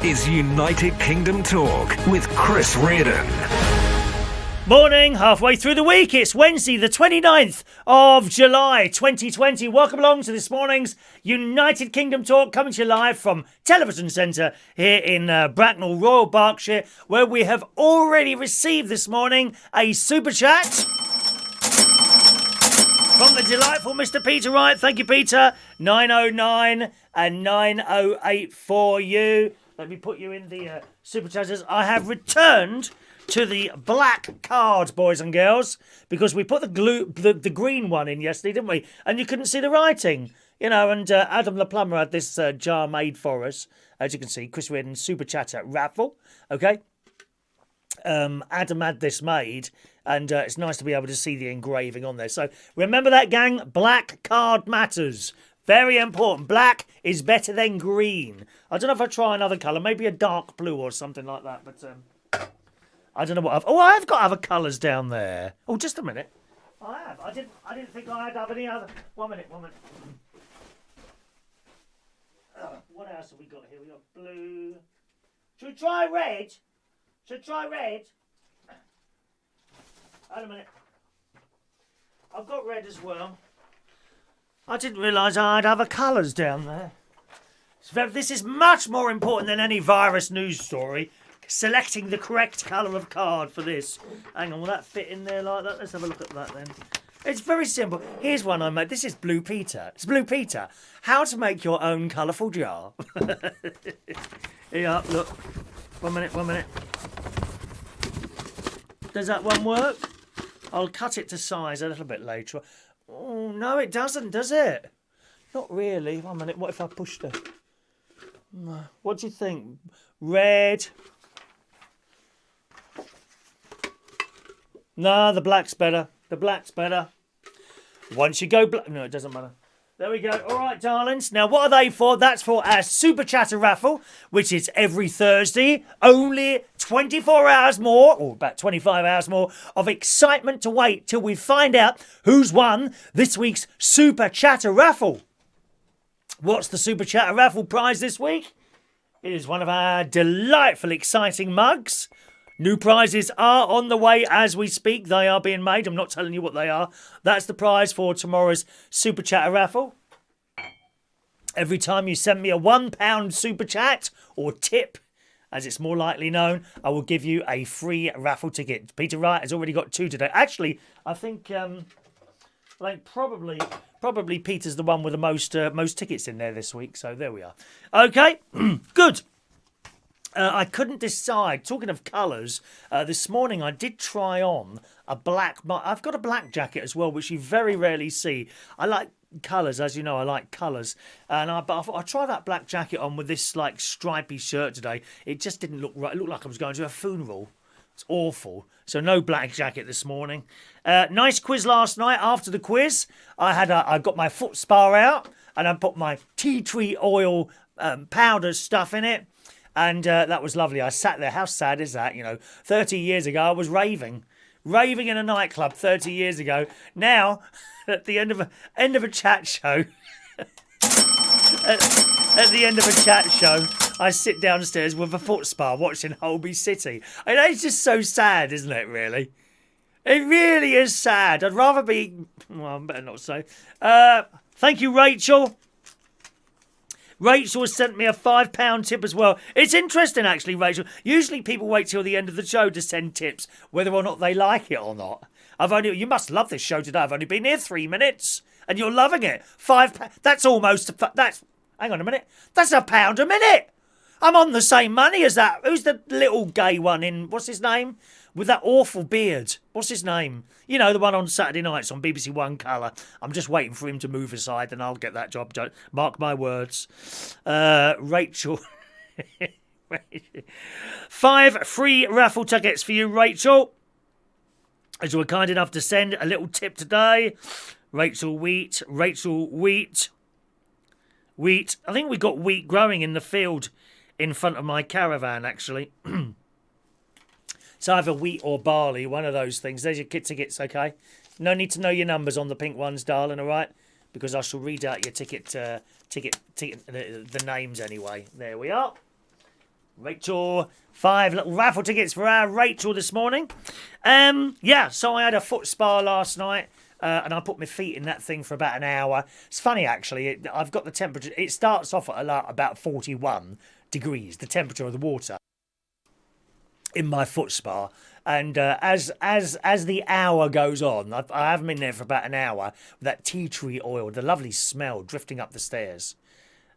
This is United Kingdom Talk with Chris Reardon. Morning, halfway through the week. It's Wednesday, the 29th of July, 2020. Welcome along to this morning's United Kingdom Talk, coming to you live from Television Centre here in Bracknell, Royal Berkshire, where we have already received this morning a super chat from the delightful Mr. Peter Wright. Thank you, Peter. 909 and 9084 for you. Let me put you in the super chatters. I have returned to the black card, boys and girls, because we put the green one in yesterday, didn't we? And you couldn't see the writing, you know. And Adam the plumber had this jar made for us, as you can see. Chris Reardon super chat at Raffle. Okay. Adam had this made, and it's nice to be able to see the engraving on there. So remember that, gang. Black card matters. Very important. Black is better than green. I don't know if I try another colour, maybe a dark blue or something like that, but I don't know what I've got other colours down there. Oh, just a minute. I have. I didn't think I had to have any other. One minute. What else have we got here? We got blue. Should we try red? Wait a minute. I've got red as well. I didn't realise I had other colours down there. This is much more important than any virus news story. Selecting the correct colour of card for this. Hang on, will that fit in there like that? Let's have a look at that then. It's very simple. Here's one I made. This is Blue Peter. It's Blue Peter. How to make your own colourful jar. Here, look. One minute. Does that one work? I'll cut it to size a little bit later. Oh, no, it doesn't, does it? Not really. 1 minute. What if I pushed it? What do you think? Red. No, the black's better. Once you go black... No, it doesn't matter. There we go. All right, darlings. Now, what are they for? That's for our Super Chatter Raffle, which is every Thursday. Only 24 hours more, or about 25 hours more, of excitement to wait till we find out who's won this week's Super Chatter Raffle. What's the Super Chatter Raffle prize this week? It is one of our delightful, exciting mugs. New prizes are on the way as we speak. They are being made. I'm not telling you what they are. That's the prize for tomorrow's Super Chatter Raffle. Every time you send me a £1 Super Chat or tip, as it's more likely known, I will give you a free raffle ticket. Peter Wright has already got 2 today. Actually, I think probably Peter's the one with the most tickets in there this week. So there we are. Okay, good. I couldn't decide. Talking of colours, this morning I did try on a black... I've got a black jacket as well, which you very rarely see. I like colours, as you know, I like colours. But I thought I'd try that black jacket on with this like stripy shirt today. It just didn't look right. It looked like I was going to a funeral. It's awful. So no black jacket this morning. Nice quiz last night. After the quiz, I got my foot spa out and I put my tea tree oil powder stuff in it. And that was lovely. I sat there. How sad is that? You know, 30 years ago, I was raving in a nightclub 30 years ago. Now, at the end of a chat show, at the end of a chat show, I sit downstairs with a foot spa watching Holby City. I mean, it's just so sad, isn't it, really? It really is sad. I'd rather be... Well, I better not say. Thank you, Rachel. Rachel has sent me a £5 tip as well. It's interesting, actually, Rachel. Usually people wait till the end of the show to send tips, whether or not they like it or not. You must love this show today. I've only been here 3 minutes, and you're loving it. £5. That's almost... Hang on a minute. That's £1 a minute. I'm on the same money as that. Who's the little gay one in... What's his name? With that awful beard. What's his name? You know, the one on Saturday nights on BBC One Colour. I'm just waiting for him to move aside and I'll get that job done. Mark my words. Rachel. 5 free raffle tickets for you, Rachel. As you were kind enough to send a little tip today. Rachel Wheat. I think we got wheat growing in the field in front of my caravan, actually. It's either wheat or barley, one of those things. There's your kit tickets, okay? No need to know your numbers on the pink ones, darling, all right? Because I shall read out your ticket, the names anyway. There we are. Rachel, 5 little raffle tickets for our Rachel this morning. Yeah, so I had a foot spa last night. And I put my feet in that thing for about an hour. It's funny, actually. I've got the temperature. It starts off at about 41 degrees, the temperature of the water in my foot spa. And as the hour goes on, I haven't been there for about an hour, with that tea tree oil, the lovely smell drifting up the stairs.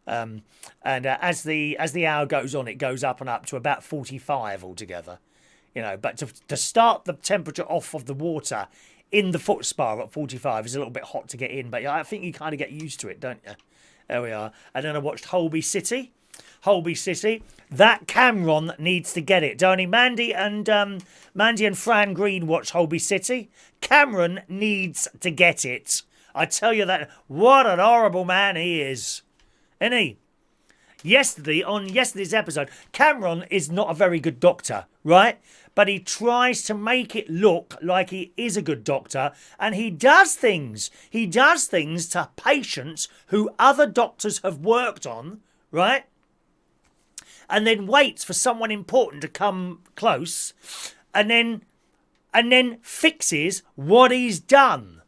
And as the hour goes on, it goes up and up to about 45 altogether. You know, but to start the temperature off of the water in the foot spa at 45 is a little bit hot to get in, but I think you kind of get used to it, don't you? There we are. And then I watched Holby City. Holby City. That Cameron needs to get it, don't he? Mandy and Fran Green watch Holby City. Cameron needs to get it. I tell you that. What an horrible man he is. Isn't he? On yesterday's episode, Cameron is not a very good doctor, right? But he tries to make it look like he is a good doctor, and he does things. He does things to patients who other doctors have worked on, right? And then waits for someone important to come close, and then fixes what he's done,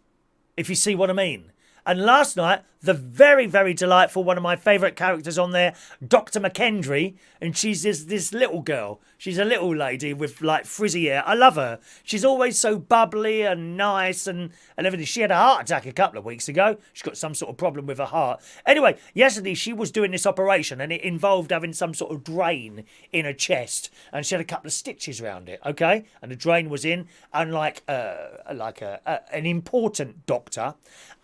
if you see what I mean. And last night, the very, very delightful, one of my favourite characters on there, Dr. McKendry, and she's this little girl. She's a little lady with, like, frizzy hair. I love her. She's always so bubbly and nice and everything. She had a heart attack a couple of weeks ago. She's got some sort of problem with her heart. Anyway, yesterday she was doing this operation, and it involved having some sort of drain in her chest. And she had a couple of stitches around it, okay? And the drain was in, and an important doctor,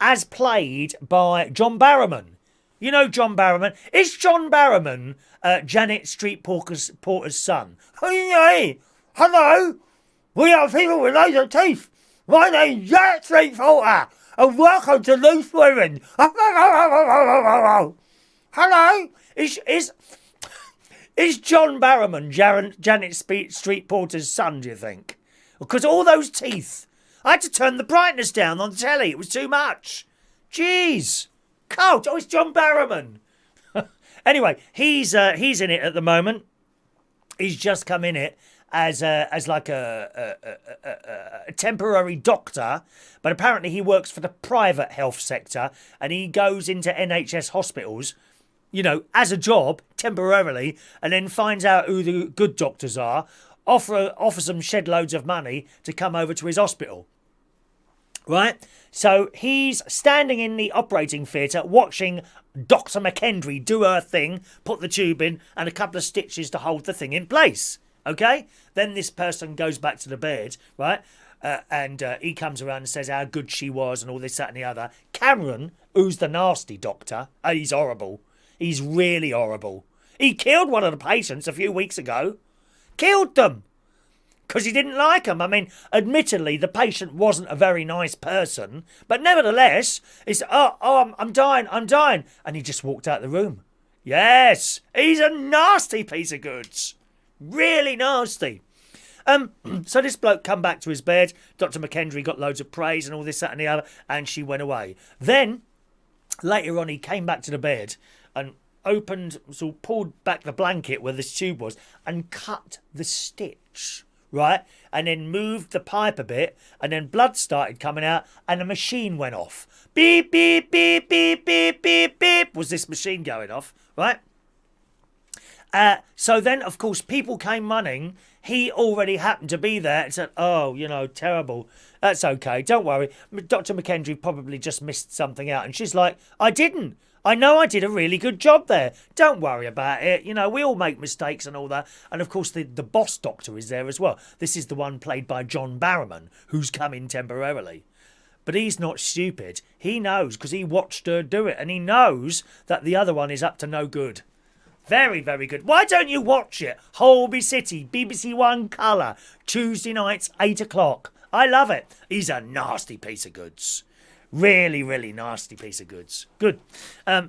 as played by John Barrowman. You know John Barrowman? Is John Barrowman Janet Street Porter's son? Hey, hello, we are people with loads of teeth. My name's Janet Street Porter, and welcome to Loose Women. Hello, is John Barrowman Janet Street Porter's son, do you think? Because all those teeth. I had to turn the brightness down on the telly. It was too much. Jeez. Cold. Oh, it's John Barrowman. Anyway, he's in it at the moment. He's just come in it as like a temporary doctor, but apparently he works for the private health sector, and he goes into NHS hospitals, you know, as a job temporarily, and then finds out who the good doctors are, offers them shed loads of money to come over to his hospital. Right? So he's standing in the operating theatre watching Dr. McKendry do her thing, put the tube in, and a couple of stitches to hold the thing in place. Okay? Then this person goes back to the bed, right? And he comes around and says how good she was and all this, that and the other. Cameron, who's the nasty doctor, he's horrible. He's really horrible. He killed one of the patients a few weeks ago. Killed them. Because he didn't like them. I mean, admittedly, the patient wasn't a very nice person. But nevertheless, it's, I'm dying. And he just walked out the room. Yes, he's a nasty piece of goods. Really nasty. So this bloke come back to his bed. Dr. McKendry got loads of praise and all this, that and the other. And she went away. Then, later on, he came back to the bed and pulled back the blanket where this tube was and cut the stitch. Right, and then moved the pipe a bit, and then blood started coming out, and the machine went off. Beep, beep, beep, beep, beep, beep, beep, was this machine going off, right? So then, of course, people came running. He already happened to be there and said, oh, you know, terrible. That's okay, don't worry. Dr. McKendry probably just missed something out. And she's like, I didn't. I know I did a really good job there. Don't worry about it. You know, we all make mistakes and all that. And of course, the boss doctor is there as well. This is the one played by John Barrowman, who's come in temporarily. But he's not stupid. He knows, because he watched her do it. And he knows that the other one is up to no good. Very, very good. Why don't you watch it? Holby City, BBC One Colour, Tuesday nights, 8 o'clock. I love it. He's a nasty piece of goods. Really, really nasty piece of goods. Good.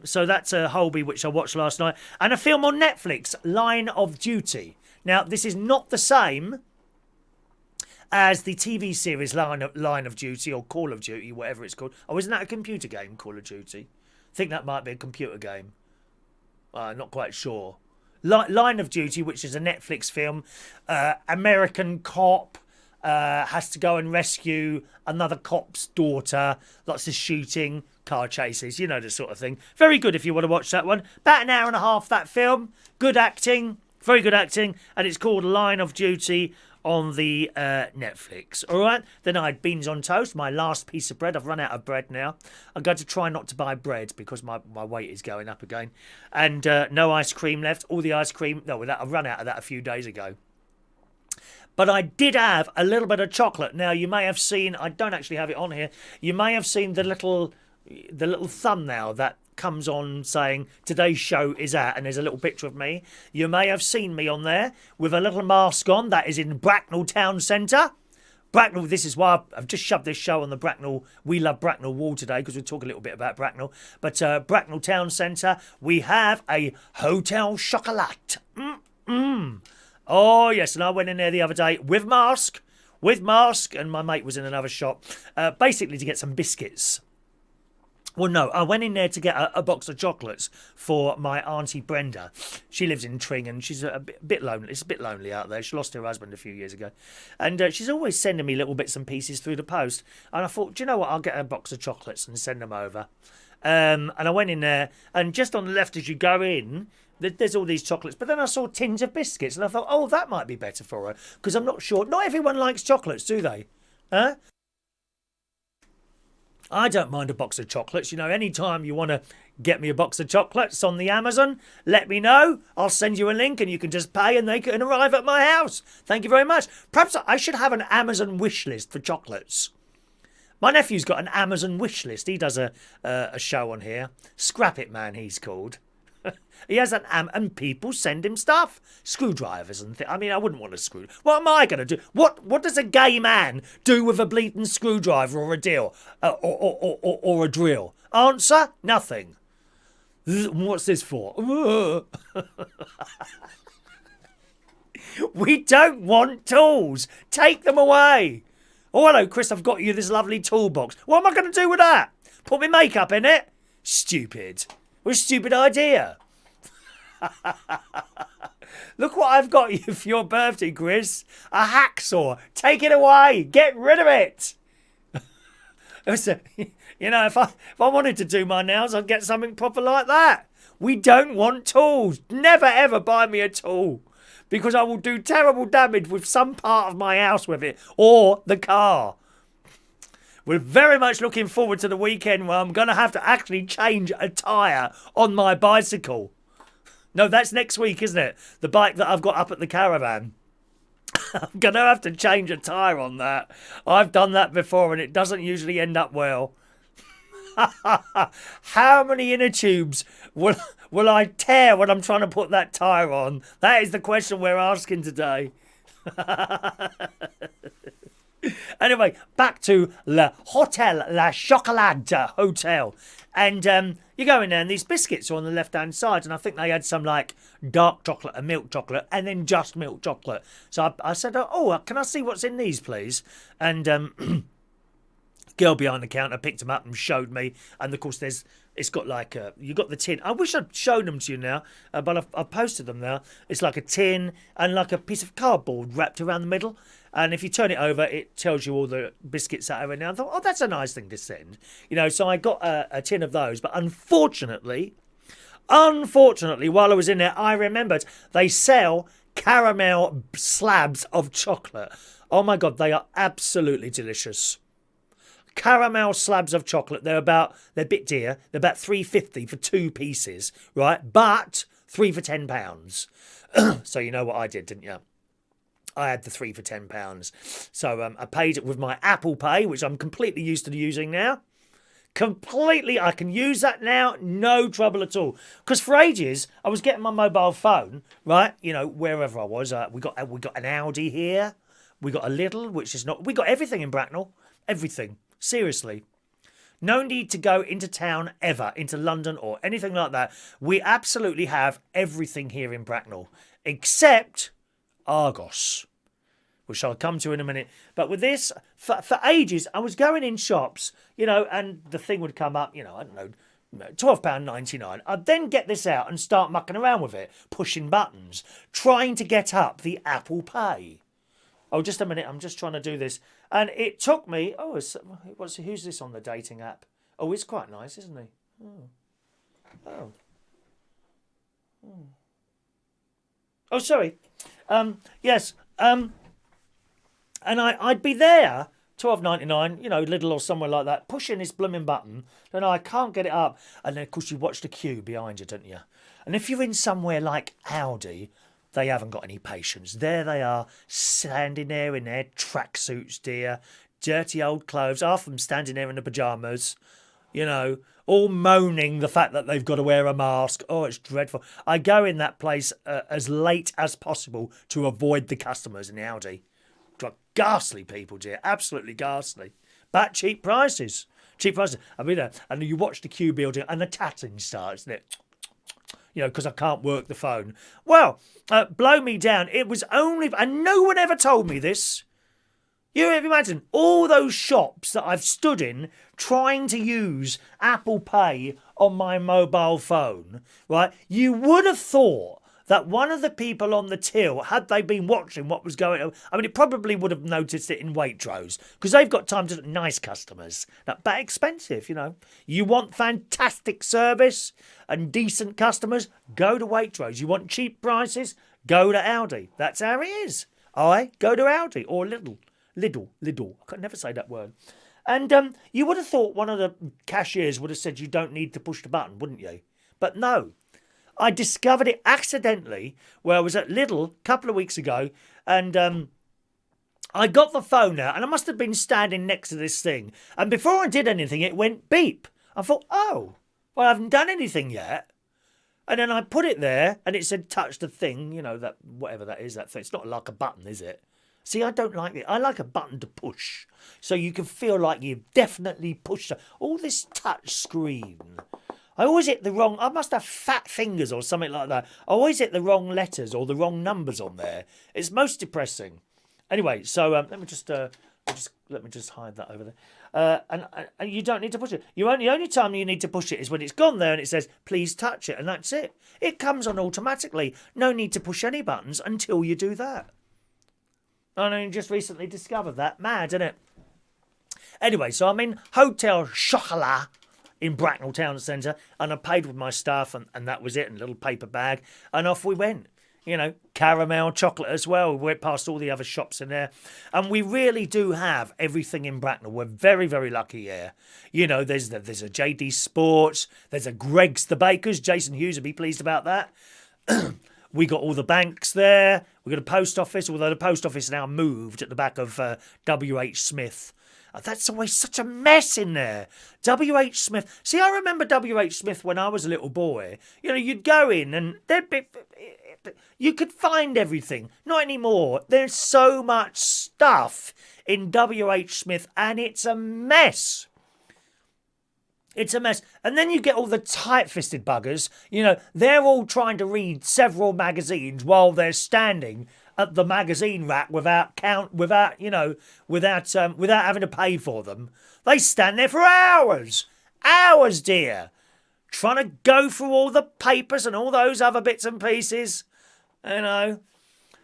So that's a Holby, which I watched last night. And a film on Netflix, Line of Duty. Now, this is not the same as the TV series Line of Duty or Call of Duty, whatever it's called. Oh, isn't that a computer game, Call of Duty? I think that might be a computer game. Not quite sure. Line of Duty, which is a Netflix film. American cop has to go and rescue another cop's daughter. Lots of shooting, car chases, you know, the sort of thing. Very good if you want to watch that one. About an hour and a half, that film. Good acting, very good acting. And it's called Line of Duty on the Netflix. All right. Then I had beans on toast, my last piece of bread. I've run out of bread now. I'm going to try not to buy bread because my weight is going up again. And no ice cream left. All the ice cream, no, I've run out of that a few days ago. But I did have a little bit of chocolate. Now, you may have seen, I don't actually have it on here, you may have seen the little thumbnail that comes on saying today's show is out, and there's a little picture of me. You may have seen me on there with a little mask on. That is in Bracknell Town Centre. Bracknell, this is why I've just shoved this show on the Bracknell, We Love Bracknell wall today, because we'll talk a little bit about Bracknell. But Bracknell Town Centre, we have a Hotel Chocolat. Oh, yes, and I went in there the other day with mask, and my mate was in another shop, basically to get some biscuits. Well, no, I went in there to get a box of chocolates for my auntie Brenda. She lives in Tring, and she's a bit lonely. It's a bit lonely out there. She lost her husband a few years ago. And she's always sending me little bits and pieces through the post. And I thought, do you know what? I'll get a box of chocolates and send them over. And I went in there, and just on the left as you go in, there's all these chocolates. But then I saw tins of biscuits, and I thought, oh, that might be better for her. Because I'm not sure. Not everyone likes chocolates, do they? Huh? I don't mind a box of chocolates. You know, anytime you want to get me a box of chocolates on the Amazon, let me know. I'll send you a link and you can just pay and they can arrive at my house. Thank you very much. Perhaps I should have an Amazon wish list for chocolates. My nephew's got an Amazon wish list. He does a show on here. Scrap It Man, he's called. He has an and people send him stuff, screwdrivers and I mean, I wouldn't want a screw. What am I going to do? What does a gay man do with a bleeding screwdriver or a deal or a drill? Answer: nothing. What's this for? We don't want tools. Take them away. Oh, hello, Chris. I've got you this lovely toolbox. What am I going to do with that? Put my makeup in it? Stupid. What a stupid idea. Look what I've got you for your birthday, Chris. A hacksaw. Take it away. Get rid of it. You know, if I wanted to do my nails, I'd get something proper like that. We don't want tools. Never, ever buy me a tool. Because I will do terrible damage with some part of my house with it. Or the car. We're very much looking forward to the weekend where I'm going to have to actually change a tyre on my bicycle. No, that's next week, isn't it? The bike that I've got up at the caravan. I'm going to have to change a tyre on that. I've done that before and it doesn't usually end up well. How many inner tubes will I tear when I'm trying to put that tyre on? That is the question we're asking today. Anyway, back to Le Hotel La Chocolat Hotel. And you go in there and these biscuits are on the left-hand side. And I think they had some like dark chocolate and milk chocolate and then just milk chocolate. So I said, oh, can I see what's in these, please? And girl behind the counter picked them up and showed me. And of course, it's got like you got the tin. I wish I'd shown them to you now, but I've posted them now. It's like a tin and like a piece of cardboard wrapped around the middle. And if you turn it over, it tells you all the biscuits that are in there. I thought, oh, that's a nice thing to send. You know, so I got a tin of those. But unfortunately, while I was in there, I remembered they sell caramel slabs of chocolate. Oh, my God, they are absolutely delicious. Caramel slabs of chocolate. They're a bit dear. They're about $3.50 for 2 pieces, right? But 3 for £10. So you know what I did, didn't you? I had the 3 for £10. So I paid it with my Apple Pay, which I'm completely used to using now. Completely, I can use that now, no trouble at all. Because for ages, I was getting my mobile phone, right? You know, wherever I was. We got an Audi here. We got a Lidl, which is not... We got everything in Bracknell. Everything. Seriously. No need to go into town ever, into London or anything like that. We absolutely have everything here in Bracknell. Except... Argos, which I'll come to in a minute. But with this, for ages, I was going in shops, you know, and the thing would come up, you know, I don't know, £12.99. I'd then get this out and start mucking around with it, pushing buttons, trying to get up the Apple Pay. Oh, just a minute. I'm just trying to do this. And it took me... Oh, who's this on the dating app? Oh, it's quite nice, isn't he? Oh. Oh, sorry. Yes. And I'd be there, $12.99, Lidl or somewhere like that, pushing this blooming button. And I can't get it up. And then, of course, you watch the queue behind you, don't you? And if you're in somewhere like Aldi, they haven't got any patience. There they are, standing there in their tracksuits, dear, dirty old clothes, half of them standing there in the pyjamas, all moaning the fact that they've got to wear a mask. Oh, it's dreadful. I go in that place as late as possible to avoid the customers in the Aldi. Ghastly people, dear, absolutely ghastly. But cheap prices. Cheap prices. I mean, and you watch the queue building and the tatting starts, isn't it? Because I can't work the phone. Well, blow me down. It was only... And no one ever told me this. You imagine all those shops that I've stood in trying to use Apple Pay on my mobile phone, right? You would have thought that one of the people on the till, had they been watching what was going on, I mean, it probably would have noticed it in Waitrose, because they've got time to nice customers, but expensive, You want fantastic service and decent customers, go to Waitrose. You want cheap prices, go to Aldi. That's how it is. Go to Aldi or Lidl. I can never say that word. And you would have thought one of the cashiers would have said you don't need to push the button, wouldn't you? But no. I discovered it accidentally where I was at Lidl a couple of weeks ago, and I got the phone out, and I must have been standing next to this thing. And before I did anything, it went beep. I thought, well, I haven't done anything yet. And then I put it there, and it said touch the thing, that whatever that is, that thing. It's not like a button, is it? See, I don't like it. I like a button to push, so you can feel like you've definitely pushed all this touch screen. I always hit the wrong... I must have fat fingers or something like that. I always hit the wrong letters or the wrong numbers on there. It's most depressing. Anyway, so let me just hide that over there. And you don't need to push it. The only time you need to push it is when it's gone there and it says, please touch it, and that's it. It comes on automatically. No need to push any buttons until you do that. And I just recently discovered that. Mad, isn't it? Anyway, so I'm in Hotel Chocolat in Bracknell Town Centre, and I paid with my stuff, and that was it, and a little paper bag, and off we went. Caramel, chocolate as well. We went past all the other shops in there, and we really do have everything in Bracknell. We're very, very lucky here. There's a JD Sports, there's a Greg's the Bakers. Jason Hughes would be pleased about that. We got all the banks there. We got a post office, although the post office now moved at the back of WH Smith. That's always such a mess in there. WH Smith. See, I remember WH Smith when I was a little boy. You'd go in and you could find everything. Not anymore. There's so much stuff in WH Smith, and it's a mess. It's a mess. And then you get all the tight-fisted buggers. They're all trying to read several magazines while they're standing at the magazine rack without having to pay for them. They stand there for hours, dear, trying to go through all the papers and all those other bits and pieces, And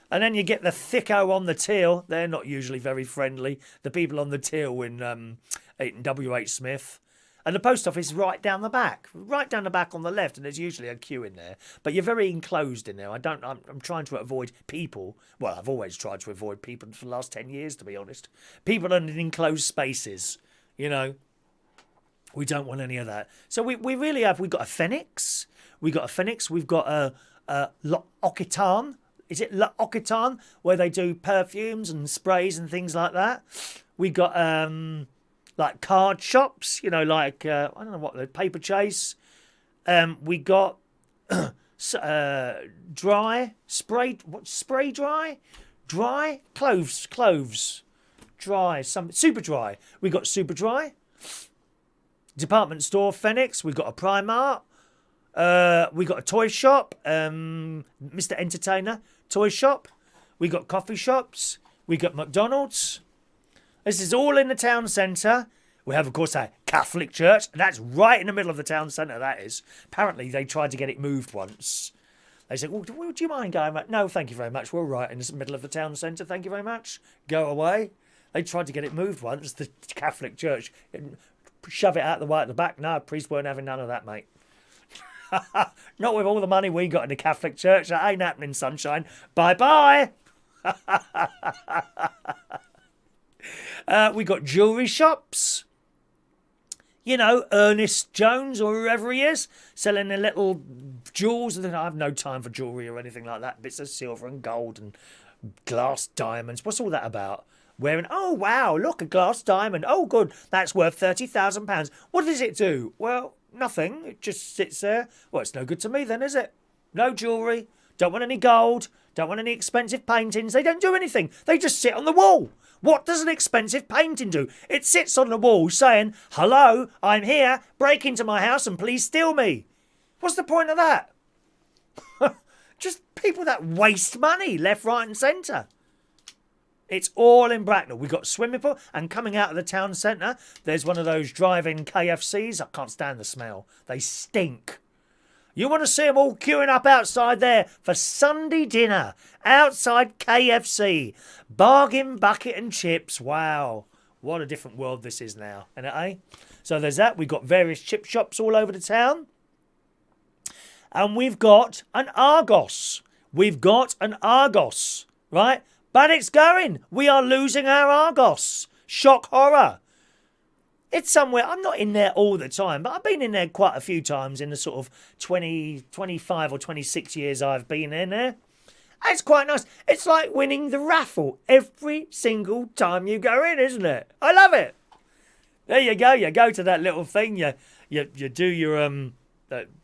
then you get the thicko on the till. They're not usually very friendly. The people on the till in WH Smith. And the post office is right down the back on the left, and there's usually a queue in there. But you're very enclosed in there. I'm trying to avoid people. Well, I've always tried to avoid people for the last 10 years, to be honest. People in enclosed spaces, We don't want any of that. So we really have. We've got a Phoenix. We've got a L'Occitane. Is it L'Occitane? Where they do perfumes and sprays and things like that. We got... like card shops, I don't know what, the Paper Chase. We got dry, spray dry, cloves, dry, super dry. We got super dry. Department store, Phoenix. We got a Primark. We got a toy shop, Mr. Entertainer toy shop. We got coffee shops. We got McDonald's. This is all in the town centre. We have, of course, a Catholic church. That's right in the middle of the town centre, that is. Apparently, they tried to get it moved once. They said, well, do you mind going back? No, thank you very much. We're right in the middle of the town centre. Thank you very much. Go away. They tried to get it moved once, the Catholic church. Shove it out the way at the back. No, priests weren't having none of that, mate. Not with all the money we got in the Catholic church. That ain't happening, sunshine. Bye-bye. We got jewellery shops. You know, Ernest Jones or whoever he is, selling the little jewels. I have no time for jewellery or anything like that. Bits of silver and gold and glass diamonds. What's all that about? Wearing, oh, wow, look, a glass diamond. Oh, good, that's worth £30,000. What does it do? Well, nothing. It just sits there. Well, it's no good to me then, is it? No jewellery. Don't want any gold. Don't want any expensive paintings. They don't do anything. They just sit on the wall. What does an expensive painting do? It sits on the wall saying, hello, I'm here, break into my house and please steal me. What's the point of that? Just people that waste money left, right and centre. It's all in Bracknell. We've got swimming pool, and coming out of the town centre, there's one of those drive-in KFCs. I can't stand the smell. They stink. You want to see them all queuing up outside there for Sunday dinner. Outside KFC. Bargain bucket and chips. Wow. What a different world this is now. Isn't it, eh? So there's that. We've got various chip shops all over the town. And we've got an Argos. We've got an Argos. Right? But it's going. We are losing our Argos. Shock horror. It's somewhere, I'm not in there all the time, but I've been in there quite a few times in the sort of 25 or 26 years I've been in there. It's quite nice. It's like winning the raffle every single time you go in, isn't it? I love it. There you go. You go to that little thing. You do your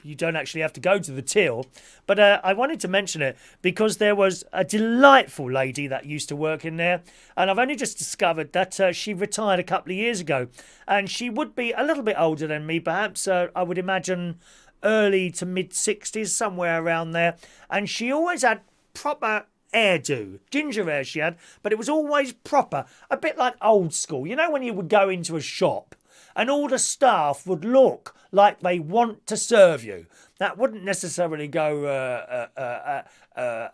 you don't actually have to go to the till. But I wanted to mention it because there was a delightful lady that used to work in there. And I've only just discovered that she retired a couple of years ago. And she would be a little bit older than me, perhaps. I would imagine early to mid-60s, somewhere around there. And she always had proper hairdo. Ginger hair she had, but it was always proper. A bit like old school. You know when you would go into a shop and all the staff would look like they want to serve you. That wouldn't necessarily go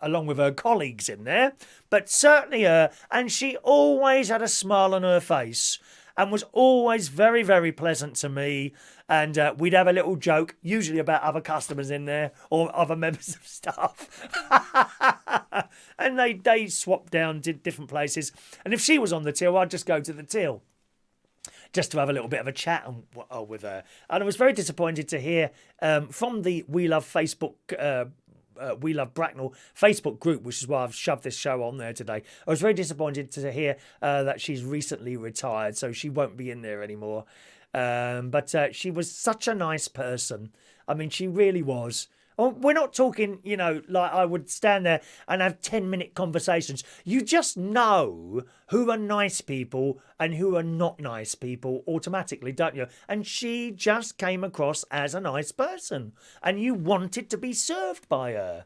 along with her colleagues in there, but certainly her. And she always had a smile on her face and was always very, very pleasant to me. And we'd have a little joke, usually about other customers in there or other members of staff. And they swapped down, did different places. And if she was on the till, I'd just go to the till, just to have a little bit of a chat with her. And I was very disappointed to hear from the We Love Facebook, We Love Bracknell Facebook group, which is why I've shoved this show on there today. I was very disappointed to hear that she's recently retired, so she won't be in there anymore. But she was such a nice person. I mean, she really was. We're not talking, you know, like I would stand there and have 10-minute conversations. You just know who are nice people and who are not nice people automatically, don't you? And she just came across as a nice person. And you wanted to be served by her.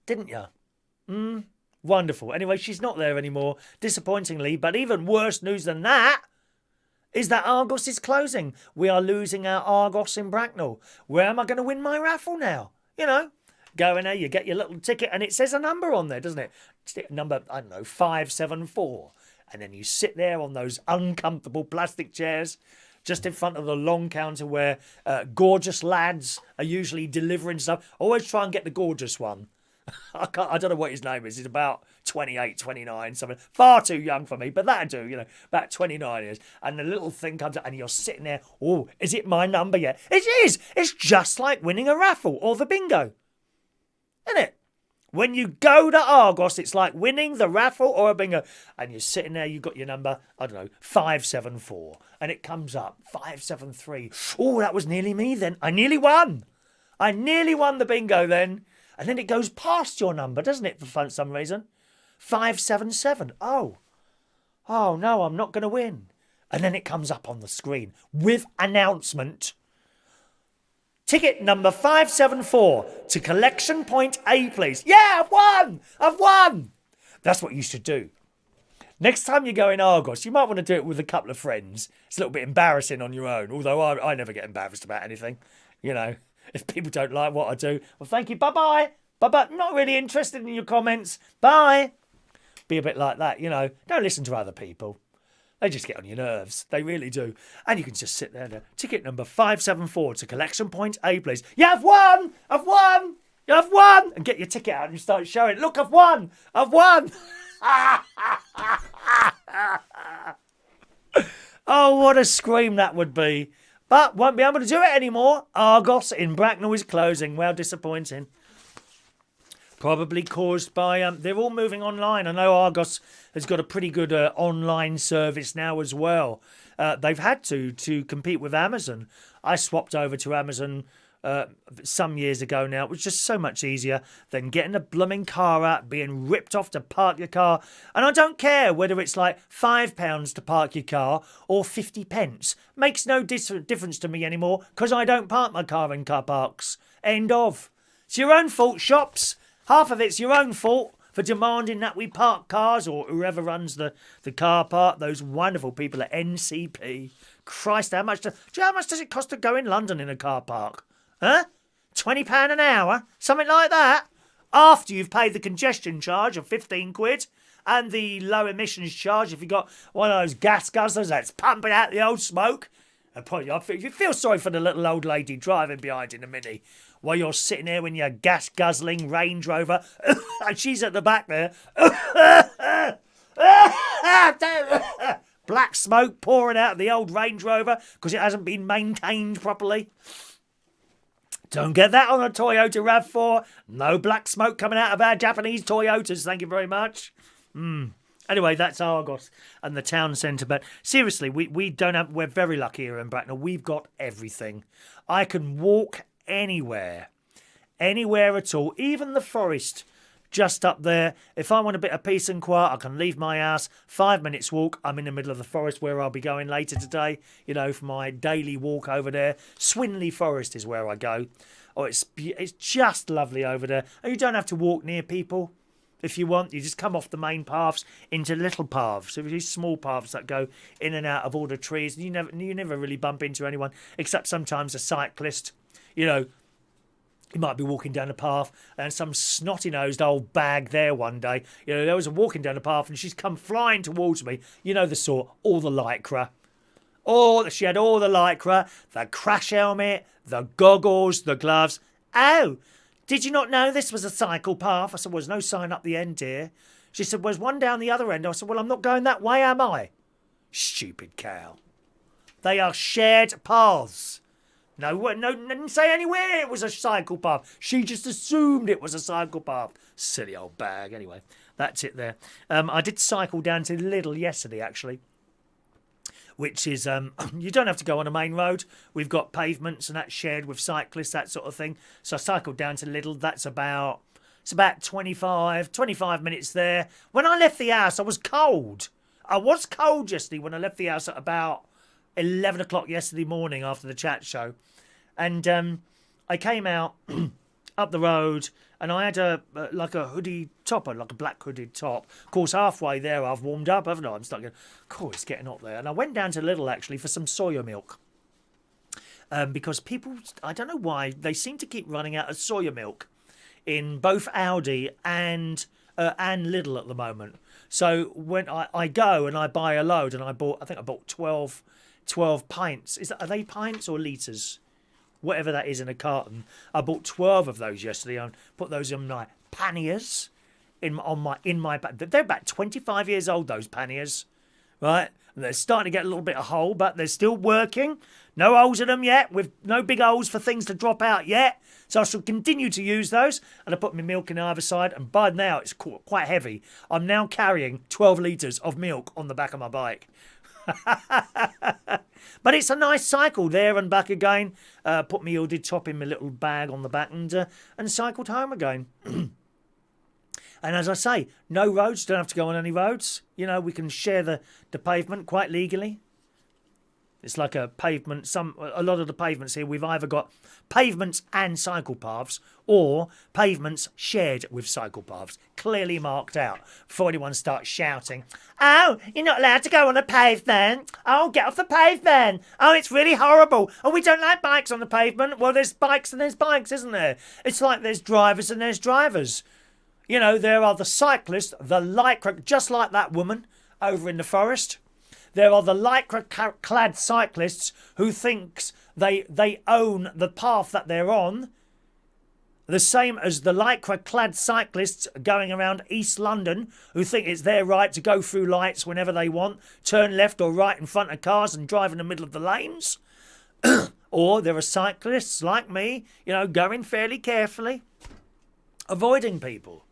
Didn't you? Wonderful. Anyway, she's not there anymore, disappointingly. But even worse news than that is that Argos is closing. We are losing our Argos in Bracknell. Where am I going to win my raffle now? You know, go in there, you get your little ticket, and it says a number on there, doesn't it? Number, I don't know, 574. And then you sit there on those uncomfortable plastic chairs just in front of the long counter where gorgeous lads are usually delivering stuff. Always try and get the gorgeous one. I don't know what his name is. He's about 28, 29, something. Far too young for me, but that'd do, you know, about 29 years. And the little thing comes up and you're sitting there. Oh, is it my number yet? It is. It's just like winning a raffle or the bingo. Isn't it? When you go to Argos, it's like winning the raffle or a bingo. And you're sitting there, you've got your number, I don't know, 574. And it comes up, 573. Oh, that was nearly me then. I nearly won. I nearly won the bingo then. And then it goes past your number, doesn't it, for some reason? 577. Oh, no, I'm not going to win. And then it comes up on the screen with announcement. Ticket number 574 to collection point A, please. Yeah, I've won. That's what you should do. Next time you go in Argos, you might want to do it with a couple of friends. It's a little bit embarrassing on your own, although I never get embarrassed about anything. You know, if people don't like what I do, well, thank you, bye-bye. Bye-bye, not really interested in your comments. Bye. Be a bit like that, you know. Don't listen to other people. They just get on your nerves. They really do. And you can just sit there. Ticket number 574 to collection point A, please. Yeah, I've won! I've won! I've won! And get your ticket out and you start showing. Look, I've won! I've won! Oh, what a scream that would be. But won't be able to do it anymore. Argos in Bracknell is closing. Well, disappointing. Probably caused by... they're all moving online. I know Argos has got a pretty good online service now as well. They've had to compete with Amazon. I swapped over to Amazon some years ago now. It was just so much easier than getting a blooming car out, being ripped off to park your car. And I don't care whether it's like £5 to park your car or 50 pence. Makes no difference to me anymore because I don't park my car in car parks. End of. It's your own fault, shops. Half of it's your own fault for demanding that we park cars, or whoever runs the car park, those wonderful people at NCP. Christ, do you know how much does it cost to go in London in a car park? Huh? £20 an hour? Something like that? After you've paid the congestion charge of 15 quid and the low emissions charge if you've got one of those gas guzzlers that's pumping out the old smoke. You feel sorry for the little old lady driving behind in a Mini while you're sitting there in your gas guzzling Range Rover and she's at the back there. Black smoke pouring out of the old Range Rover because it hasn't been maintained properly. Don't get that on a Toyota RAV4. No black smoke coming out of our Japanese Toyotas. Thank you very much. Anyway, that's Argos and the town centre. But seriously, we're very lucky here in Bracknell. We've got everything. I can walk anywhere at all, even the forest just up there. If I want a bit of peace and quiet, I can leave my house, 5 minutes walk. I'm in the middle of the forest where I'll be going later today, you know, for my daily walk over there. Swindly Forest is where I go. Oh, it's just lovely over there. And you don't have to walk near people. If you want, you just come off the main paths into little paths. So these small paths that go in and out of all the trees. You never really bump into anyone, except sometimes a cyclist. You know, you might be walking down the path and some snotty-nosed old bag there one day. You know, there was a walking down the path and she's come flying towards me. You know the sort, all the lycra. She had all the lycra, the crash helmet, the goggles, the gloves. Oh, did you not know this was a cycle path? I said, well, there's no sign up the end here. She said, well, there's one down the other end. I said, well, I'm not going that way, am I? Stupid cow. They are shared paths. No, didn't say anywhere it was a cycle path. She just assumed it was a cycle path. Silly old bag. Anyway, that's it there. I did cycle down to Lidl yesterday, actually. Which is, you don't have to go on a main road. We've got pavements and that's shared with cyclists, that sort of thing. So I cycled down to Lidl. It's about 25 minutes there. When I left the house, I was cold. I was cold yesterday when I left the house at about 11 o'clock yesterday morning after the chat show. And I came out up the road and I had a hoodie topper, like a black hooded top. Of course, halfway there I've warmed up, haven't I? I'm starting to go, it's getting hot there. And I went down to Lidl actually for some soya milk. Because people, I don't know why, they seem to keep running out of soya milk in both Aldi and Lidl at the moment. So when I go and I buy a load, and I think I bought 12 pints. Are they pints or litres? Whatever that is in a carton. I bought 12 of those yesterday and put those in my panniers in my bag. They're about 25 years old, those panniers, right? And they're starting to get a little bit of hole, but they're still working. No holes in them yet, with no big holes for things to drop out yet. So I shall continue to use those. And I put my milk in either side. And by now, it's quite heavy. I'm now carrying 12 litres of milk on the back of my bike. But it's a nice cycle there and back again. Put my hooded top in my little bag on the back and cycled home again. And as I say, no roads, don't have to go on any roads. You know, we can share the pavement quite legally. It's like a pavement. A lot of the pavements here, we've either got pavements and cycle paths or pavements shared with cycle paths, clearly marked out before anyone starts shouting, "Oh, you're not allowed to go on a pavement. Oh, get off the pavement. Oh, it's really horrible. Oh, we don't like bikes on the pavement." Well, there's bikes and there's bikes, isn't there? It's like there's drivers and there's drivers. You know, there are the cyclists, the lycra, just like that woman over in the forest. There are the lycra-clad cyclists who thinks they own the path that they're on. The same as the lycra-clad cyclists going around East London who think it's their right to go through lights whenever they want, turn left or right in front of cars and drive in the middle of the lanes. Or there are cyclists like me, you know, going fairly carefully, avoiding people.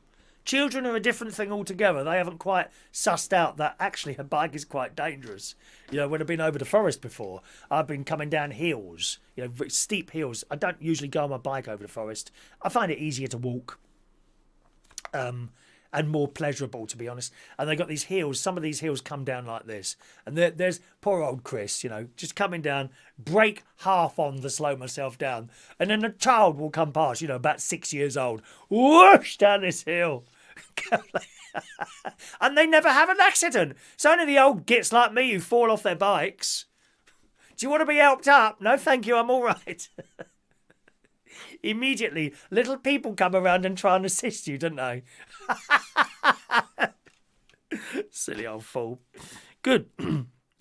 Children are a different thing altogether. They haven't quite sussed out that actually a bike is quite dangerous. You know, when I've been over the forest before, I've been coming down hills, you know, steep hills. I don't usually go on my bike over the forest. I find it easier to walk and more pleasurable, to be honest. And they got these hills. Some of these hills come down like this. And there's poor old Chris, you know, just coming down, brake half on to slow myself down. And then a child will come past, you know, about 6 years old, whoosh, down this hill. And they never have an accident. It's only the old gits like me who fall off their bikes. Do you want to be helped up? No, thank you, I'm all right. Immediately, little people come around and try and assist you, don't they? Silly old fool. Good.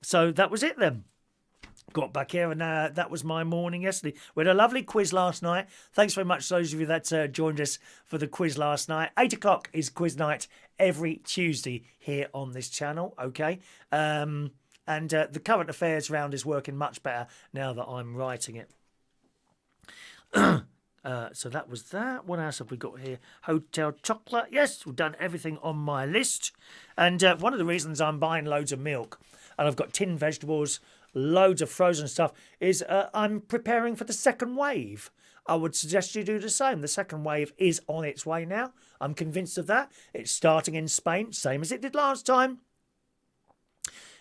So that was it then. Got back here and that was my morning yesterday. We had a lovely quiz last night. Thanks very much to those of you that joined us for the quiz last night. 8 o'clock is quiz night every Tuesday here on this channel, okay? And the current affairs round is working much better now that I'm writing it. So that was that. What else have we got here? Hotel Chocolat. Yes, we've done everything on my list. And one of the reasons I'm buying loads of milk and I've got tinned vegetables, loads of frozen stuff, is I'm preparing for the second wave. I would suggest you do the same. The second wave is on its way now. I'm convinced of that. It's starting in Spain, same as it did last time.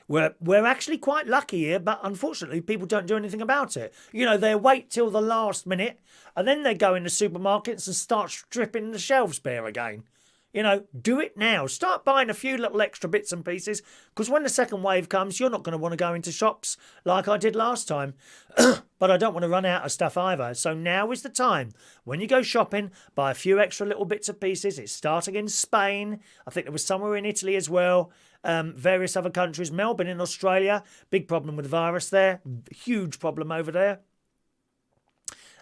We're actually quite lucky here, but unfortunately people don't do anything about it. You know, they wait till the last minute and then they go into supermarkets and start stripping the shelves bare again. You know, do it now. Start buying a few little extra bits and pieces, because when the second wave comes, you're not going to want to go into shops like I did last time. But I don't want to run out of stuff either. So now is the time. When you go shopping, buy a few extra little bits and pieces. It's starting in Spain. I think there was somewhere in Italy as well. Various other countries. Melbourne in Australia. Big problem with the virus there. Huge problem over there.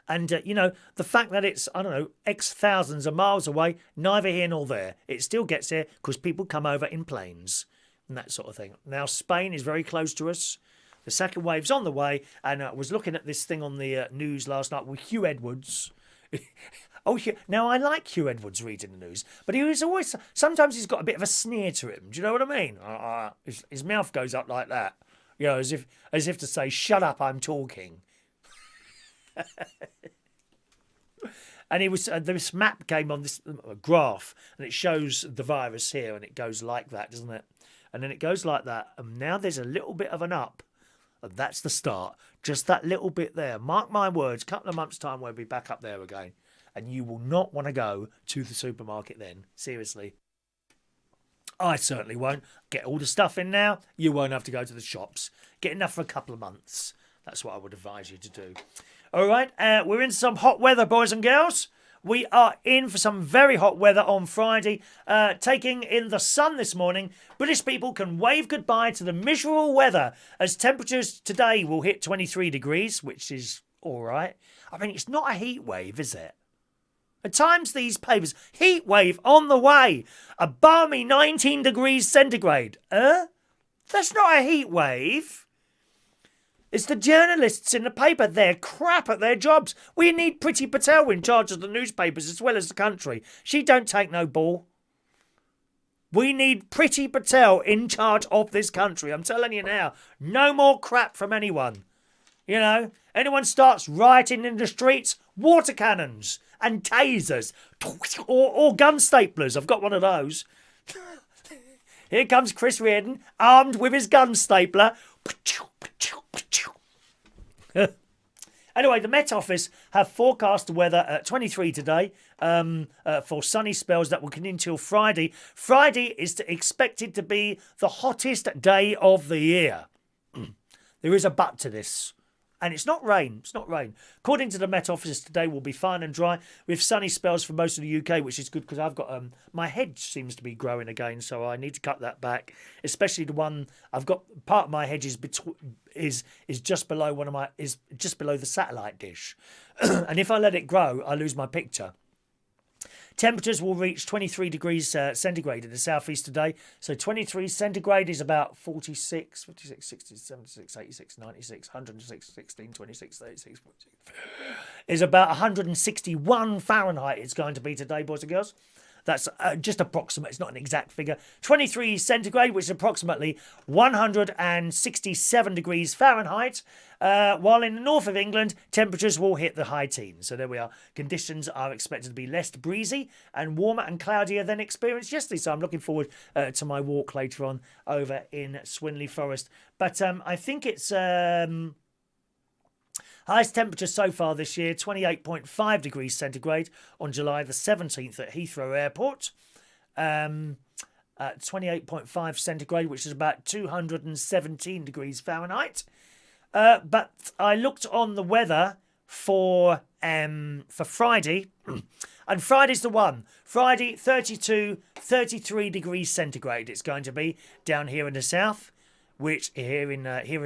And, you know, the fact that it's, I don't know, X thousands of miles away, neither here nor there. It still gets here because people come over in planes and that sort of thing. Now, Spain is very close to us. The second wave's on the way. And I was looking at this thing on the news last night with Hugh Edwards. Oh, now I like Hugh Edwards reading the news, but he was always, sometimes he's got a bit of a sneer to him. Do you know what I mean? His mouth goes up like that. You know, as if to say, shut up, I'm talking. And he was this map came on this graph, and it shows the virus here, and it goes like that, doesn't it? And then it goes like that, and now there's a little bit of an up, and that's the start. Just that little bit there. Mark my words, a couple of months' time we'll be back up there again, and you will not want to go to the supermarket then. Seriously. I certainly won't. Get all the stuff in now. You won't have to go to the shops. Get enough for a couple of months. That's what I would advise you to do. All right, we're in some hot weather, boys and girls. We are in for some very hot weather on Friday. Taking in the sun this morning, British people can wave goodbye to the miserable weather as temperatures today will hit 23 degrees, which is all right. I mean, it's not a heat wave, is it? At times, these papers, heat wave on the way. A balmy 19 degrees centigrade. That's not a heat wave. It's the journalists in the paper. They're crap at their jobs. We need Priti Patel in charge of the newspapers as well as the country. She don't take no ball. We need Priti Patel in charge of this country. I'm telling you now. No more crap from anyone. You know, anyone starts rioting in the streets, water cannons and tasers or gun staplers. I've got one of those. Here comes Chris Reardon, armed with his gun stapler. Anyway, the Met Office have forecast the weather at 23 today for sunny spells that will continue until Friday. Friday is expected to be the hottest day of the year. There is a but to this. And it's not rain. It's not rain. According to the Met Office, today will be fine and dry with sunny spells for most of the UK, which is good because I've got my head seems to be growing again, so I need to cut that back. Especially the one I've got. Part of my head is just below just below the satellite dish, and if I let it grow, I lose my picture. Temperatures will reach 23 degrees centigrade in the southeast today. So 23 centigrade is about 46, 56, 60, 76, 86, 96, 106, 16, 26, 36, 46. Is about 161 Fahrenheit it's going to be today, boys and girls. That's just approximate. It's not an exact figure. 23 centigrade, which is approximately 167 degrees Fahrenheit. While in the north of England, temperatures will hit the high teens. So there we are. Conditions are expected to be less breezy and warmer and cloudier than experienced yesterday. So I'm looking forward to my walk later on over in Swindly Forest. But I think it's... highest temperature so far this year, 28.5 degrees centigrade on July the 17th at Heathrow Airport. 28.5 centigrade, which is about 217 degrees Fahrenheit. But I looked on the weather for Friday, and Friday's the one. Friday, 32, 33 degrees centigrade it's going to be down here in the south. Which here in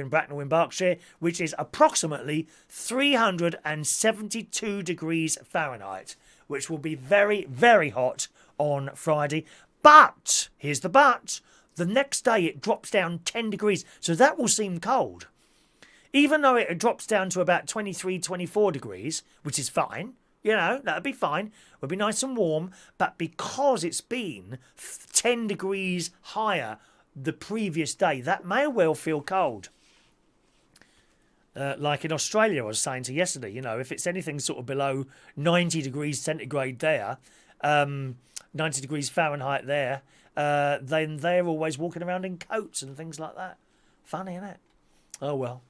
Bracknell in Berkshire, which is approximately 372 degrees Fahrenheit, which will be very, very hot on Friday. But, here's the but, the next day it drops down 10 degrees, so that will seem cold. Even though it drops down to about 23, 24 degrees, which is fine, you know, that'd be fine, would be nice and warm, but because it's been 10 degrees higher the previous day, that may well feel cold. Like in Australia, I was saying to yesterday, you know, if it's anything sort of below 90 degrees centigrade there, 90 degrees Fahrenheit there, then they're always walking around in coats and things like that. Funny, isn't it? Oh, well.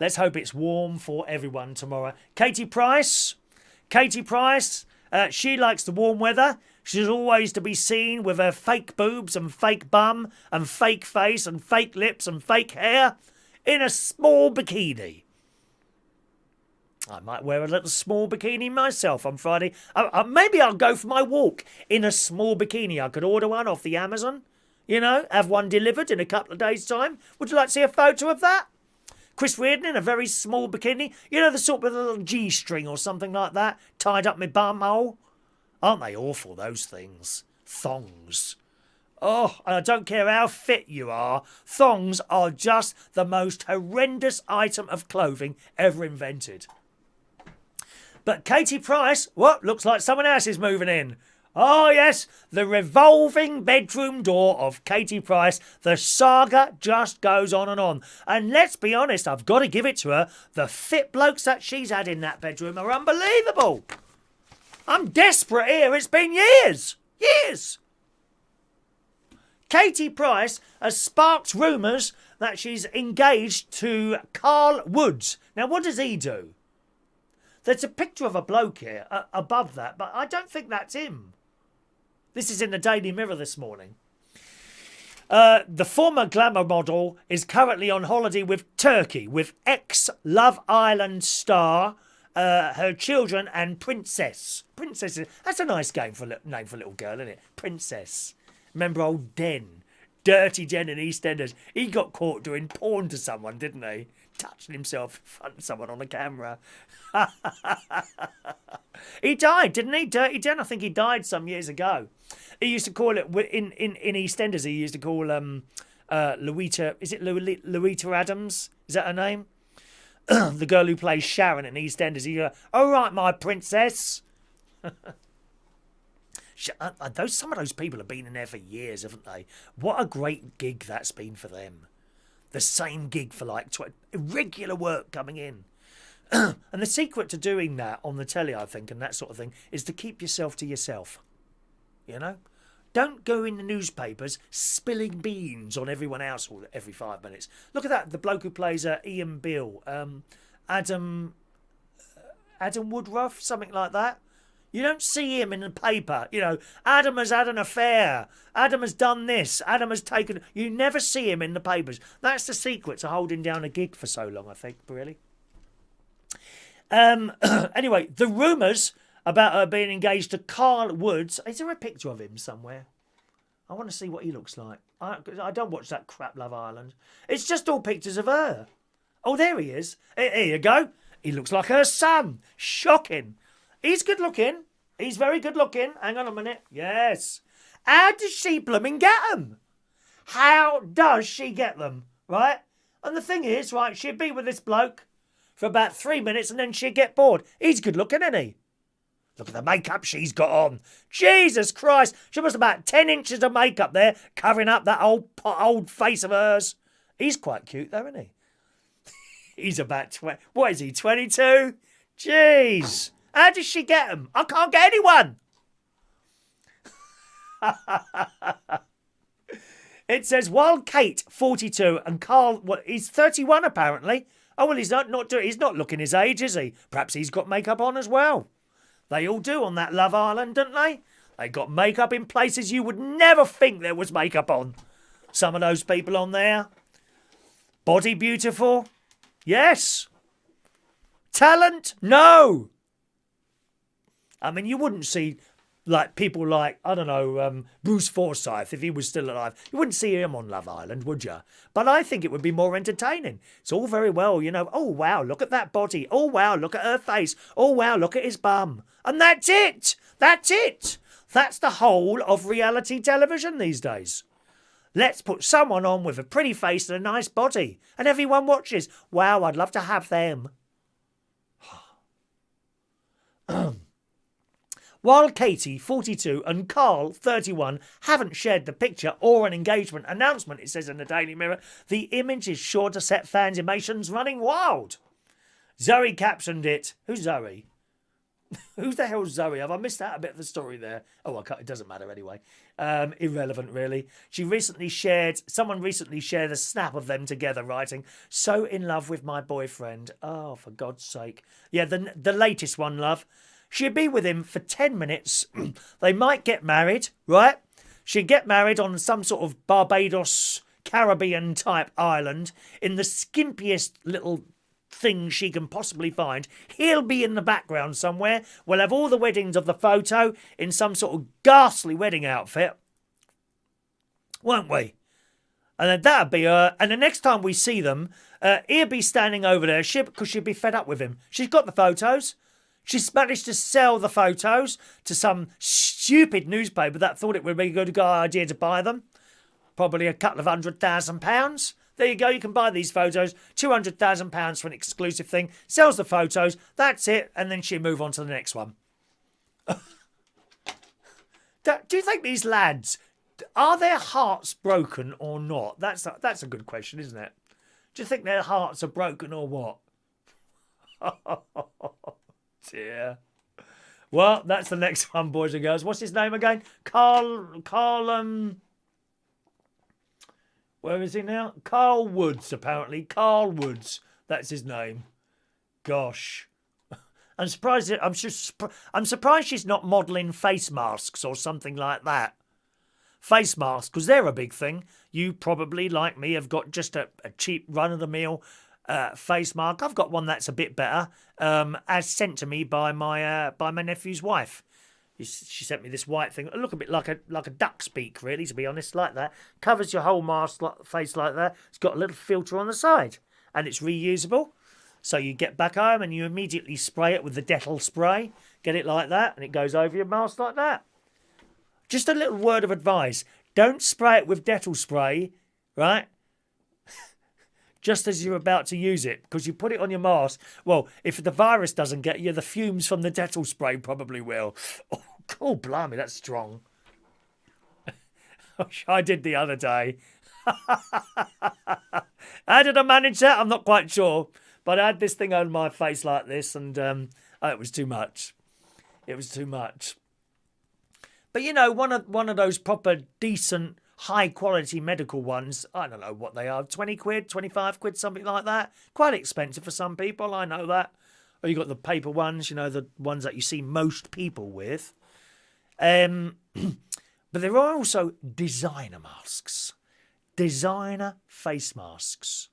Let's hope it's warm for everyone tomorrow. Katie Price, she likes the warm weather. She's always to be seen with her fake boobs and fake bum and fake face and fake lips and fake hair in a small bikini. I might wear a little small bikini myself on Friday. Maybe I'll go for my walk in a small bikini. I could order one off the Amazon, you know, have one delivered in a couple of days' time. Would you like to see a photo of that? Chris Reardon in a very small bikini. You know, the sort with a little G-string or something like that, tied up my bum hole. Aren't they awful, those things? Thongs. Oh, and I don't care how fit you are, thongs are just the most horrendous item of clothing ever invented. But Katie Price, what? Looks like someone else is moving in. Oh, yes, the revolving bedroom door of Katie Price. The saga just goes on. And let's be honest, I've got to give it to her. The fit blokes that she's had in that bedroom are unbelievable. I'm desperate here. It's been years. Years. Katie Price has sparked rumours that she's engaged to Carl Woods. Now, what does he do? There's a picture of a bloke here above that, but I don't think that's him. This is in the Daily Mirror this morning. The former glamour model is currently on holiday with Turkey with ex-Love Island star, her children and Princess. Princess, that's a nice name for a little girl, isn't it? Princess. Remember old Den? Dirty Den in EastEnders. He got caught doing porn to someone, didn't he? Touching himself in front of someone on the camera. He died, didn't he? Dirty Den. I think he died some years ago. He used to call it, in EastEnders, he used to call Louita, is it Louita Adams? Is that her name? The girl who plays Sharon in EastEnders. He go, all right, my princess. Some of those people have been in there for years, haven't they? What a great gig that's been for them. The same gig for like regular work coming in. And the secret to doing that on the telly, I think, and that sort of thing, is to keep yourself to yourself. You know? Don't go in the newspapers spilling beans on everyone else every 5 minutes. Look at that, the bloke who plays Ian Beale. Adam Woodruff, something like that. You don't see him in the paper. You know, Adam has had an affair. Adam has done this. Adam has taken... You never see him in the papers. That's the secret to holding down a gig for so long, I think, really. Anyway, the rumours about her being engaged to Carl Woods... Is there a picture of him somewhere? I want to see what he looks like. I don't watch that crap Love Island. It's just all pictures of her. Oh, there he is. Here you go. He looks like her son. Shocking. He's good looking. He's very good looking. Hang on a minute. Yes. How does she blooming get them? How does she get them? Right? And the thing is, right, she'd be with this bloke for about 3 minutes and then she'd get bored. He's good looking, isn't he? Look at the makeup she's got on. Jesus Christ. She must have about 10 inches of makeup there covering up that old face of hers. He's quite cute though, isn't he? He's about 20. What is he, 22? Jeez. How does she get them? I can't get anyone. It says, while Kate, 42, and Carl, he's 31 apparently. Oh, well, he's not looking his age, is he? Perhaps he's got makeup on as well. They all do on that Love Island, don't they? They got makeup in places you would never think there was makeup on. Some of those people on there. Body beautiful? Yes. Talent? No. I mean, you wouldn't see like people like, I don't know, Bruce Forsyth, if he was still alive. You wouldn't see him on Love Island, would you? But I think it would be more entertaining. It's all very well, you know, oh, wow, look at that body. Oh, wow, look at her face. Oh, wow, look at his bum. And that's it. That's it. That's the whole of reality television these days. Let's put someone on with a pretty face and a nice body. And everyone watches. Wow, I'd love to have them. While Katie, 42, and Carl, 31, haven't shared the picture or an engagement announcement, it says in the Daily Mirror, the image is sure to set fans' emotions running wild. Zoe captioned it. Who's Zoe? Who the hell's Zoe? Have I missed out a bit of the story there? Oh, it doesn't matter anyway. Irrelevant, really. Someone recently shared a snap of them together, writing, so in love with my boyfriend. Oh, for God's sake. Yeah, the latest one, love. She'd be with him for 10 minutes. They might get married, right? She'd get married on some sort of Barbados, Caribbean type island in the skimpiest little thing she can possibly find. He'll be in the background somewhere. We'll have all the weddings of the photo in some sort of ghastly wedding outfit. Won't we? And then that'll be her. And the next time we see them, he'll be standing over there because she'll be fed up with him. She's got the photos. She's managed to sell the photos to some stupid newspaper that thought it would be a good idea to buy them. Probably a couple of £100,000. There you go, you can buy these photos. £200,000 for an exclusive thing. Sells the photos, that's it, and then she'll move on to the next one. Do you think these lads, are their hearts broken or not? That's a good question, isn't it? Do you think their hearts are broken or what? Dear. Well, that's the next one, boys and girls. What's his name again? Carl, where is he now? Carl Woods, apparently. Carl Woods. That's his name. Gosh. I'm surprised she's not modelling face masks or something like that. Face masks, because they're a big thing. You probably, like me, have got just a cheap run-of-the-mill face mask. I've got one that's a bit better, as sent to me by my nephew's wife. She sent me this white thing. It look a bit like a duck's beak, really, to be honest, like that. Covers your whole face like that. It's got a little filter on the side, and it's reusable. So you get back home and you immediately spray it with the Dettol spray. Get it like that, and it goes over your mask like that. Just a little word of advice: don't spray it with Dettol spray, right? Just as you're about to use it, because you put it on your mask. Well, if the virus doesn't get you, the fumes from the Dettol spray probably will. Oh, blimey, that's strong. I did the other day. How did I manage that? I'm not quite sure. But I had this thing on my face like this, and it was too much. It was too much. But, you know, one of those proper decent high quality medical ones. I don't know what they are, 20 quid, 25 quid, something like that. Quite expensive for some people, I know that. Or you got the paper ones, you know, the ones that you see most people with. But there are also designer masks. Designer face masks.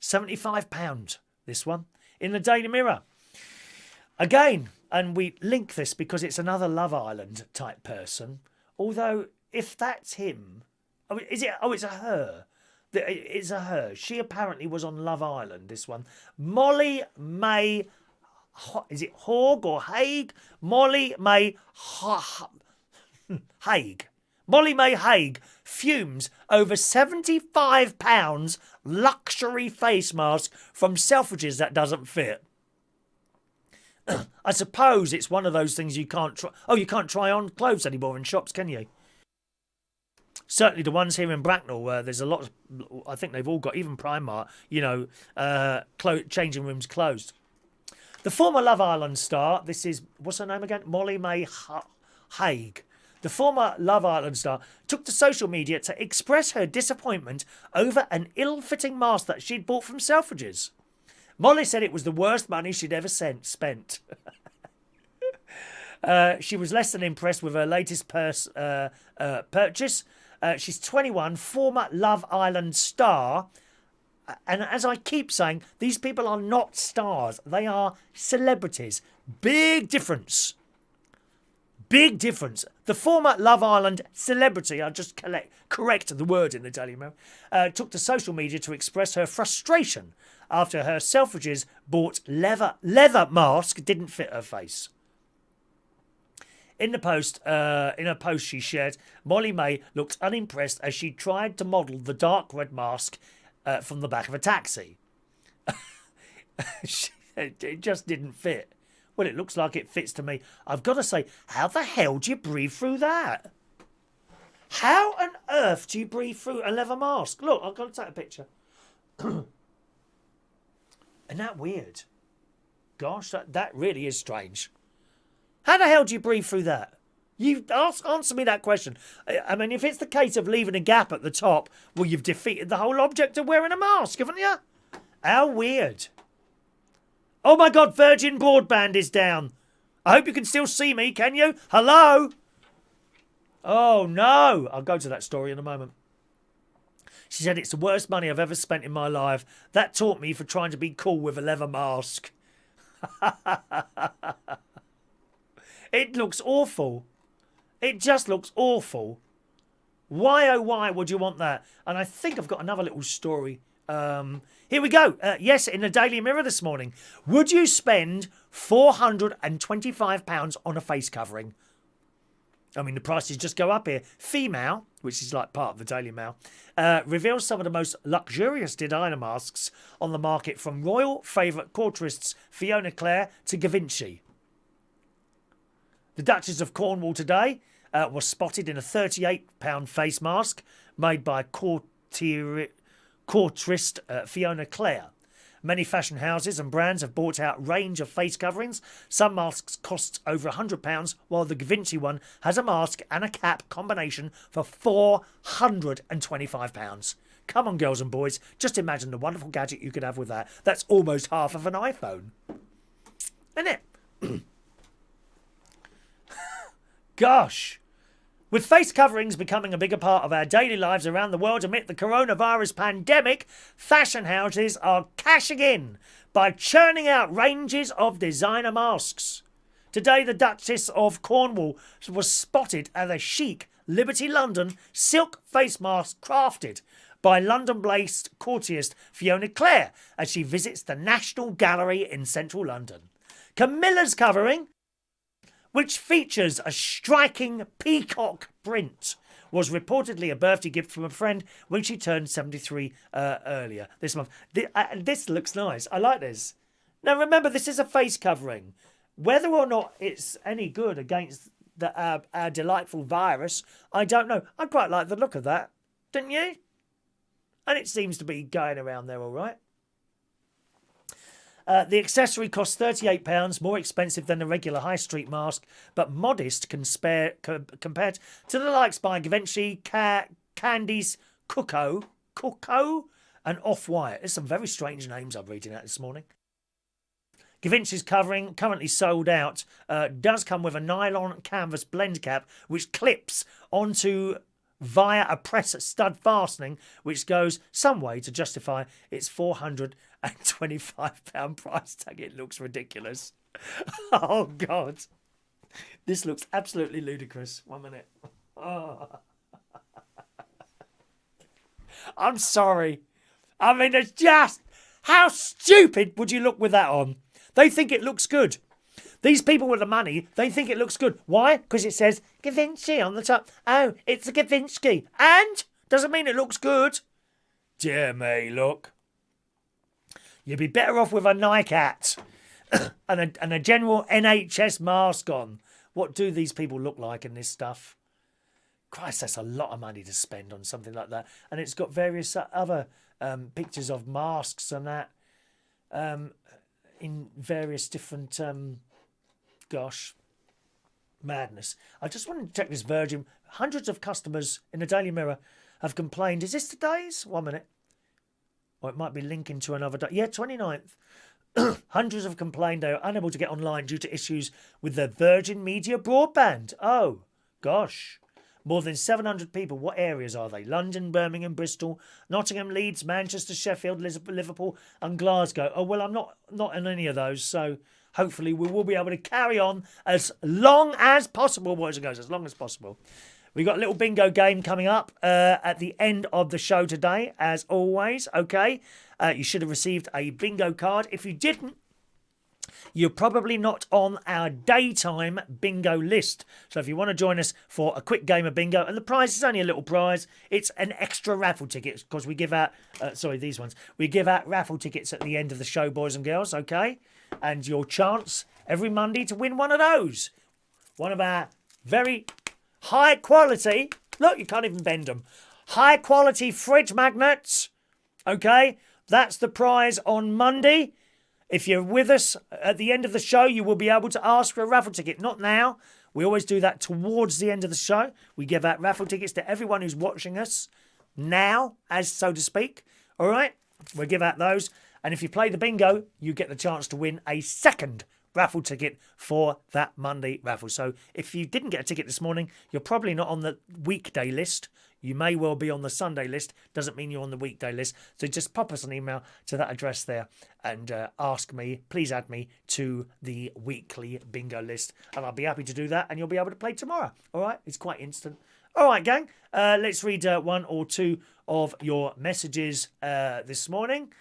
£75, this one, in the Daily Mirror. Again, and we link this because it's another Love Island type person. Although, if that's him, I mean, is it? Oh, it's a her. It's a her. She apparently was on Love Island, this one. Molly May, is it Haig or Haig? Molly May Haig. Molly May Haig fumes over £75 luxury face mask from Selfridges that doesn't fit. I suppose it's one of those things you can't try. Oh, you can't try on clothes anymore in shops, can you? Certainly the ones here in Bracknell, where there's a lot of, I think they've all got, even Primark, you know, changing rooms closed. The former Love Island star, this is, what's her name again? Molly May Haig. The former Love Island star took to social media to express her disappointment over an ill-fitting mask that she'd bought from Selfridges. Molly said it was the worst money she'd ever spent. She was less than impressed with her latest purchase. She's 21, former Love Island star. And as I keep saying, these people are not stars. They are celebrities. Big difference. Big difference. The former Love Island celebrity, I'll just correct the word in the Daily Mail, took to social media to express her frustration after her Selfridges bought leather mask didn't fit her face. In a post she shared, Molly May looked unimpressed as she tried to model the dark red mask from the back of a taxi. It just didn't fit. Well, it looks like it fits to me. I've got to say, how the hell do you breathe through that? How on earth do you breathe through a leather mask? Look, I've got to take a picture. Isn't that weird? Gosh, that really is strange. How the hell do you breathe through that? You answer me that question. I mean, if it's the case of leaving a gap at the top, well, you've defeated the whole object of wearing a mask, haven't you? How weird. Oh my God, Virgin Broadband is down. I hope you can still see me, can you? Hello? Oh no. I'll go to that story in a moment. She said, it's the worst money I've ever spent in my life. That taught me for trying to be cool with a leather mask. It looks awful. It just looks awful. Why, oh why would you want that? And I think I've got another little story. Here we go. Yes, in the Daily Mirror this morning. Would you spend £425 on a face covering? I mean, the prices just go up here. Female, which is like part of the Daily Mail, reveals some of the most luxurious designer masks on the market, from royal favourite courtists Fiona Clare to Givenchy. The Duchess of Cornwall today was spotted in a £38 face mask made by courtist Fiona Clare. Many fashion houses and brands have bought out range of face coverings. Some masks cost over £100, while the Givenchy one has a mask and a cap combination for £425. Come on, girls and boys, just imagine the wonderful gadget you could have with that. That's almost half of an iPhone. Isn't it? Gosh. With face coverings becoming a bigger part of our daily lives around the world amid the coronavirus pandemic, fashion houses are cashing in by churning out ranges of designer masks. Today, the Duchess of Cornwall was spotted at a chic Liberty London silk face mask crafted by London-based courtist Fiona Clare as she visits the National Gallery in central London. Camilla's covering, which features a striking peacock print, was reportedly a birthday gift from a friend when she turned 73 earlier this month. This looks nice. I like this. Now, remember, this is a face covering. Whether or not it's any good against our delightful virus, I don't know. I quite like the look of that. Didn't you? And it seems to be going around there all right. The accessory costs £38, more expensive than a regular high street mask, but modest compared to the likes by Givenchy, Candies, Coco, and Off-White. There's some very strange names I'm reading out this morning. Givenchy's covering, currently sold out, does come with a nylon canvas blend cap, which clips onto via a press stud fastening, which goes some way to justify its £425 price tag. It looks ridiculous. Oh, God. This looks absolutely ludicrous. 1 minute. Oh. I'm sorry. I mean, it's just... How stupid would you look with that on? They think it looks good. These people with the money, they think it looks good. Why? Because it says Givenchy on the top. Oh, it's a Givenchy. And? Doesn't mean it looks good. Dear me, look. You'd be better off with a Nike hat and a general NHS mask on. What do these people look like in this stuff? Christ, that's a lot of money to spend on something like that. And it's got various other pictures of masks and that in various different... Gosh, madness. I just wanted to check this Virgin. Hundreds of customers in the Daily Mirror have complained. Is this today's? 1 minute. Or it might be linking to another day. Yeah, 29th. Hundreds have complained they are unable to get online due to issues with the Virgin Media broadband. Oh, gosh. More than 700 people. What areas are they? London, Birmingham, Bristol, Nottingham, Leeds, Manchester, Sheffield, Liverpool and Glasgow. Oh, well, I'm not in any of those, so... Hopefully, we will be able to carry on as long as possible, boys and girls, as long as possible. We've got a little bingo game coming up at the end of the show today, as always, okay? You should have received a bingo card. If you didn't, you're probably not on our daytime bingo list. So if you want to join us for a quick game of bingo, and the prize is only a little prize, it's an extra raffle ticket, because we give out, these ones. We give out raffle tickets at the end of the show, boys and girls, okay? And your chance every Monday to win one of those. One of our very high quality, look, you can't even bend them, high quality fridge magnets. Okay, that's the prize on Monday. If you're with us at the end of the show, you will be able to ask for a raffle ticket. Not now. We always do that towards the end of the show. We give out raffle tickets to everyone who's watching us now, as so to speak. All right, we'll give out those. And if you play the bingo, you get the chance to win a second raffle ticket for that Monday raffle. So if you didn't get a ticket this morning, you're probably not on the weekday list. You may well be on the Sunday list. Doesn't mean you're on the weekday list. So just pop us an email to that address there and ask me, please add me to the weekly bingo list. And I'll be happy to do that. And you'll be able to play tomorrow. All right? It's quite instant. All right, gang. Let's read one or two of your messages this morning.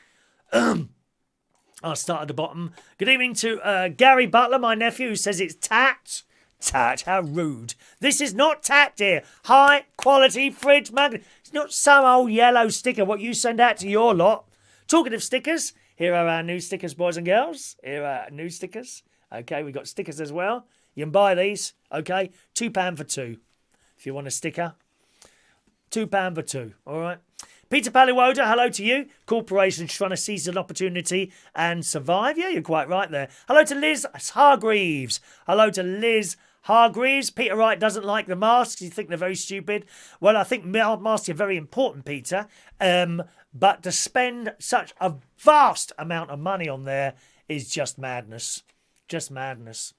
I'll start at the bottom. Good evening to Gary Butler, my nephew, who says it's tat. Tat, how rude. This is not tat, dear. High quality fridge magnet. It's not some old yellow sticker what you send out to your lot. Talking of stickers, here are our new stickers, boys and girls. Here are our new stickers. Okay, we've got stickers as well. You can buy these, okay? £2 for two. If you want a sticker, £2 for two, all right? Peter Paliwoda, hello to you. Corporations trying to seize an opportunity and survive. Yeah, you're quite right there. Hello to Liz Hargreaves. Hello to Liz Hargreaves. Peter Wright doesn't like the masks. You think they're very stupid. Well, I think masks are very important, Peter. But to spend such a vast amount of money on there is just madness. Just madness.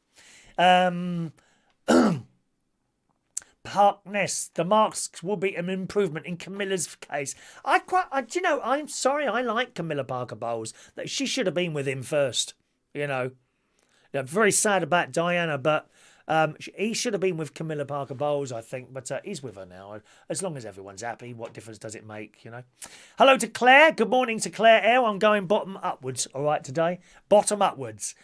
Parkness, the masks will be an improvement in Camilla's case. I'm sorry, I like Camilla Parker Bowles. She should have been with him first, Yeah, very sad about Diana, but he should have been with Camilla Parker Bowles, I think, but he's with her now. As long as everyone's happy, what difference does it make, Hello to Claire. Good morning to Claire L. I'm going bottom upwards, all right, today. Bottom upwards.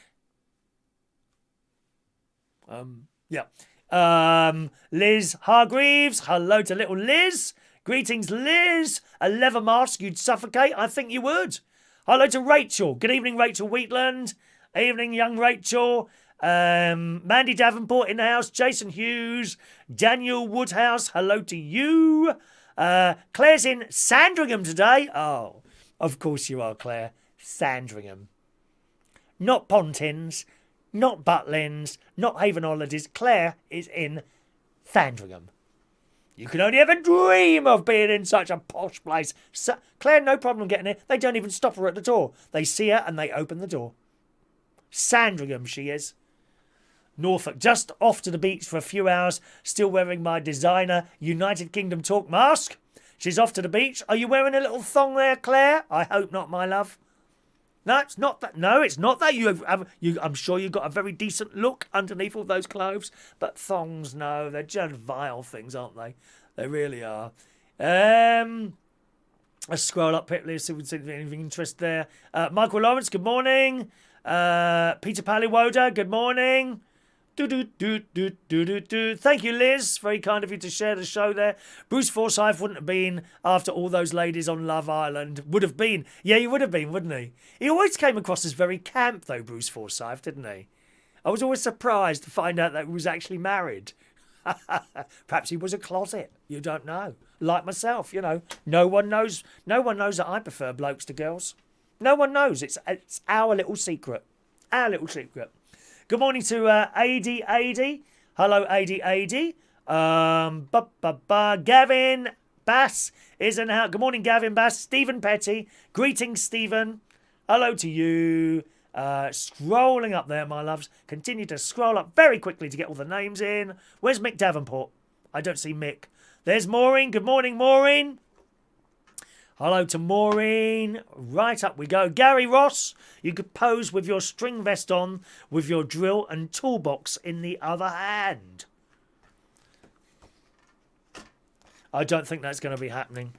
Yeah. Liz Hargreaves, hello to little Liz. Greetings, Liz. A leather mask, you'd suffocate? I think you would. Hello to Rachel. Good evening, Rachel Wheatland. Evening, young Rachel. Mandy Davenport in the house. Jason Hughes. Daniel Woodhouse, hello to you. Claire's in Sandringham today. Oh, of course you are, Claire. Sandringham. not Pontins, not Butlins, not Haven Holidays. Claire is in Thundringham. You can only ever dream of being in such a posh place. So, Claire, no problem getting here. They don't even stop her at the door. They see her and they open the door. Sandringham she is. Norfolk, just off to the beach for a few hours, still wearing my designer United Kingdom talk mask. She's off to the beach. Are you wearing a little thong there, Claire? I hope not, my love. No, it's not that. No, it's not that. I'm sure you've got a very decent look underneath all those clothes. But thongs, no, they're just vile things, aren't they? They really are. Let's scroll up quickly, see if we see anything interesting there. Michael Lawrence, good morning. Peter Paliwoda, good morning. Thank you, Liz. Very kind of you to share the show there. Bruce Forsyth wouldn't have been after all those ladies on Love Island. Would have been. Yeah, he would have been, wouldn't he? He always came across as very camp, though, Bruce Forsyth, didn't he? I was always surprised to find out that he was actually married. Perhaps he was a closet. You don't know. Like myself, you know. No one knows that I prefer blokes to girls. No one knows. It's our little secret. Our little secret. Good morning to AD. Hello, AD. Gavin Bass is in out. Good morning, Gavin Bass. Stephen Petty. Greetings, Stephen. Hello to you. Scrolling up there, my loves. Continue to scroll up very quickly to get all the names in. Where's Mick Davenport? I don't see Mick. There's Maureen. Good morning, Maureen. Hello to Maureen. Right up we go. Gary Ross, you could pose with your string vest on, with your drill and toolbox in the other hand. I don't think that's going to be happening.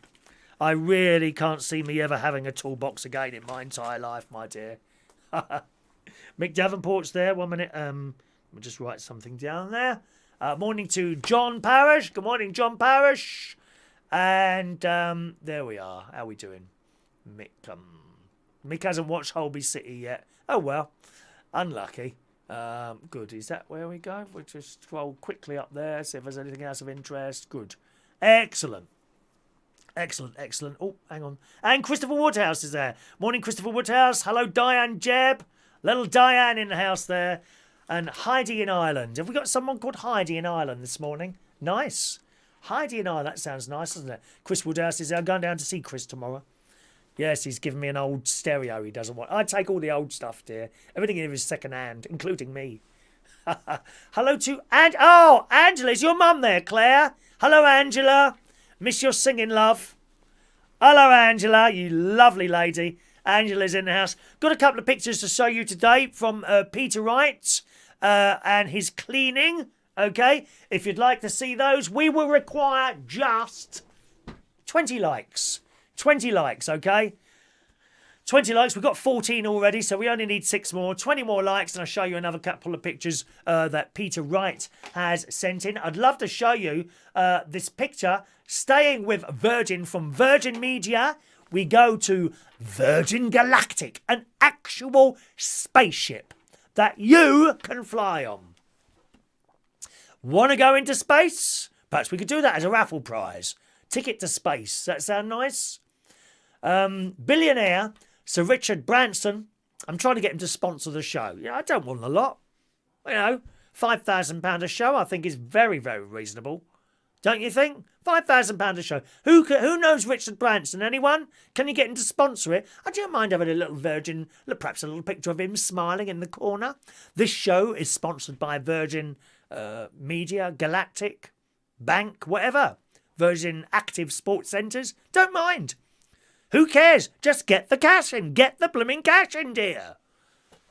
I really can't see me ever having a toolbox again in my entire life, my dear. Mick Davenport's there. 1 minute. I'll just write something down there. Morning to John Parrish. Good morning, John Parrish. And there we are. How are we doing? Mick hasn't watched Holby City yet. Oh, well. Unlucky. Good. Is that where we go? We'll just scroll quickly up there, see if there's anything else of interest. Good. Excellent. Oh, hang on. And Christopher Woodhouse is there. Morning, Christopher Woodhouse. Hello, Diane Jebb. Little Diane in the house there. And Heidi in Ireland. Have we got someone called Heidi in Ireland this morning? Nice. Heidi and I, that sounds nice, doesn't it? Chris Woodhouse says, I'm going down to see Chris tomorrow. Yes, he's given me an old stereo he doesn't want. I take all the old stuff, dear. Everything here is second hand, including me. Hello to... Angela, is your mum there, Claire? Hello, Angela. Miss your singing, love. Hello, Angela, you lovely lady. Angela's in the house. Got a couple of pictures to show you today from Peter Wright and his cleaning. Okay, if you'd like to see those, we will require just 20 likes. 20 likes, okay? 20 likes. We've got 14 already, so we only need 6 more. 20 more likes, and I'll show you another couple of pictures that Peter Wright has sent in. I'd love to show you this picture. Staying with Virgin, from Virgin Media, we go to Virgin Galactic, an actual spaceship that you can fly on. Want to go into space? Perhaps we could do that as a raffle prize. Ticket to space. Does that sound nice? Billionaire Sir Richard Branson. I'm trying to get him to sponsor the show. Yeah, I don't want a lot. You know, £5,000 a show I think is very, very reasonable. Don't you think? £5,000 a show. Who knows Richard Branson? Anyone? Can you get him to sponsor it? I don't mind having a little Virgin, perhaps a little picture of him smiling in the corner. This show is sponsored by Virgin Media, Galactic, Bank, whatever. Virgin Active Sports Centres. Don't mind. Who cares? Just get the cash in. Get the blooming cash in, dear.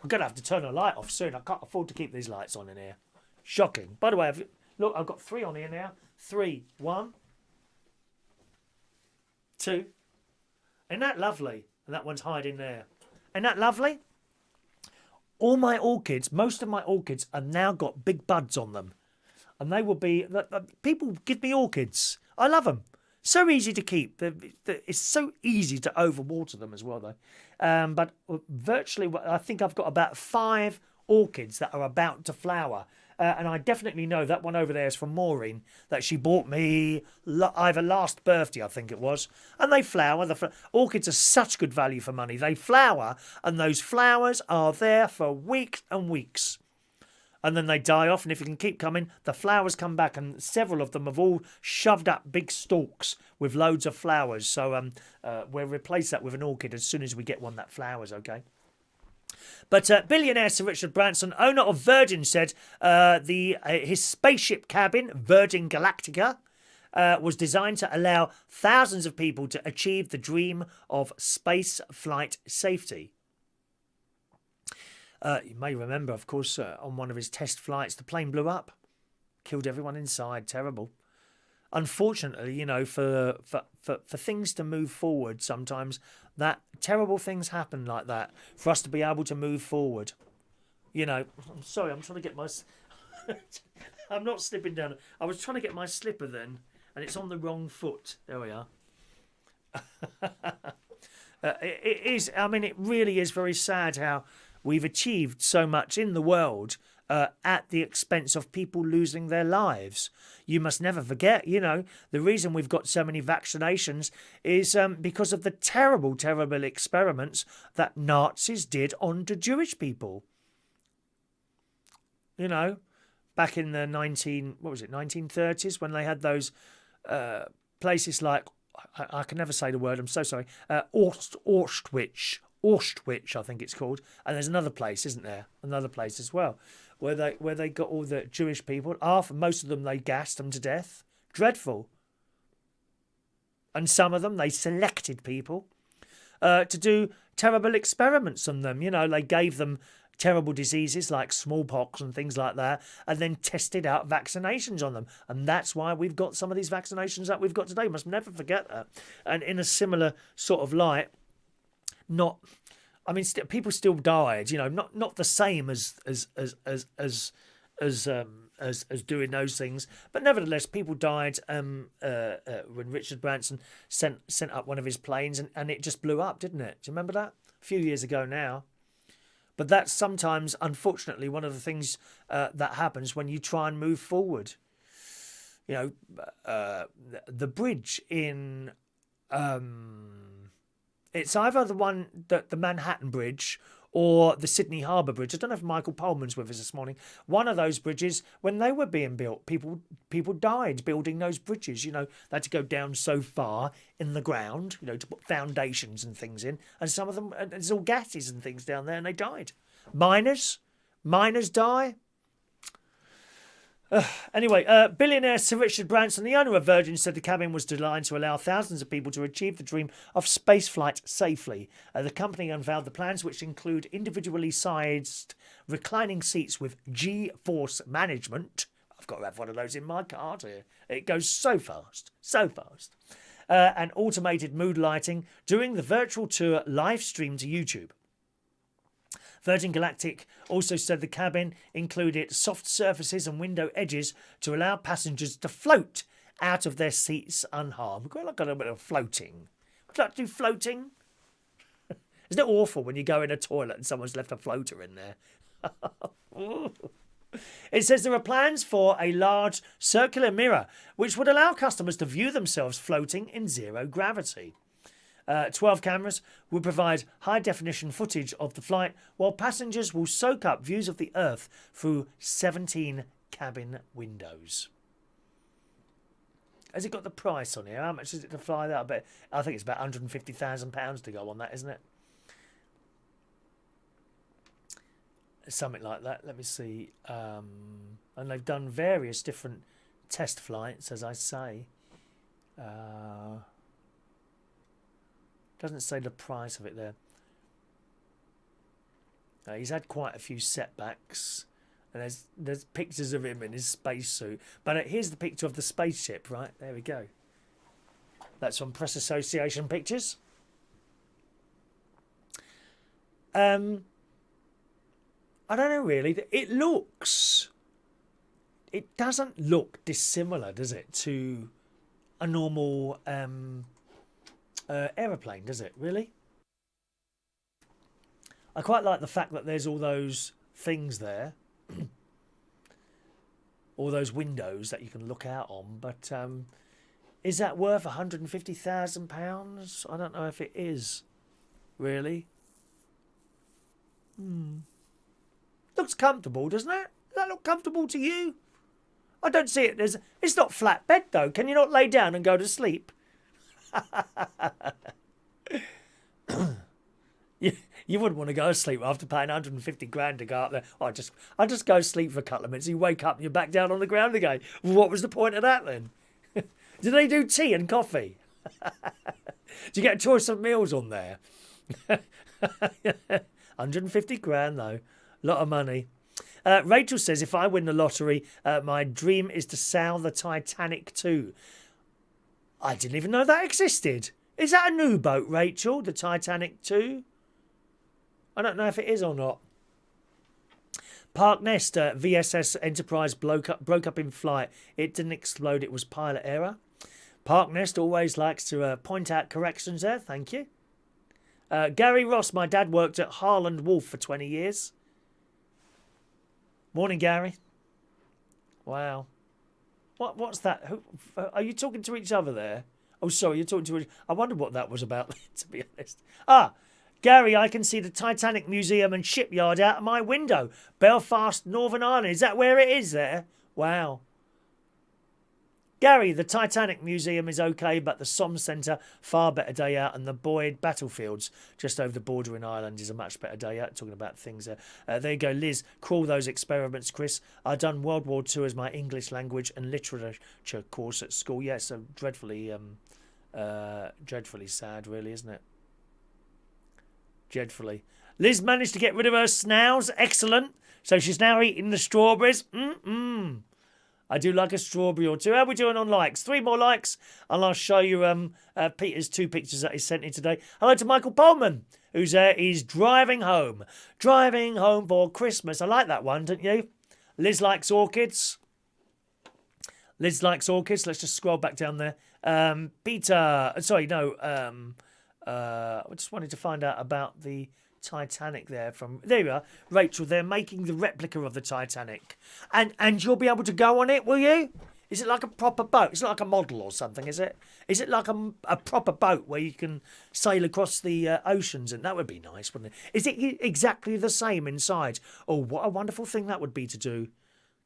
I'm going to have to turn the light off soon. I can't afford to keep these lights on in here. Shocking. By the way, look, I've got 3 on here now. 3. 1. 2. Isn't that lovely? And that one's hiding there. Isn't that lovely? All my orchids, most of my orchids, have now got big buds on them. And they will be... People give me orchids. I love them. So easy to keep. It's so easy to overwater them as well, though. But virtually, I think I've got about 5 orchids that are about to flower. and I definitely know that one over there is from Maureen, that she bought me either last birthday, I think it was. And they flower. Orchids are such good value for money. They flower, and those flowers are there for weeks and weeks. And then they die off, and if you can keep coming, the flowers come back, and several of them have all shoved up big stalks with loads of flowers. So we'll replace that with an orchid as soon as we get one that flowers, okay? But billionaire Sir Richard Branson, owner of Virgin, said his spaceship cabin, Virgin Galactica, was designed to allow thousands of people to achieve the dream of space flight safety. You may remember, of course, on one of his test flights, the plane blew up, killed everyone inside. Terrible. Unfortunately, you know, for things to move forward, sometimes that terrible things happen like that for us to be able to move forward. You know, I'm sorry, I'm trying to get my. I'm not slipping down. I was trying to get my slipper then, and it's on the wrong foot. There we are. It is. I mean, it really is very sad how we've achieved so much in the world at the expense of people losing their lives. You must never forget, you know, the reason we've got so many vaccinations is because of the terrible, terrible experiments that Nazis did on the Jewish people. You know, back in the 1930s, when they had those places like, I can never say the word, I'm so sorry, Auschwitz, I think it's called, and there's another place, isn't there? Another place as well, where they got all the Jewish people. Most of them they gassed them to death. Dreadful. And some of them they selected people to do terrible experiments on them. You know, they gave them terrible diseases like smallpox and things like that, and then tested out vaccinations on them. And that's why we've got some of these vaccinations that we've got today. We must never forget that. And in a similar sort of light, people still died, you know, not the same as doing those things, but nevertheless, people died when Richard Branson sent up one of his planes and it just blew up, didn't it? Do you remember that? A few years ago now. But that's sometimes, unfortunately, one of the things that happens when you try and move forward. You know, the bridge in. It's either the Manhattan Bridge or the Sydney Harbour Bridge. I don't know if Michael Pullman's with us this morning. One of those bridges, when they were being built, people died building those bridges. You know, they had to go down so far in the ground, you know, to put foundations and things in. And some of them, there's all gases and things down there, and they died. Miners die. Anyway, billionaire Sir Richard Branson, the owner of Virgin, said the cabin was designed to allow thousands of people to achieve the dream of spaceflight safely. The company unveiled the plans, which include individually sized reclining seats with G-force management. I've got to have one of those in my car here. It goes so fast, so fast. And automated mood lighting during the virtual tour live stream to YouTube. Virgin Galactic also said the cabin included soft surfaces and window edges to allow passengers to float out of their seats unharmed. We've got a little bit of floating. Would you like to do floating? Isn't it awful when you go in a toilet and someone's left a floater in there? It says there are plans for a large circular mirror which would allow customers to view themselves floating in zero gravity. 12 cameras will provide high-definition footage of the flight, while passengers will soak up views of the Earth through 17 cabin windows. Has it got the price on here? How much is it to fly that? I think it's about £150,000 to go on that, isn't it? Something like that. Let me see. And they've done various different test flights, as I say. Doesn't say the price of it there. He's had quite a few setbacks, and there's pictures of him in his spacesuit. But here's the picture of the spaceship. Right, there we go. That's from Press Association Pictures. I don't know really. It doesn't look dissimilar, does it, to a normal aeroplane, does it, really? I quite like the fact that there's all those things there. all those windows that you can look out on. But is that worth £150,000? I don't know if it is. Really? Looks comfortable, doesn't it? Does that look comfortable to you? I don't see it. It's not flat bed though. Can you not lay down and go to sleep? You wouldn't want to go to sleep after paying 150 grand to go up there. I just go to sleep for a couple of minutes. You wake up and you're back down on the ground again. Well, what was the point of that then? Do they do tea and coffee? Do you get a choice of meals on there? 150 grand though. A lot of money. Rachel says, if I win the lottery, my dream is to sail the Titanic too. I didn't even know that existed. Is that a new boat, Rachel? The Titanic 2? I don't know if it is or not. Park Nest VSS Enterprise broke up in flight. It didn't explode. It was pilot error. Park Nest always likes to point out corrections there. Thank you. Gary Ross, my dad worked at Harland Wolff for 20 years. Morning, Gary. Wow. What's that? Who, are you talking to each other there? Oh, sorry, you're talking to... I wondered what that was about, to be honest. Gary, I can see the Titanic Museum and Shipyard out of my window. Belfast, Northern Ireland. Is that where it is there? Wow. Gary, the Titanic Museum is okay, but the Somme Centre, far better day out, and the Boyd Battlefields, just over the border in Ireland, is a much better day out. Talking about things there. There you go, Liz. Crawl those experiments, Chris. I done World War II as my English language and literature course at school. Yeah, so dreadfully sad, really, isn't it? Dreadfully. Liz managed to get rid of her snows. Excellent. So she's now eating the strawberries. I do like a strawberry or two. How are we doing on likes? 3 more likes, and I'll show you Peter's 2 pictures that he sent in today. Hello to Michael Pullman, who's he's driving home. Driving home for Christmas. I like that one, don't you? Liz likes orchids. Liz likes orchids. Let's just scroll back down there. Peter, sorry, no. I just wanted to find out about the Titanic there. There you are, Rachel. They're making the replica of the Titanic, and you'll be able to go on it, will you? Is it like a proper boat? It's not like a model or something, is it? Is it like a proper boat where you can sail across the oceans? And that would be nice, wouldn't it? Is it exactly the same inside? Oh, what a wonderful thing that would be to do.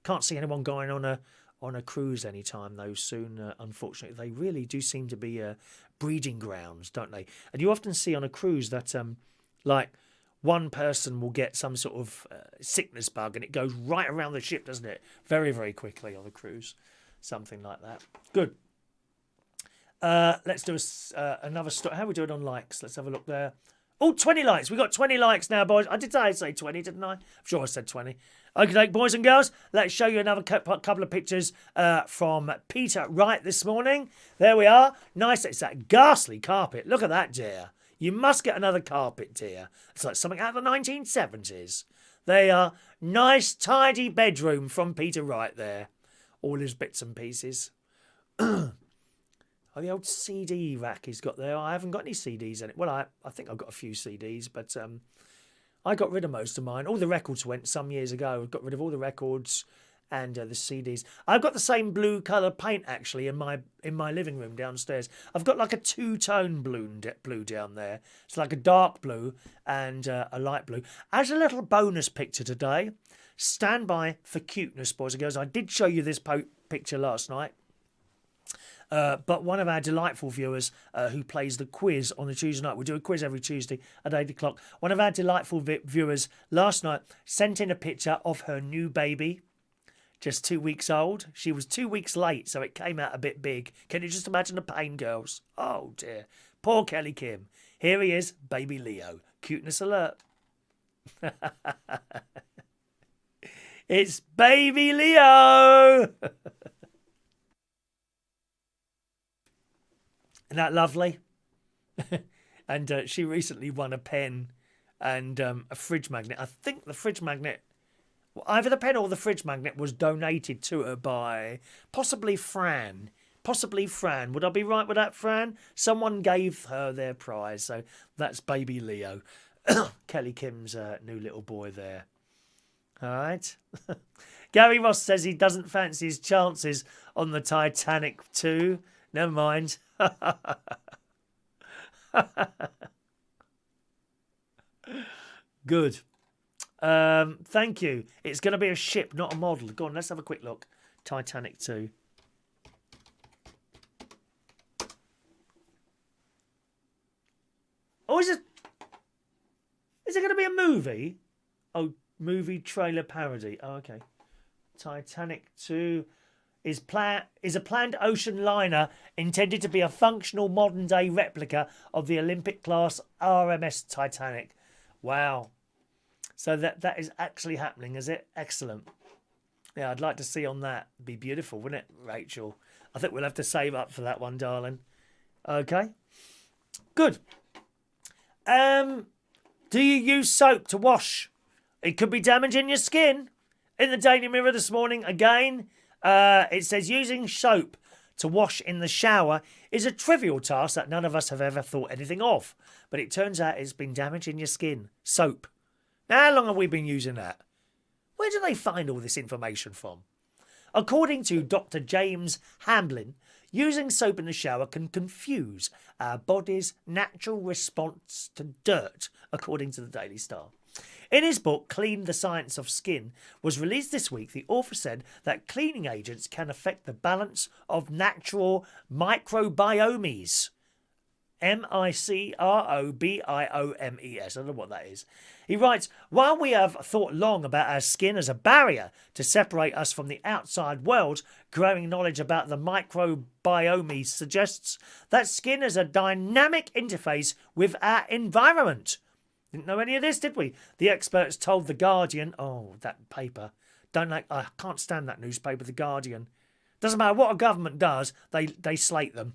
Can't see anyone going on a cruise anytime though soon. Unfortunately, they really do seem to be breeding grounds, don't they? And you often see on a cruise that like one person will get some sort of sickness bug and it goes right around the ship, doesn't it? Very, very quickly on a cruise. Something like that. Good. Let's do another story. How are we doing on likes? Let's have a look there. Oh, 20 likes. We got 20 likes now, boys. Did I say 20, didn't I? I'm sure I said 20. Okay, boys and girls, let's show you another couple of pictures from Peter Wright this morning. There we are. Nice. It's that ghastly carpet. Look at that, dear. You must get another carpet, dear. It's like something out of the 1970s. They are nice, tidy bedroom from Peter Wright there. All his bits and pieces. Oh, the old CD rack he's got there. I haven't got any CDs in it. Well, I think I've got a few CDs, but I got rid of most of mine. All the records went some years ago. I got rid of all the records and the CDs. I've got the same blue colour paint actually in my living room downstairs. I've got like a 2-tone blue down there. It's like a dark blue and a light blue. As a little bonus picture today, stand by for cuteness, boys and girls. I did show you this picture last night. But one of our delightful viewers who plays the quiz on the Tuesday night, we do a quiz every Tuesday at 8 o'clock. One of our delightful viewers last night sent in a picture of her new baby, just 2 weeks old. She was 2 weeks late, so it came out a bit big. Can you just imagine the pain, girls? Oh, dear. Poor Kelly Kim. Here he is, baby Leo. Cuteness alert. It's baby Leo. Isn't that lovely? And she recently won a pen and a fridge magnet. I think the fridge magnet, either the pen or the fridge magnet, was donated to her by possibly Fran. Possibly Fran. Would I be right with that, Fran? Someone gave her their prize. So that's baby Leo. Kelly Kim's new little boy there. All right. Gary Ross says he doesn't fancy his chances on the Titanic 2. Never mind. Good. Thank you. It's going to be a ship, not a model. Go on, let's have a quick look. Titanic 2. Oh, is it going to be a movie? Oh, movie trailer parody. Oh, okay. Titanic 2 is a planned ocean liner intended to be a functional modern-day replica of the Olympic-class RMS Titanic. Wow. So that is actually happening, is it? Excellent. Yeah, I'd like to see on that. It'd be beautiful, wouldn't it, Rachel? I think we'll have to save up for that one, darling. Okay. Good. Do you use soap to wash? It could be damaging your skin. In the Daily Mirror this morning, again, it says using soap to wash in the shower is a trivial task that none of us have ever thought anything of. But it turns out it's been damaging your skin. Soap. Now, how long have we been using that? Where do they find all this information from? According to Dr. James Hamblin, using soap in the shower can confuse our body's natural response to dirt, according to the Daily Star. In his book, Clean the Science of Skin, was released this week, the author said that cleaning agents can affect the balance of natural microbiomes. Microbiomes. I don't know what that is. He writes, while we have thought long about our skin as a barrier to separate us from the outside world, growing knowledge about the microbiome suggests that skin is a dynamic interface with our environment. Didn't know any of this, did we? The experts told The Guardian, oh, that paper. I can't stand that newspaper, The Guardian. Doesn't matter what a government does, they slate them.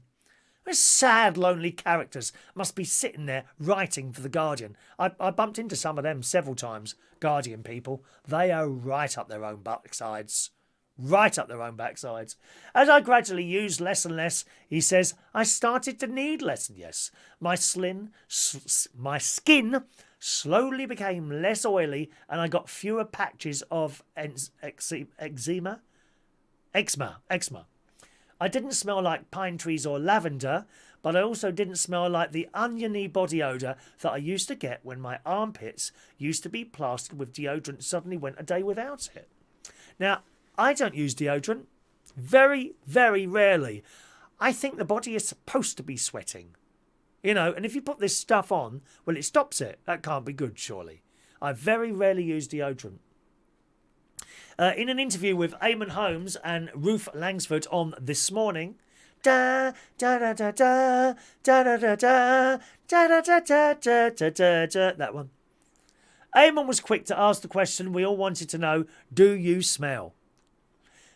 They're sad, lonely characters must be sitting there writing for The Guardian. I bumped into some of them several times, Guardian people. They are right up their own backsides. Right up their own backsides. As I gradually used less and less, he says, I started to need less and less. My skin slowly became less oily and I got fewer patches of eczema. I didn't smell like pine trees or lavender, but I also didn't smell like the oniony body odour that I used to get when my armpits used to be plastered with deodorant suddenly went a day without it. Now, I don't use deodorant. Very, very rarely. I think the body is supposed to be sweating. You know, and if you put this stuff on, well, it stops it. That can't be good, surely. I very rarely use deodorant. In an interview with Eamon Holmes and Ruth Langsford on This Morning, that one. Eamon was quick to ask the question we all wanted to know, do you smell?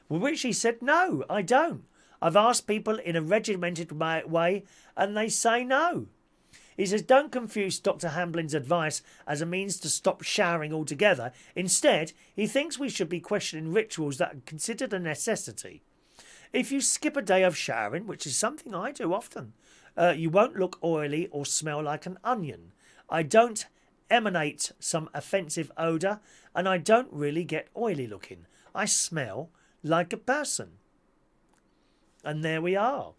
With which he said, no, I don't. I've asked people in a regimented way and they say no. He says, don't confuse Dr. Hamblin's advice as a means to stop showering altogether. Instead, he thinks we should be questioning rituals that are considered a necessity. If you skip a day of showering, which is something I do often, you won't look oily or smell like an onion. I don't emanate some offensive odour and I don't really get oily looking. I smell like a person. And there we are.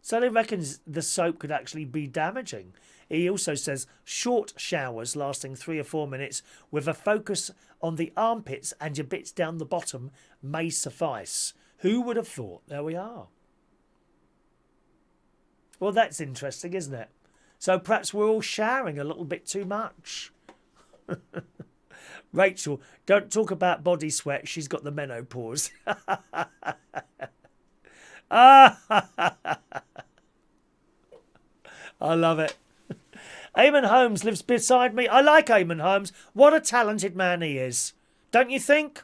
So he reckons the soap could actually be damaging. He also says short showers lasting 3 or 4 minutes with a focus on the armpits and your bits down the bottom may suffice. Who would have thought? There we are. Well, that's interesting, isn't it? So perhaps we're all showering a little bit too much. Rachel, don't talk about body sweat. She's got the menopause. I love it. Eamon Holmes lives beside me. I like Eamon Holmes. What a talented man he is. Don't you think?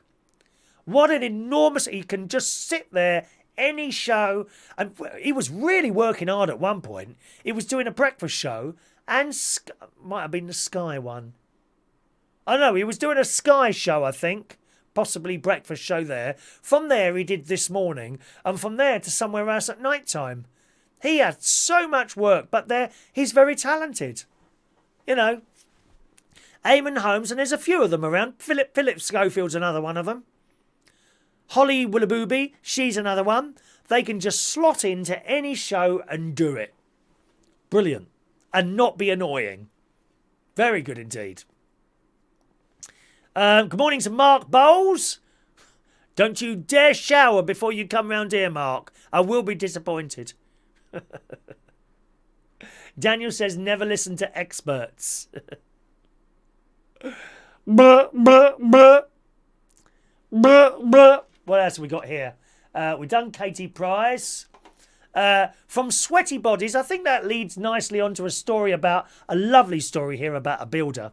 What an enormous... He can just sit there, any show. And he was really working hard at one point. He was doing a breakfast show and... might have been the Sky one. I know, he was doing a Sky show, I think. Possibly breakfast show there. From there, he did This Morning. And from there to somewhere else at night time. He had so much work, but he's very talented. You know. Eamon Holmes, and there's a few of them around. Philip Schofield's another one of them. Holly Willabooby, she's another one. They can just slot into any show and do it. Brilliant. And not be annoying. Very good indeed. Good morning to Mark Bowles. Don't you dare shower before you come round here, Mark. I will be disappointed. Daniel says never listen to experts. Blah, blah, blah. Blah, blah. What else have we got here? We've done Katie Price. From Sweaty Bodies, I think that leads nicely onto a lovely story here about a builder.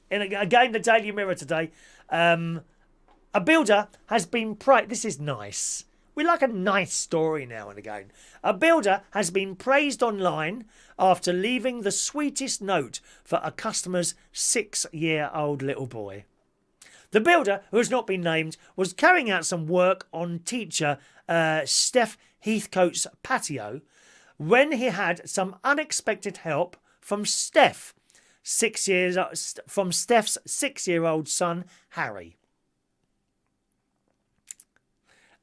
Again, the Daily Mirror today. A builder has been praised. This is nice. We like a nice story now and again. A builder has been praised online after leaving the sweetest note for a customer's 6-year-old little boy. The builder, who has not been named, was carrying out some work on teacher Steph Heathcote's patio when he had some unexpected help from Steph's 6-year-old son, Harry.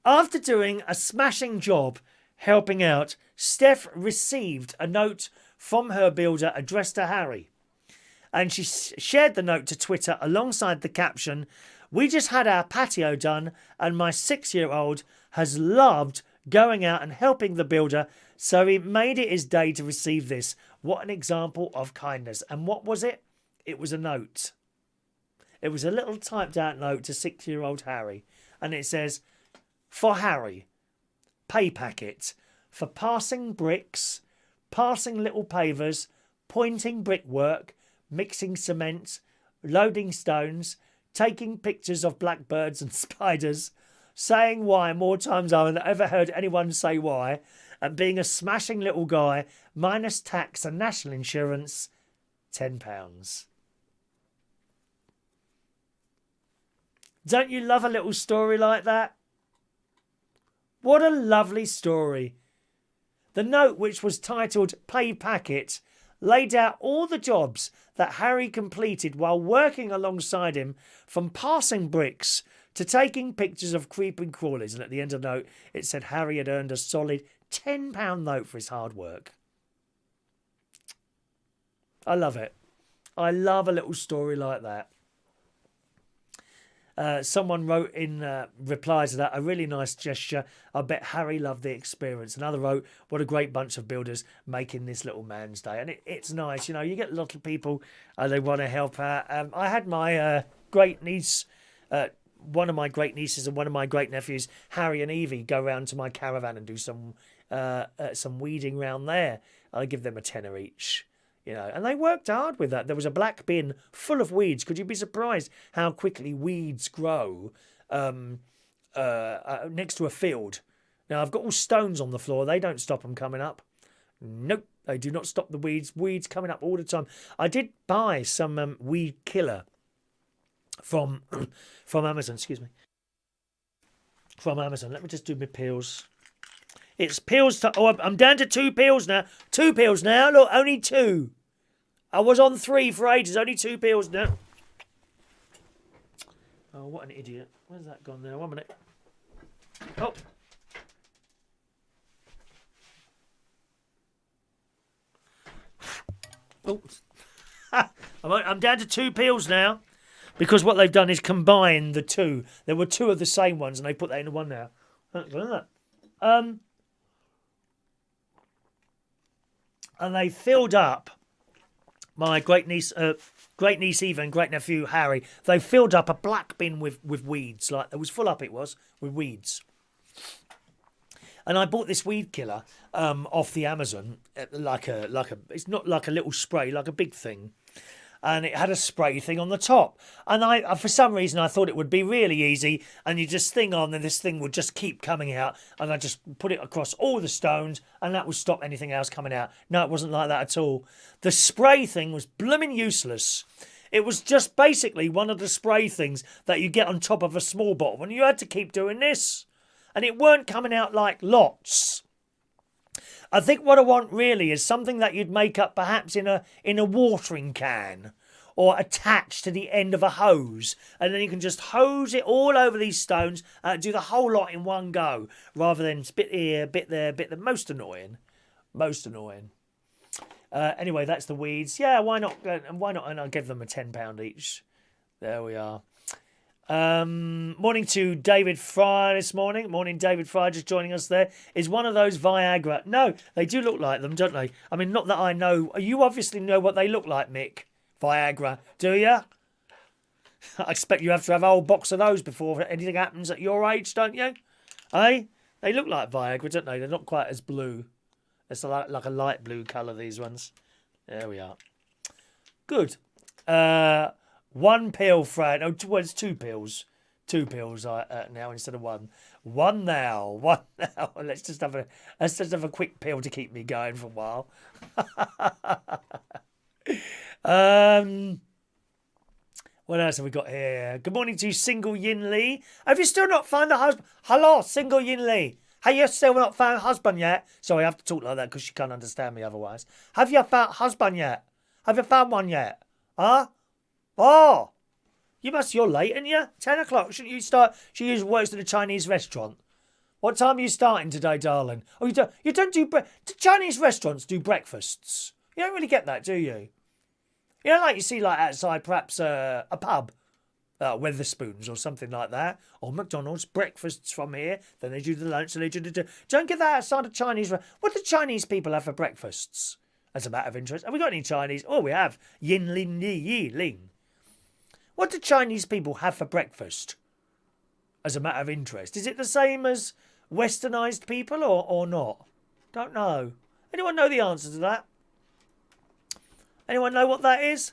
After doing a smashing job helping out, Steph received a note from her builder addressed to Harry. And she shared the note to Twitter alongside the caption, "We just had our patio done and my 6-year-old has loved going out and helping the builder, so he made it his day to receive this. What an example of kindness." And what was it? It was a note. It was a little typed out note to 6-year-old Harry. And it says, "For Harry, pay packet for passing bricks, passing little pavers, pointing brickwork, mixing cement, loading stones, taking pictures of blackbirds and spiders, saying why more times than I've ever heard anyone say why, and being a smashing little guy, minus tax and national insurance, £10. Don't you love a little story like that? What a lovely story. The note, which was titled Pay Packet, laid out all the jobs that Harry completed while working alongside him, from passing bricks to taking pictures of creeping crawlies. And at the end of the note, it said Harry had earned a solid £10 note for his hard work. I love it. I love a little story like that. Someone wrote in reply to that, "A really nice gesture. I bet Harry loved the experience." Another wrote, "What a great bunch of builders making this little man's day." And it's nice, you know, you get a lot of people, they want to help out. I had my great niece, one of my great nieces and one of my great nephews, Harry and Evie, go round to my caravan and do some weeding round there. I give them a tenner each. You know, and they worked hard with that. There was a black bin full of weeds. Could you be surprised how quickly weeds grow next to a field? Now, I've got all stones on the floor. They don't stop them coming up. Nope, they do not stop the weeds. Weeds coming up all the time. I did buy some weed killer from Amazon. Excuse me. From Amazon. Let me just do my peels. It's peels. I'm down to 2 peels now. 2 peels now. Look, only 2. I was on 3 for ages. Only 2 peels now. Oh, what an idiot. Where's that gone now? 1 minute. Oh. Oh. I'm down to 2 peels now. Because what they've done is combine the 2. There were 2 of the same ones and they put that into one now. And they filled up my great niece Eva and great nephew Harry. They filled up a black bin with weeds. Like, it was full up. It was with weeds. And I bought this weed killer off the Amazon, like a. It's not like a little spray, like a big thing. And it had a spray thing on the top. And I, for some reason, I thought it would be really easy. And you just thing on, and this thing would just keep coming out. And I just put it across all the stones, and that would stop anything else coming out. No, it wasn't like that at all. The spray thing was blooming useless. It was just basically one of the spray things that you get on top of a small bottle. And you had to keep doing this. And it weren't coming out like lots. I think what I want really is something that you'd make up perhaps in a watering can, or attached to the end of a hose, and then you can just hose it all over these stones, do the whole lot in one go, rather than bit here, bit there, bit there. Most annoying. Anyway, that's the weeds. Yeah, why not? Why not? And I'll give them a £10 each. There we are. Morning to David Fry this morning. Morning, David Fry, just joining us there. Is one of those Viagra? No, they do look like them, don't they? I mean, not that I know. You obviously know what they look like, Mick. Viagra, do you? I expect you have to have a whole box of those before anything happens at your age, don't you? Eh? They look like Viagra, don't they? They're not quite as blue. It's like a light blue colour, these ones. There we are. Good. One pill, Fran. Oh, well, it's 2 pills. 2 pills now instead of one. One now. Let's just have a quick pill to keep me going for a while. What else have we got here? Good morning to Single Yin Lee. Have you still not found a husband? Hello, Single Yin Lee. Have you still not found a husband yet? Sorry, I have to talk like that because she can't understand me otherwise. Have you found a husband yet? Have you found one yet? Huh? Oh, you're late, aren't you? 10 o'clock. Shouldn't you start? She usually works at a Chinese restaurant. What time are you starting today, darling? Oh, you don't do do Chinese restaurants do breakfasts? You don't really get that, do you? You know, like you see like outside perhaps a pub, Weatherspoons or something like that, or McDonald's, breakfasts from here, then they do the lunch, and they do. Don't get that outside of Chinese. What do Chinese people have for breakfasts? As a matter of interest. Have we got any Chinese? Oh, we have. Yin Lin Yi Ling. What do Chinese people have for breakfast? As a matter of interest. Is it the same as westernised people or not? Don't know. Anyone know the answer to that? Anyone know what that is?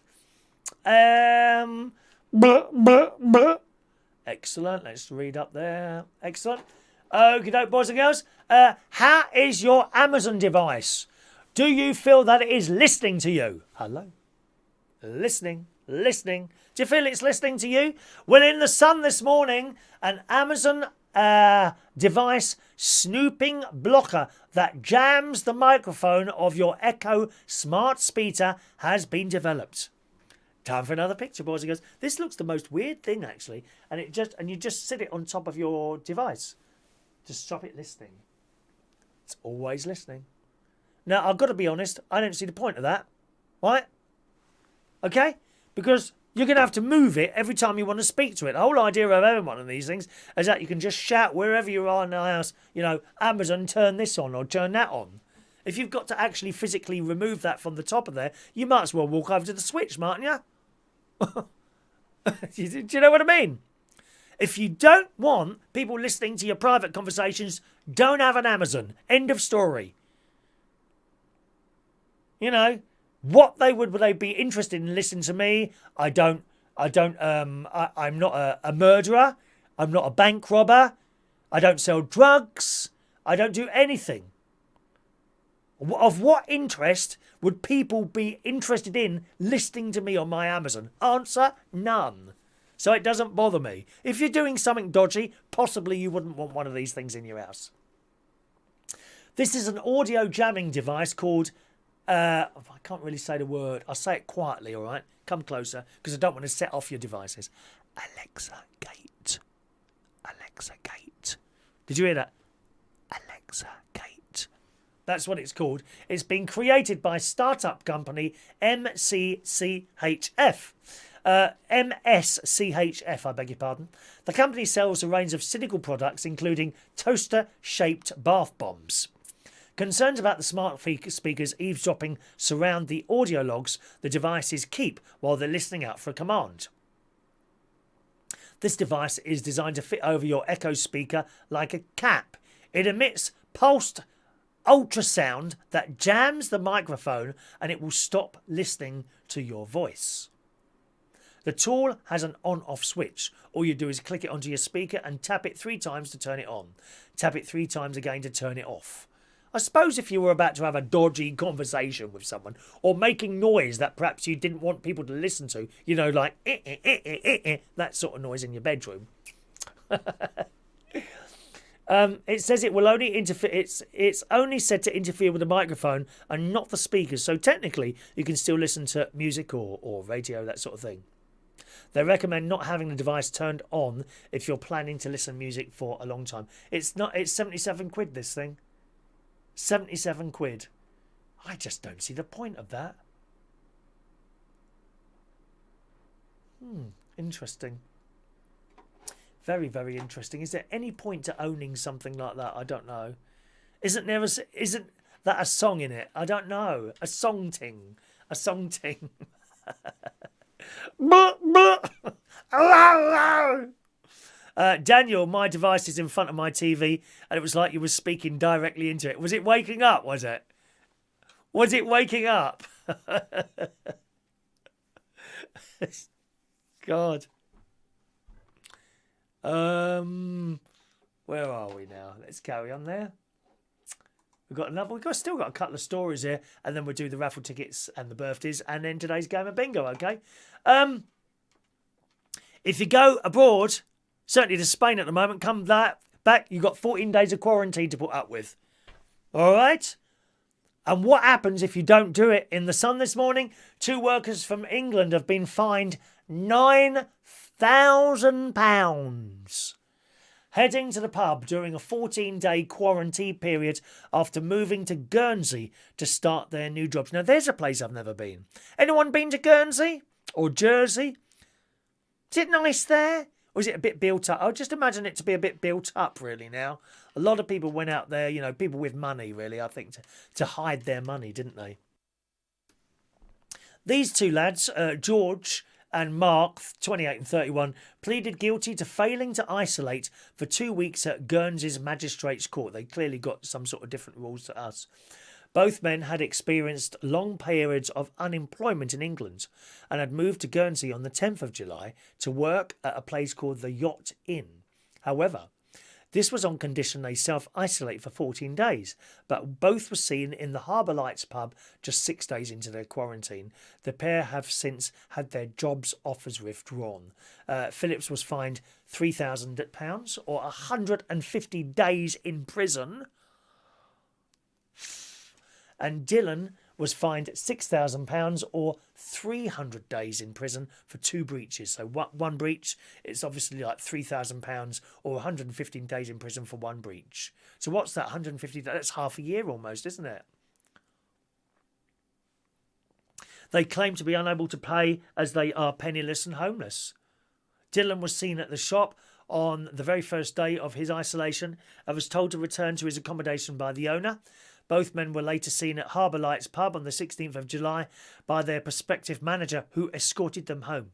Excellent. Let's read up there. Excellent. Okie doke, boys and girls. How is your Amazon device? Do you feel that it is listening to you? Hello? Listening. Do you feel it's listening to you? Well, in the Sun this morning, an Amazon device snooping blocker that jams the microphone of your Echo smart speaker has been developed. Time for another picture, boys and girls. This looks the most weird thing, actually, and you just sit it on top of your device to stop it listening. It's always listening. Now, I've got to be honest, I don't see the point of that, right? Okay? Because you're going to have to move it every time you want to speak to it. The whole idea of having one of these things is that you can just shout wherever you are in the house, Amazon, turn this on or turn that on. If you've got to actually physically remove that from the top of there, you might as well walk over to the switch, mightn't you? Do you know what I mean? If you don't want people listening to your private conversations, don't have an Amazon. End of story. What would they be interested in listening to me? I'm not a murderer. I'm not a bank robber. I don't sell drugs. I don't do anything. Of what interest would people be interested in listening to me on my Amazon? Answer, none. So it doesn't bother me. If you're doing something dodgy, possibly you wouldn't want one of these things in your house. This is an audio jamming device called... I can't really say the word. I'll say it quietly, all right? Come closer, because I don't want to set off your devices. Alexa, gate. Alexa, gate. Did you hear that? Alexa, gate. That's what it's called. It's been created by startup company MSCHF, I beg your pardon. The company sells a range of cynical products, including toaster-shaped bath bombs. Concerns about the smart speakers eavesdropping surround the audio logs the devices keep while they're listening out for a command. This device is designed to fit over your Echo speaker like a cap. It emits pulsed ultrasound that jams the microphone and it will stop listening to your voice. The tool has an on-off switch. All you do is click it onto your speaker and tap it 3 times to turn it on. Tap it 3 times again to turn it off. I suppose if you were about to have a dodgy conversation with someone or making noise that perhaps you didn't want people to listen to, like that sort of noise in your bedroom. It says it will only interfere. It's only said to interfere with the microphone and not the speakers. So technically, you can still listen to music or radio, that sort of thing. They recommend not having the device turned on if you're planning to listen to music for a long time. It's 77 quid, this thing. 77 quid. I just don't see the point of that. Interesting. Very, very interesting. Is there any point to owning something like that? I don't know. Isn't that a song in it? I don't know. A song ting. A song ting. Daniel, my device is in front of my TV and it was like you were speaking directly into it. Was it waking up, was it? Was it waking up? God. Where are we now? Let's carry on there. We've still got a couple of stories here, and then we'll do the raffle tickets and the birthdays, and then today's game of bingo, okay? If you go abroad, certainly to Spain at the moment, come back, you've got 14 days of quarantine to put up with. All right? And what happens if you don't do it? In the Sun this morning, 2 workers from England have been fined £9,000 heading to the pub during a 14-day quarantine period after moving to Guernsey to start their new jobs. Now, there's a place I've never been. Anyone been to Guernsey or Jersey? Is it nice there? Or is it a bit built up? I just imagine it to be a bit built up, really, now. A lot of people went out there, people with money, really, I think, to hide their money, didn't they? These 2 lads, George and Mark, 28 and 31, pleaded guilty to failing to isolate for 2 weeks at Guernsey's Magistrates Court. They clearly got some sort of different rules to us. Both men had experienced long periods of unemployment in England and had moved to Guernsey on the 10th of July to work at a place called the Yacht Inn. However, this was on condition they self-isolate for 14 days, but both were seen in the Harbour Lights pub just 6 days into their quarantine. The pair have since had their jobs offers withdrawn. Phillips was fined £3,000 or 150 days in prison. And Dylan was fined £6,000 or 300 days in prison for 2 breaches. So one breach, it's obviously like £3,000 or 115 days in prison for 1 breach. So what's that, 150? That's half a year almost, isn't it? They claim to be unable to pay as they are penniless and homeless. Dylan was seen at the shop on the very first day of his isolation and was told to return to his accommodation by the owner. Both men were later seen at Harbour Lights pub on the 16th of July by their prospective manager, who escorted them home.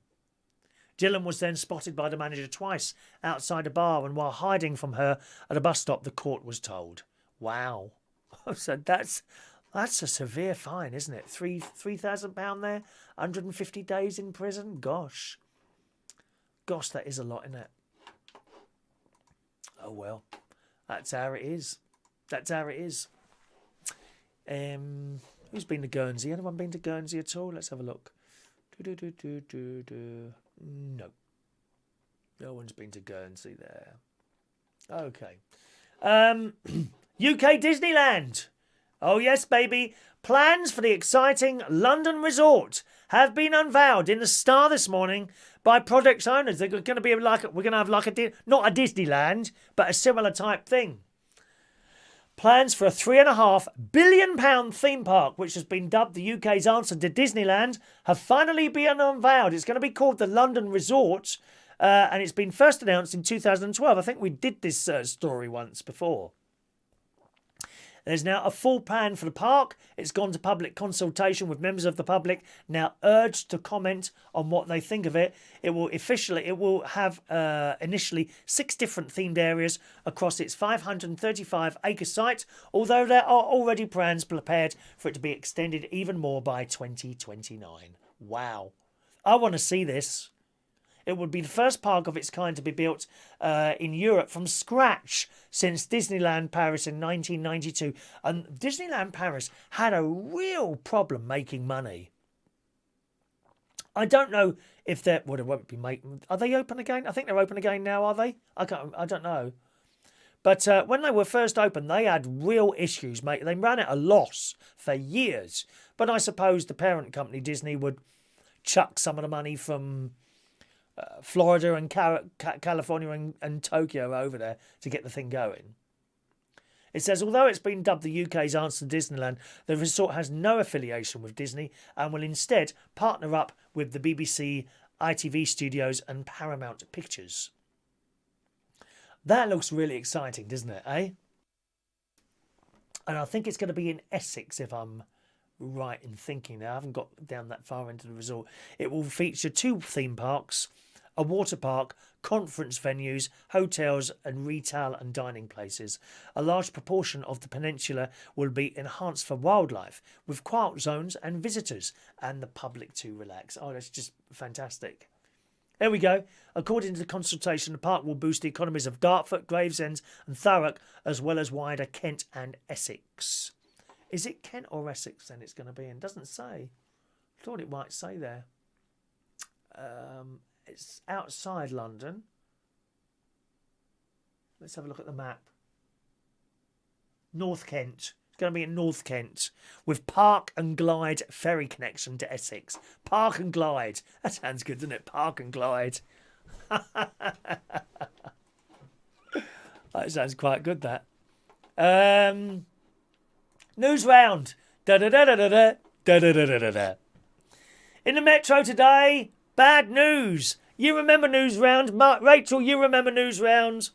Dylan was then spotted by the manager twice outside a bar, and while hiding from her at a bus stop, the court was told. Wow. So that's a severe fine, isn't it? £3,000 there, 150 days in prison. Gosh, that is a lot, isn't it? Oh well, that's how it is. Who's been to Guernsey? Anyone been to Guernsey at all? Let's have a look. No. No one's been to Guernsey there. Okay. UK Disneyland. Oh yes, baby. Plans for the exciting London resort have been unveiled in the Star this morning by project owners. They're going to be not a Disneyland, but a similar type thing. Plans for a £3.5 billion theme park, which has been dubbed the UK's answer to Disneyland, have finally been unveiled. It's going to be called the London Resort, and it's been first announced in 2012. I think we did this story once before. There's now a full plan for the park. It's gone to public consultation with members of the public now urged to comment on what they think of it. It will have initially 6 different themed areas across its 535-acre site, although there are already plans prepared for it to be extended even more by 2029. Wow. I want to see this. It would be the first park of its kind to be built in Europe from scratch since Disneyland Paris in 1992. And Disneyland Paris had a real problem making money. I don't know if they're... Well, it won't be making... Are they open again? I think they're open again now, are they? I don't know. But when they were first opened, they had real issues, mate. They ran at a loss for years. But I suppose the parent company, Disney, would chuck some of the money from Florida and California and Tokyo over there to get the thing going. It says, although it's been dubbed the UK's answer to Disneyland, the resort has no affiliation with Disney and will instead partner up with the BBC, ITV Studios and Paramount Pictures. That looks really exciting, doesn't it, eh? And I think it's going to be in Essex, if I'm right in thinking now. I haven't got down that far into the resort. It will feature 2 theme parks, a water park, conference venues, hotels and retail and dining places. A large proportion of the peninsula will be enhanced for wildlife, with quiet zones and visitors and the public to relax. Oh, that's just fantastic. There we go. According to the consultation, the park will boost the economies of Dartford, Gravesend and Thurrock, as well as wider Kent and Essex. Is it Kent or Essex then it's going to be in? Doesn't say. Thought it might say there. It's outside London. Let's have a look at the map. North Kent. It's going to be in North Kent with Park and Glide ferry connection to Essex. Park and Glide. That sounds good, doesn't it? Park and Glide. That sounds quite good, that. News round. Da da da da da da da da da da da. In the Metro today, bad news. You remember news round, Rachel? You remember news rounds?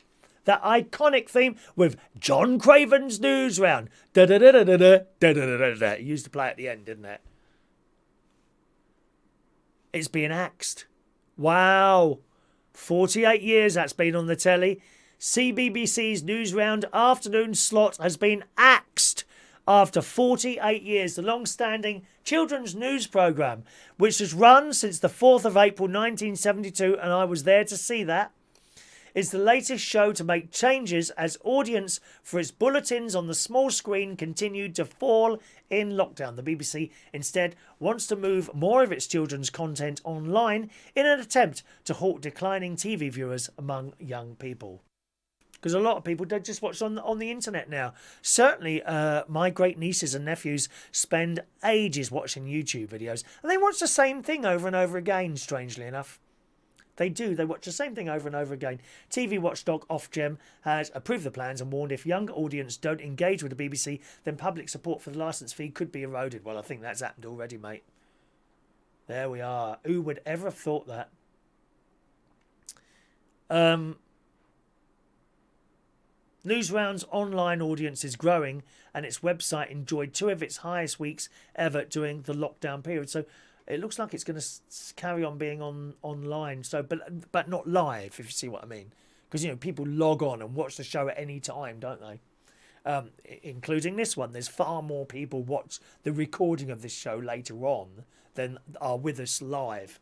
That iconic theme with John Craven's news round. Da da da da da da da da da da. It used to play at the end, didn't it? It's being axed. Wow. 48 years that's been on the telly. CBBC's news round afternoon slot has been axed. After 48 years, the long-standing children's news programme, which has run since the 4th of April 1972, and I was there to see that, is the latest show to make changes as audience for its bulletins on the small screen continued to fall in lockdown. The BBC instead wants to move more of its children's content online in an attempt to halt declining TV viewers among young people. Because a lot of people don't just watch on the internet now. Certainly, my great nieces and nephews spend ages watching YouTube videos. And they watch the same thing over and over again, strangely enough. They do. They watch the same thing over and over again. TV watchdog Ofgem has approved the plans and warned if younger audience don't engage with the BBC, then public support for the licence fee could be eroded. Well, I think that's happened already, mate. There we are. Who would ever have thought that? Newsround's online audience is growing and its website enjoyed 2 of its highest weeks ever during the lockdown period. So it looks like it's going to carry on being online. So, but not live, if you see what I mean. Because, you know, people log on and watch the show at any time, don't they? Including this one. There's far more people watch the recording of this show later on than are with us live.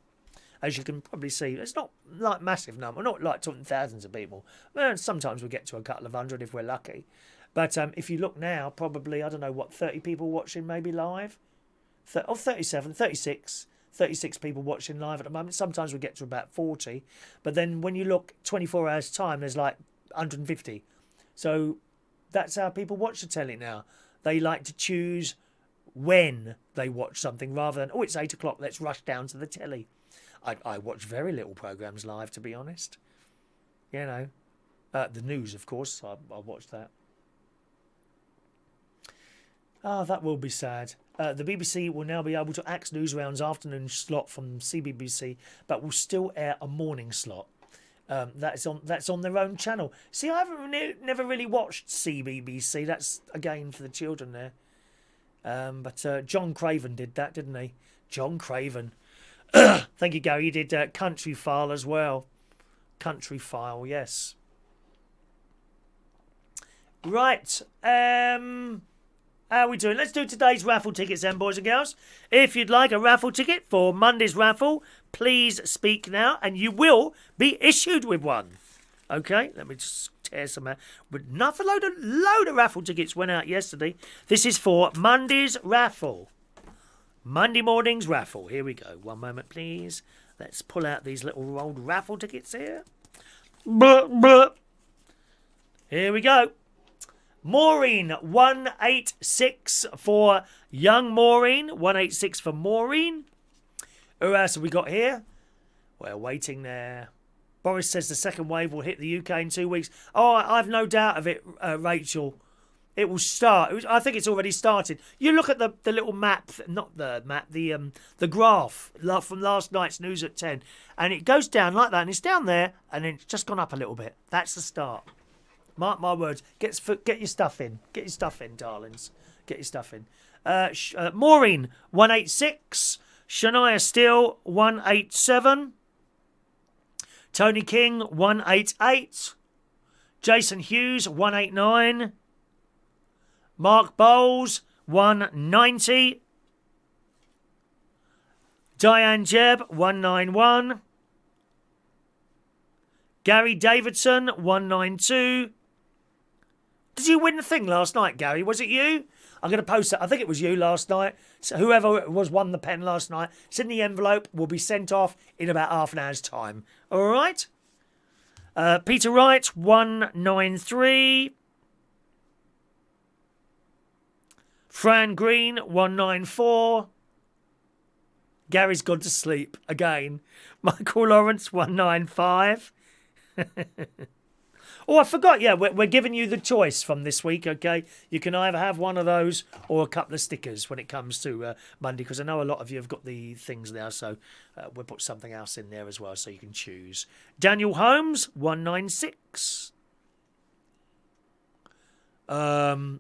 As you can probably see, it's not like massive number, not like talking thousands of people. Well, sometimes we get to a couple of hundred if we're lucky. But if you look now, probably, I don't know, what, 30 people watching maybe live? 37, 36 people watching live at the moment. Sometimes we get to about 40. But then when you look 24 hours time, there's like 150. So that's how people watch the telly now. They like to choose when they watch something rather than, oh, it's 8 o'clock, let's rush down to the telly. I watch very little programmes live, to be honest. You know, the news, of course, I watch that. Ah, that will be sad. The BBC will now be able to axe Newsround's afternoon slot from CBBC, but will still air a morning slot. That's on their own channel. See, I haven't never really watched CBBC. That's again for the children there. But John Craven did that, didn't he? John Craven. Thank you, Gary. You did Country File as well. Country File, yes. Right. How are we doing? Let's do today's raffle tickets then, boys and girls. If you'd like a raffle ticket for Monday's raffle, please speak now and you will be issued with one. Okay, let me just tear some out. A load of raffle tickets went out yesterday. This is for Monday's raffle. Monday morning's raffle. Here we go. One moment, please. Let's pull out these little old raffle tickets here. Blah, blah. Here we go. Maureen, 186 for young Maureen. 186 for Maureen. Who else have we got here? We're waiting there. Boris says the second wave will hit the UK in 2 weeks. Oh, I've no doubt of it, Rachel. It will start. I think it's already started. You look at the little map, not the map, the graph from last night's news at 10, and it goes down like that, and it's down there, and then it's just gone up a little bit. That's the start. Mark my words. Get your stuff in. Get your stuff in, darlings. Get your stuff in. Maureen, 186. Shania Steele, 187. Tony King, 188. Jason Hughes, 189. Mark Bowles, 190. Diane Jebb, 191. Gary Davidson, 192. Did you win the thing last night, Gary? Was it you? I'm going to post it. I think it was you last night. So whoever it was won the pen last night, it's in the envelope, will be sent off in about half an hour's time. All right? Peter Wright, 193. Fran Green, 194. Gary's gone to sleep again. Michael Lawrence, 195. Oh, I forgot. Yeah, we're giving you the choice from this week, okay? You can either have one of those or a couple of stickers when it comes to Monday, because I know a lot of you have got the things now, so we'll put something else in there as well so you can choose. Daniel Holmes, 196. Mark's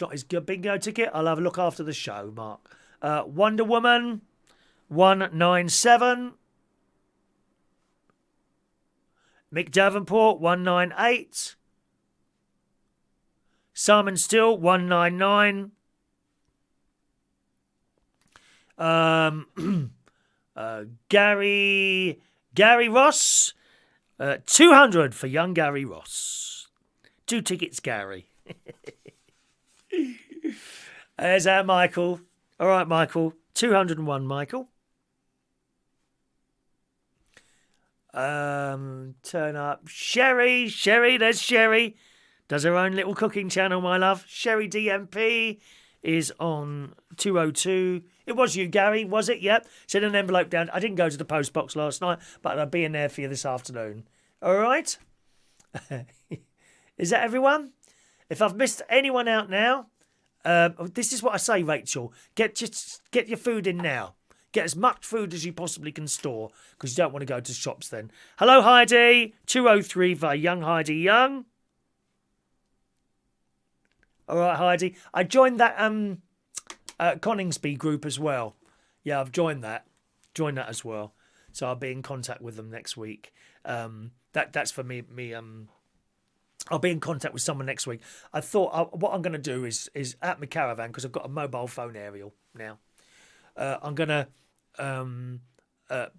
not his bingo ticket. I'll have a look after the show, Mark. Wonder Woman, 197. Mick Davenport, 198. Simon Still, 199. Gary Ross, 200 for young Gary Ross. 2 tickets, Gary. There's our Michael. All right, Michael. 201, Michael. Turn up. Sherry, there's Sherry. Does her own little cooking channel, my love. Sherry DMP is on 202. It was you, Gary, was it? Yep. Send an envelope down. I didn't go to the post box last night, but I'll be in there for you this afternoon. All right? Is that everyone? If I've missed anyone out now, this is what I say, Rachel. Get your food in now. Get as much food as you possibly can store, because you don't want to go to shops then. Hello, Heidi. 203 for young Heidi Young. All right, Heidi. I joined that Coningsby group as well. Yeah, I've joined that. Joined that as well. So I'll be in contact with them next week. That's for me. I'll be in contact with someone next week. I thought what I'm going to do is at my caravan, because I've got a mobile phone aerial now. I'm going to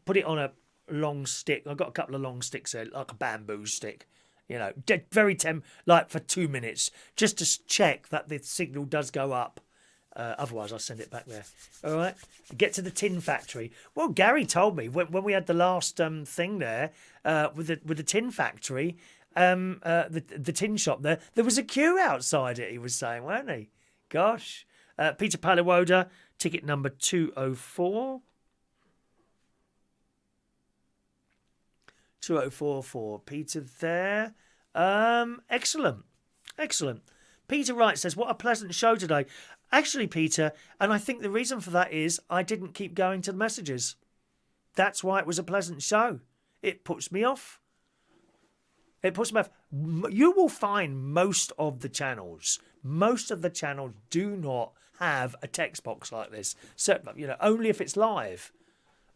put it on a long stick. I've got a couple of long sticks there, like a bamboo stick. You know, very like for 2 minutes, just to check that the signal does go up. Otherwise, I'll send it back there. All right. Get to the tin factory. Well, Gary told me when we had the last thing there with the tin factory, the tin shop there was a queue outside it. He was saying, weren't he? Gosh. Peter Paliwoda, ticket number 204. 204 for Peter there. Excellent. Peter Wright says, what a pleasant show today. Actually, Peter, and I think the reason for that is I didn't keep going to the messages. That's why it was a pleasant show. It puts me off. You will find most of the channels do not have a text box like this. So, only if it's live.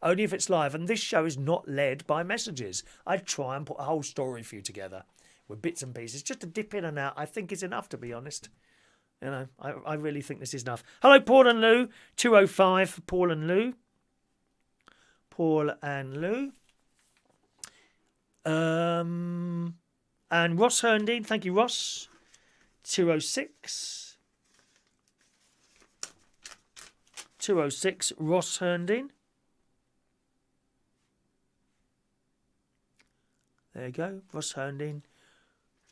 Only if it's live. And this show is not led by messages. I try and put a whole story for you together with bits and pieces. Just to dip in and out, I think is enough, to be honest. I really think this is enough. Hello, Paul and Lou. 205 for Paul and Lou. And Ross Herndine. Thank you, Ross. 206. 206, Ross Herndine. There you go. Ross Herndon,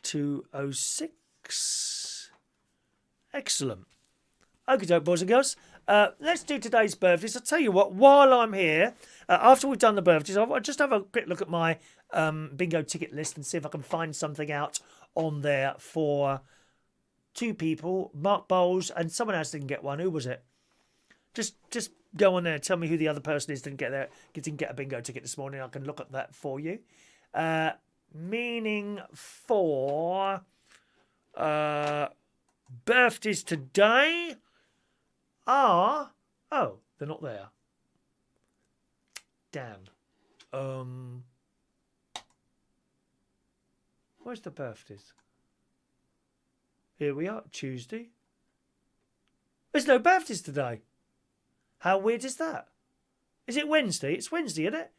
206. Excellent. Okay, boys and girls. Let's do today's birthdays. I'll tell you what, while I'm here, after we've done the birthdays, I'll just have a quick look at my bingo ticket list and see if I can find something out on there for two people, Mark Bowles and someone else didn't get one. Who was it? Just go on there and tell me who the other person is didn't get a bingo ticket this morning. I can look at that for you. Meaning for birthdays today are... Oh, they're not there. Damn. Where's the birthdays? Here we are, Tuesday. There's no birthdays today. How weird is that? Is it Wednesday? It's Wednesday, isn't it?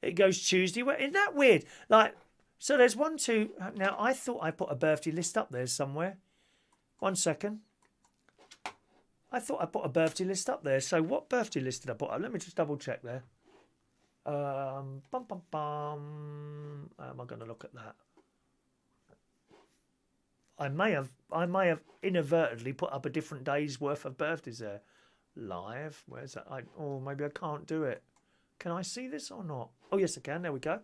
It goes Tuesday. Isn't that weird? Like, so there's 1, 2... Now, I thought I put a birthday list up there somewhere. 1 second. I thought I put a birthday list up there. So what birthday list did I put up? Let me just double check there. How am I going to look at that? I may have inadvertently put up a different day's worth of birthdays there. Live. Where's that? Or maybe I can't do it. Can I see this or not? Oh, yes, I can. There we go.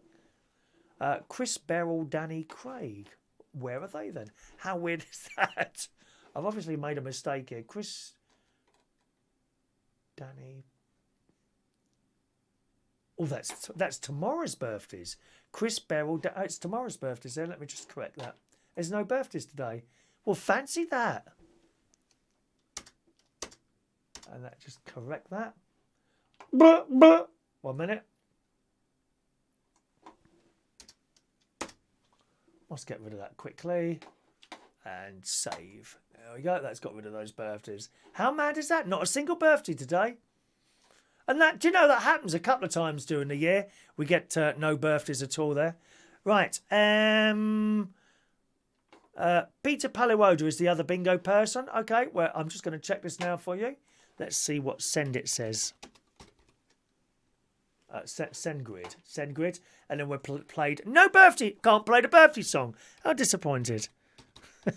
Chris Beryl, Danny Craig. Where are they then? How weird is that? I've obviously made a mistake here. Chris, Danny. Oh, that's tomorrow's birthdays. Chris Beryl. It's tomorrow's birthdays there. Let me just correct that. There's no birthdays today. Well, fancy that. And that just correct that. 1 minute. Let's get rid of that quickly. And save. There we go. That's got rid of those birthdays. How mad is that? Not a single birthday today. And that, do you know that happens a couple of times during the year? We get no birthdays at all there. Right. Peter Paliwoda is the other bingo person. Okay, well, I'm just going to check this now for you. Let's see what send it says. Send grid. And then we're played. No birthday. Can't play the birthday song. How disappointed.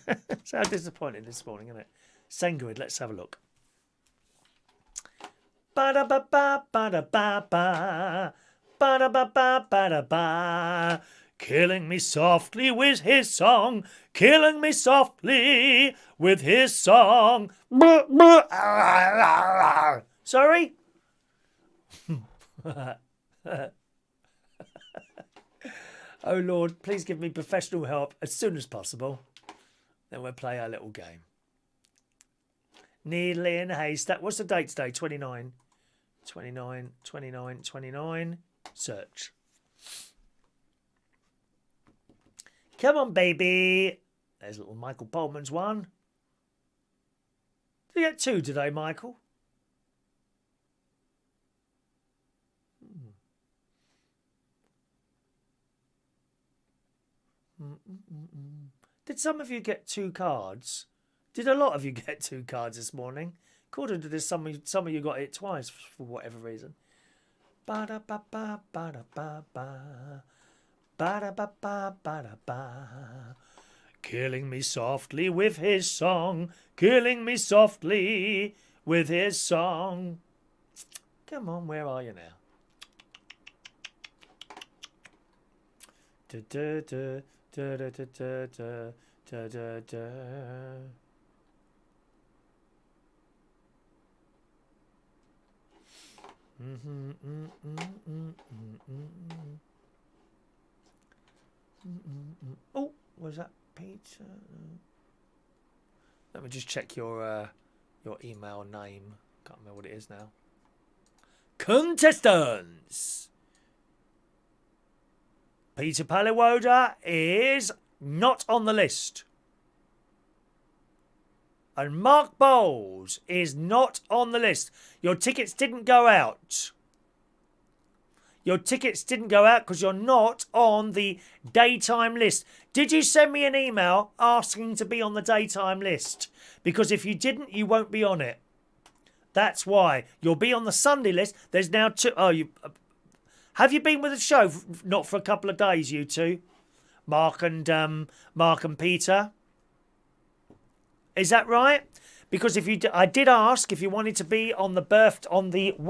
It's how disappointing this morning, isn't it? Send grid. Let's have a look. Ba-da-ba-ba, ba-da-ba-ba. Ba-da-ba-ba, ba-da-ba. Killing me softly with his song. Killing me softly with his song. Sorry? Oh Lord, please give me professional help as soon as possible. Then we'll play our little game. Needle in a haystack. What's the date today? 29. 29, 29, 29. Search. Come on, baby. There's little Michael Pullman's one. Did you get 2 today, Michael? Did some of you get 2 cards? Did a lot of you get 2 cards this morning? According to this, some of you got it twice for whatever reason. Ba-da-ba-ba, ba-da-ba-ba. Ba-da-ba-ba, ba-da-ba. Killing me softly with his song. Killing me softly with his song. Come on, where are you now? Da-da-da, da-da-da-da-da, da-da-da. Oh, was that Peter? Let me just check your email name. Can't remember what it is now. Contestants. Peter Paliwoda is not on the list. And Mark Bowles is not on the list. Your tickets didn't go out. Your tickets didn't go out because you're not on the daytime list. Did you send me an email asking to be on the daytime list? Because if you didn't, you won't be on it. That's why. You'll be on the Sunday list. There's now 2... Oh, have you been with the show? Not for a couple of days, you two. Mark and Peter. Is that right? Because if you, I did ask if you wanted to be on the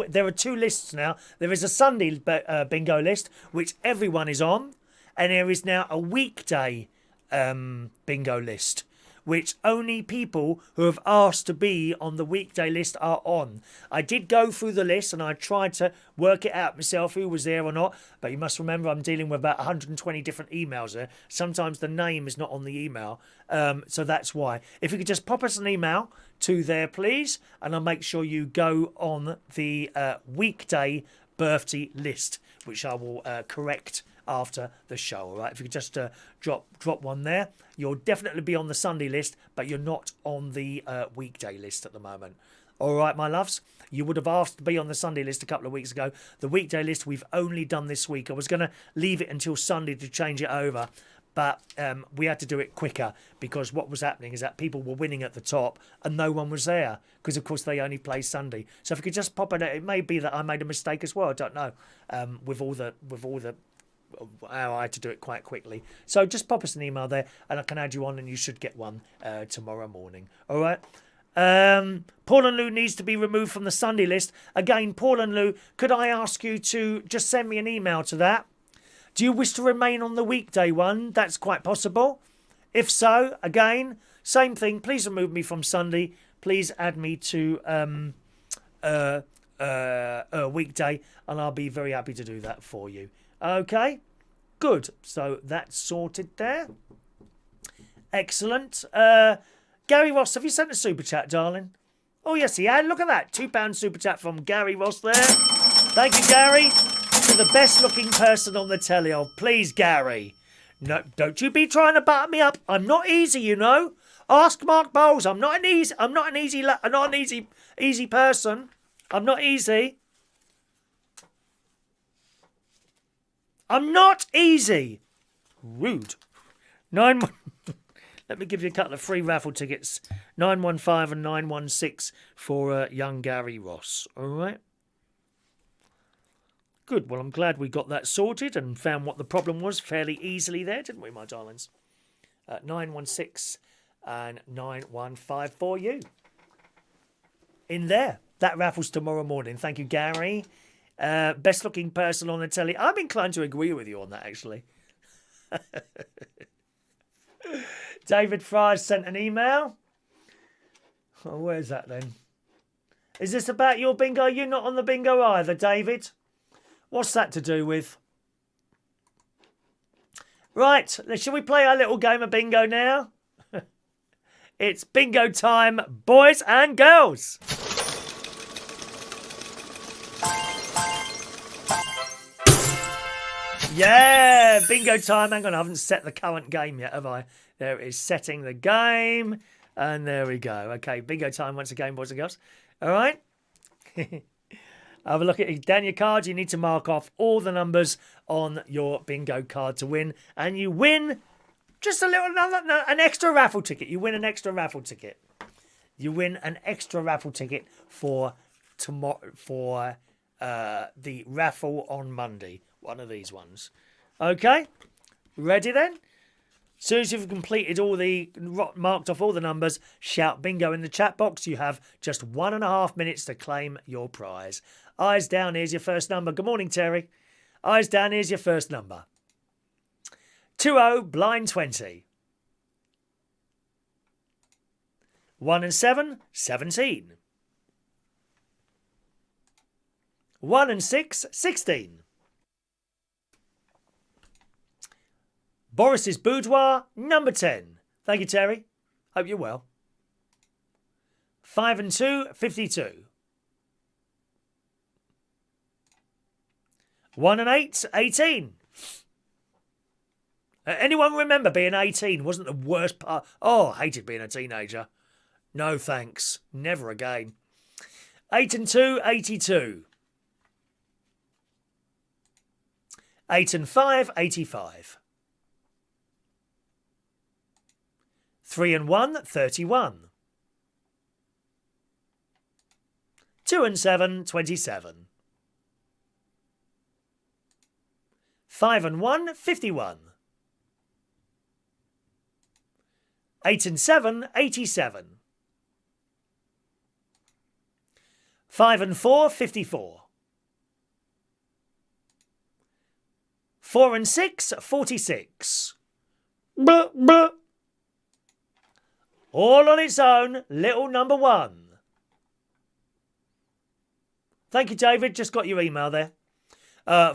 there are two lists now. There is a Sunday bingo list, which everyone is on, and there is now a weekday bingo list, which only people who have asked to be on the weekday list are on. I did go through the list and I tried to work it out myself who was there or not, but you must remember I'm dealing with about 120 different emails there. Sometimes the name is not on the email, so that's why. If you could just pop us an email to there, please, and I'll make sure you go on the weekday birthday list, which I will correct after the show. All right, if you could just drop one there, you'll definitely be on the Sunday list, but you're not on the weekday list at the moment. All right, my loves, you would have asked to be on the Sunday list a couple of weeks ago. The weekday list we've only done this week. I was going to leave it until Sunday to change it over, but we had to do it quicker because what was happening is that people were winning at the top and no one was there because, of course, they only play Sunday. So if you could just pop it may be that I made a mistake as well. I don't know. With all the how I had to do it quite quickly. So just pop us an email there and I can add you on and you should get one tomorrow morning. All right. Paul and Lou needs to be removed from the Sunday list. Again, Paul and Lou, could I ask you to just send me an email to that? Do you wish to remain on the weekday one? That's quite possible. If so, again, same thing. Please remove me from Sunday. Please add me to weekday and I'll be very happy to do that for you. Okay, good. So that's sorted there. Excellent. Gary Ross, have you sent a super chat, darling? Oh, yes, he had. Look at that. £2 super chat from Gary Ross there. Thank you, Gary. To the best looking person on the telly. Oh, please, Gary. No, don't you be trying to butter me up. I'm not easy, you know. Ask Mark Bowles. I'm not an easy person. I'm not easy. I'm not easy. Rude. Let me give you a couple of free raffle tickets. 915 and 916 for young Gary Ross. All right. Good. Well, I'm glad we got that sorted and found what the problem was fairly easily there, didn't we, my darlings? 916 and 915 for you. In there. That raffle's tomorrow morning. Thank you, Gary. Best looking person on the telly. I'm inclined to agree with you on that, actually. David Fry's sent an email. Oh, where's that then? Is this about your bingo? You're not on the bingo either, David. What's that to do with? Right, shall we play our little game of bingo now? It's bingo time, boys and girls. Yeah, bingo time. Hang on, I haven't set the current game yet, have I? There it is, setting the game. And there we go. Okay, bingo time once again, boys and girls. All right? Have a look at it. Down your cards, you need to mark off all the numbers on your bingo card to win. And you win just an extra raffle ticket. You win an extra raffle ticket. You win an extra raffle ticket for tomorrow, for the raffle on Monday. One of these ones. Okay? Ready then? As soon as you've completed marked off all the numbers, shout bingo in the chat box. You have just 1.5 minutes to claim your prize. Eyes down, here's your first number. Good morning, Terry. Eyes down, here's your first number. 20, blind 20. 1 and 7, 17. 1 and 6, 16. Boris's Boudoir, number 10. Thank you, Terry. Hope you're well. 5 and 2, 52. 1 and 8, 18. Anyone remember being 18? Wasn't the worst part? Oh, I hated being a teenager. No thanks. Never again. 8 and 2, 82. 8 and 5, 85. 3 and 1, 31. 2 and 7, 27. 5 and 1, 51. 8 and 7, 87. 5 and 4, 54. 4 and 6, 46. Buh, buh. All on its own, little number 1. Thank you, David. Just got your email there.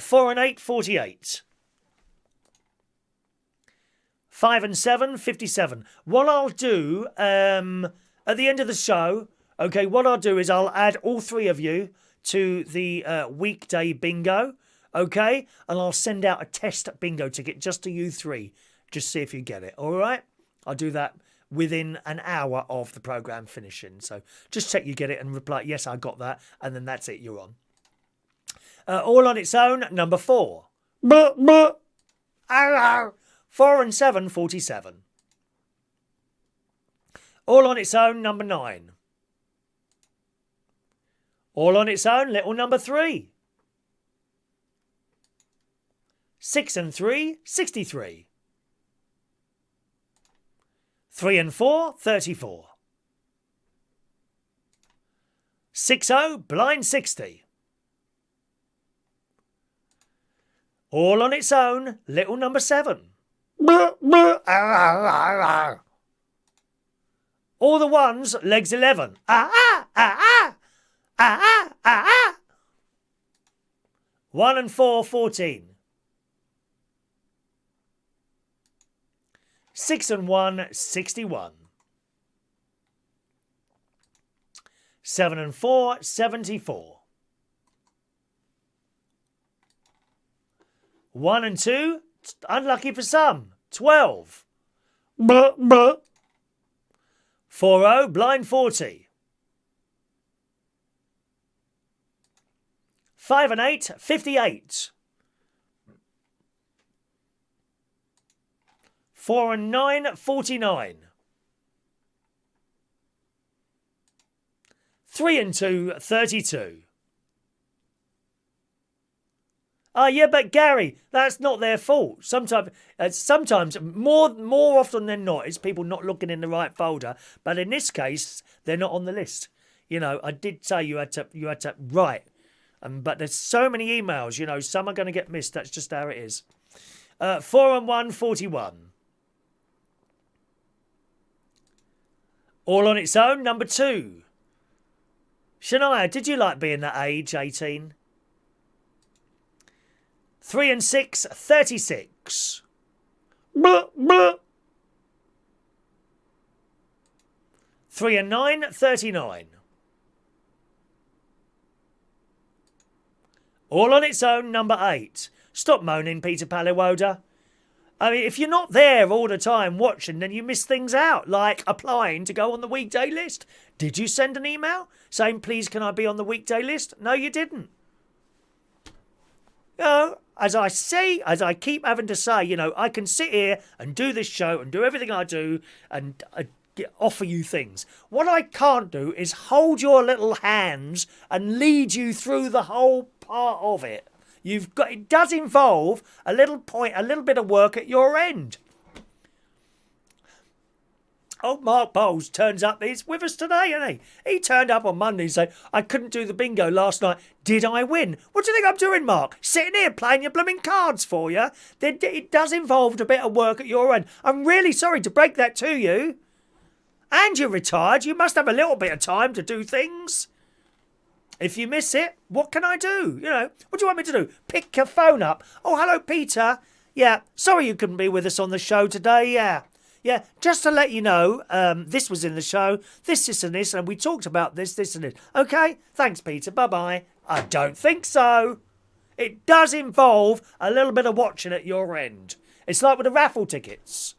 4 and 8, 48. 5 and 7, 57. What I'll do at the end of the show, okay, what I'll do is I'll add all 3 of you to the weekday bingo, okay? And I'll send out a test bingo ticket just to you 3. Just see if you get it, all right? I'll do that within an hour of the programme finishing. So just check you get it and reply, yes, I got that. And then that's it, you're on. All on its own, number 4. Buh, buh. 4 and 7, 47. All on its own, number 9. All on its own, little number 3. 6 and 3, 63. 3 and 4, 34. 6-0, blind 60. All on its own, little number 7. All the ones, legs 11. 1 and 4, 14. 6 and 1, 61. 7 and 4, 74. 1 and 2, unlucky for some, 12. 4-0, blind 40. 5 and 8, 58. 4 and 9, 49. 3 and 2, 32. Ah, yeah, but Gary, that's not their fault. Sometimes, more often than not, it's people not looking in the right folder. But in this case, they're not on the list. You know, I did say you had to write, but there's so many emails. You know, some are going to get missed. That's just how it is. 4 and 1, 41. All on its own, number 2. Shania, did you like being that age, 18? 3 and 6, 36. 3 and 9, 39. All on its own, number 8. Stop moaning, Peter Paliwoda. I mean, if you're not there all the time watching, then you miss things out, like applying to go on the weekday list. Did you send an email saying, please, can I be on the weekday list? No, you didn't. You know, as I keep having to say, you know, I can sit here and do this show and do everything I do and offer you things. What I can't do is hold your little hands and lead you through the whole part of it. It does involve a little bit of work at your end. Oh, Mark Bowles turns up. He's with us today, isn't he? He turned up on Monday and said, I couldn't do the bingo last night. Did I win? What do you think I'm doing, Mark? Sitting here playing your blooming cards for you? It does involve a bit of work at your end. I'm really sorry to break that to you. And you're retired. You must have a little bit of time to do things. If you miss it, what can I do? You know, what do you want me to do? Pick your phone up. Oh, hello, Peter. Yeah, sorry you couldn't be with us on the show today. Yeah, just to let you know, this was in the show, this, and this, and we talked about this, and this. Okay? Thanks, Peter. Bye-bye. I don't think so. It does involve a little bit of watching at your end. It's like with the raffle tickets.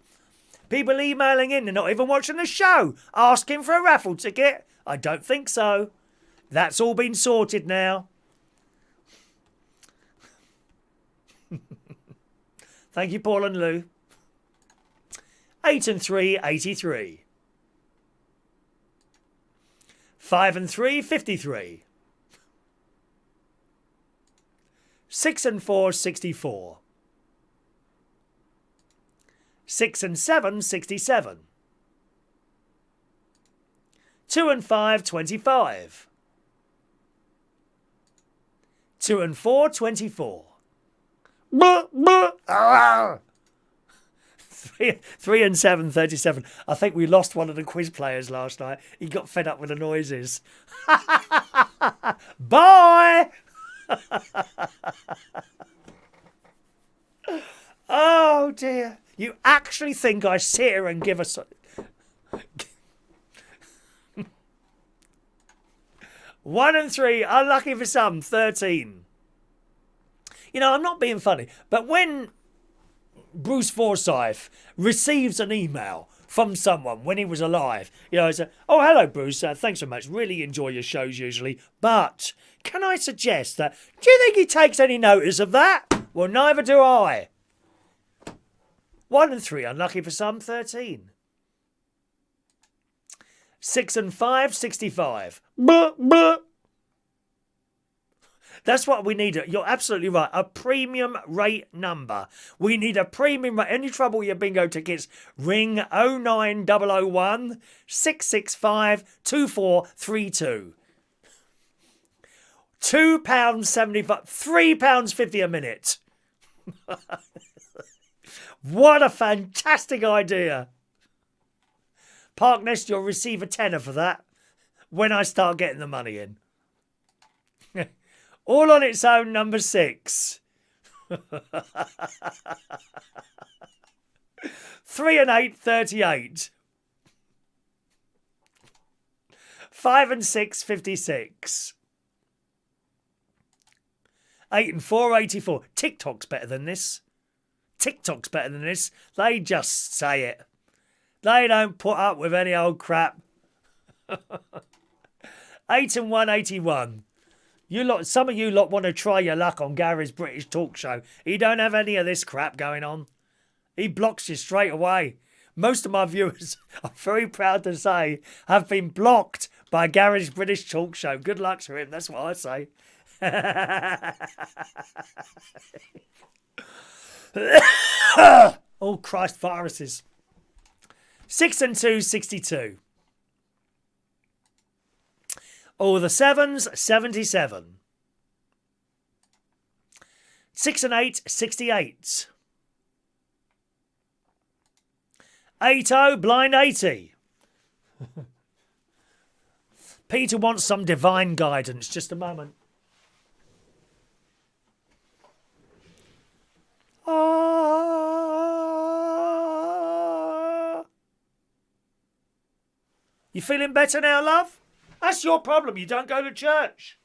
People emailing in, they're not even watching the show, asking for a raffle ticket. I don't think so. That's all been sorted now. Thank you, Paul and Lou. 8 and 3, 83. 5 and 3, 53. 6 and 4, 64. 6 and 7, 67. 2 and 5, 25. 2 and 4, 24. 3 and 7, 37. I think we lost one of the quiz players last night. He got fed up with the noises. Bye! Oh dear. You actually think I sit here and give us... 1 and 3, unlucky for some, 13. You know, I'm not being funny, but when Bruce Forsyth receives an email from someone when he was alive, you know, it's oh, hello, Bruce, thanks so much, really enjoy your shows usually, but can I suggest that, do you think he takes any notice of that? Well, neither do I. 1 and 3, unlucky for some, 13. 6 and 5, 65. That's what we need. You're absolutely right. A premium rate number. We need a premium rate. Any trouble with your bingo tickets, ring 09001 665 2432. £2.75, £3.50 a minute. What a fantastic idea. Parknest, you'll receive a tenner for that when I start getting the money in. All on its own, number 6. 3 and 8, 38. 5 and 6, 56. 8 and 4, 84. TikTok's better than this. TikTok's better than this. They just say it. They don't put up with any old crap. 8 and 1, 81. You lot, some of you lot want to try your luck on Gary's British talk show. He don't have any of this crap going on. He blocks you straight away. Most of my viewers, I'm very proud to say, have been blocked by Gary's British talk show. Good luck to him, that's what I say. Oh, Christ, viruses. 6 and 2, 62. All the 7s, 77. 6 and 8, 68. 8-0, blind 80. Peter wants some divine guidance. Just a moment. You feeling better now, love? That's your problem. You don't go to church.